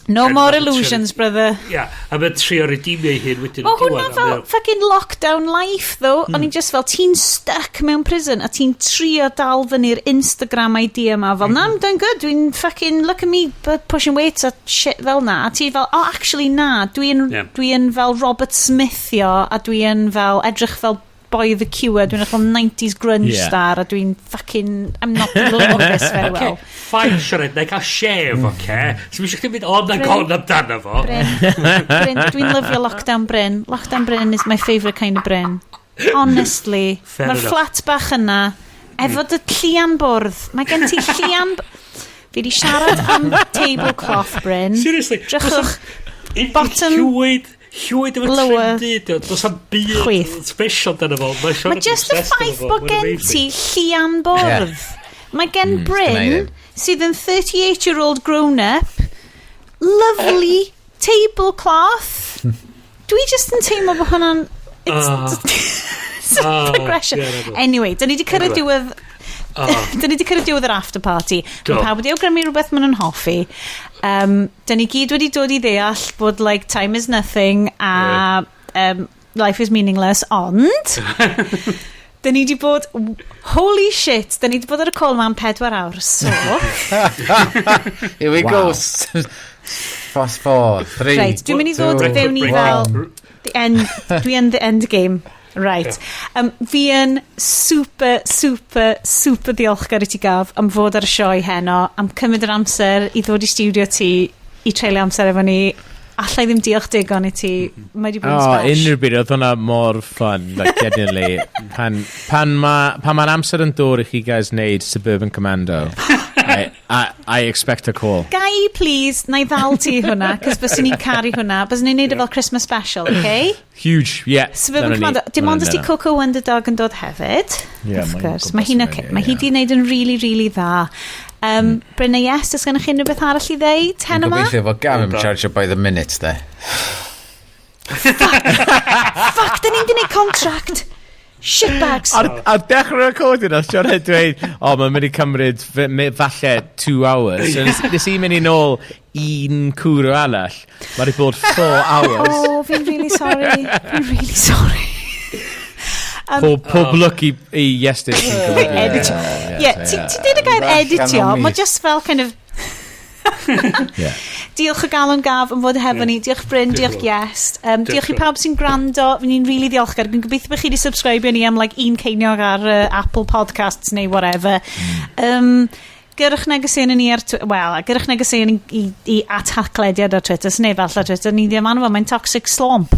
No more illusions, brother.
Yeah, a mae'n trio redeemio I hyn wedyn.
O, hwnna fel fucking lockdown life, though. O'n i'n just fel, ti'n stuck mewn prison, a ti'n trio dal fyny'r Instagram idea ma, fel, na, I'm doing good, dwi'n fucking, look at me, pushing weights a shit fel na. A ti fel, oh, actually, na, dwi'n fel Robert Smithio, a dwi'n fel, edrych fel Boy the Cure, dwi'n fel 90s grunge star, a dwi'n fucking, I'm not loving this very well.
Fine, siarad, na i cael shave, So mi eisiau chdi mynd on a gone amdano fo.
Bryn, dwi'n lyfio Lockdown Bryn. Lockdown Bryn is my favourite kind of Bryn. Honestly. Mae'r flat bach yna, efo dy llian bwrdd. Mae gen ti llian... Fi di siarad am tablecloth, Bryn.
Seriously.
Drychwch, bottom...
Llwyd efo trendy, does am byd special dyn fo.
Mae just y ffaith bod gen ti llian bwrdd. Mae gen Bryn, sydd yn 38-year-old grown-up, lovely tablecloth. Dwi just yn teimlo bod hwnna'n... It's a progression. Anyway, dyn ni wedi cyrraedd diwedd... Dyn ni wedi cyrraedd diwedd yr after party. Mae pawb wedi awgrymu rhywbeth maen nhw'n hoffi. Dyn ni gyd wedi dod I ddeall bod like time is nothing a life is meaningless, ond dyn ni wedi bod holy shit, dyn ni wedi bod ar y call ma am 4 awr, so
here we go. Fast 4 3
right, dwi'n mynd I ddod fewn I fel dwi yn the end game. Right. Fi yn super diolchgar I ti Gav am fod ar y sioe heno, am cymryd yr amser I ddod I studio ti I treulio amser efo ni. Allai ddim diolch digon I ti. Mae di bod yn smash.
Unrhyw byd, oedd hwnna mor fun, like, genuinely. Pan mae'r amser yn dod I chi guys wneud Suburban Commando, I expect a call.
Gai, please, na I ddal ti hwnna, cos byswn ni'n caru hwnna. Byswn ni'n neud e fel Christmas special, okay?
Huge, yeah.
Suburban Commando. Dim ond ysdi Coco Wonderdog yn dod hefyd. Yeah, of course. Mae hi'n okay. Mae hi di wneud yn really, really dda. Bryn a Iest, ys gynnych chi unrhyw beth arall I ddeud ten yma?
Gobeithio fod Gav yn charge by the minute, de.
Fuck, da ni'n gwneud contract. Shitbags.
A dechrau recording os Siarad dweud, mae'n mynd I cymryd falle 2 hours. So nes I mynd I nôl 1 cwr o arall. Mae wedi bod 4 hours.
Oh, fi'n really sorry.
Pob look I Iest
editio. Yeah, ti dweud y gair editio, mae just fel kind of... Diolch o galon Gav am fod hefo ni. Diolch Bryn, diolch Iest. Diolch I pawb sy'n gwrando. Ni'n really diolchgar. Gwyn gobeithio bod chi wedi subscribe ni am like 1 ceiniog ar Apple Podcasts neu whatever. Gyrwch negeseuon ni ar Twitter. Wel, gyrwch negeseuon I at haclediad ar Twitter. Sneb all ar Twitter. Ni ddim anfo. Mae'n toxic slomp.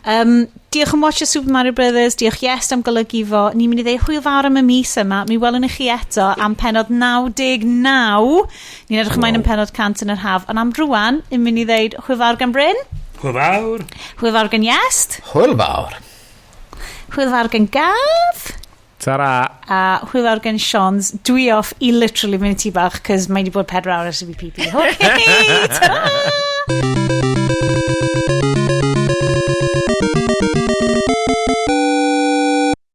Diolch am watch o Super Mario Brothers. Diolch Iest am golygu fo. Ni'n mynd i ddeud hwyl fawr am y mis yma. Mi welwn i chi eto am penod 99. Ni'n edrych ymlaen am penod 100 yn yr haf. Ond am rwan, yn mynd i ddeud hwyl fawr gan Bryn.
Hwyl fawr.
Hwyl fawr gan Iest.
Hwyl fawr.
Hwyl fawr gan Gav.
Ta-ra.
A hwyl fawr gan Sions. Dwi off i literally mynd i tŷ bach, cos mae wedi bod 4 awr ers i fi pipi. Okay, ta-ra!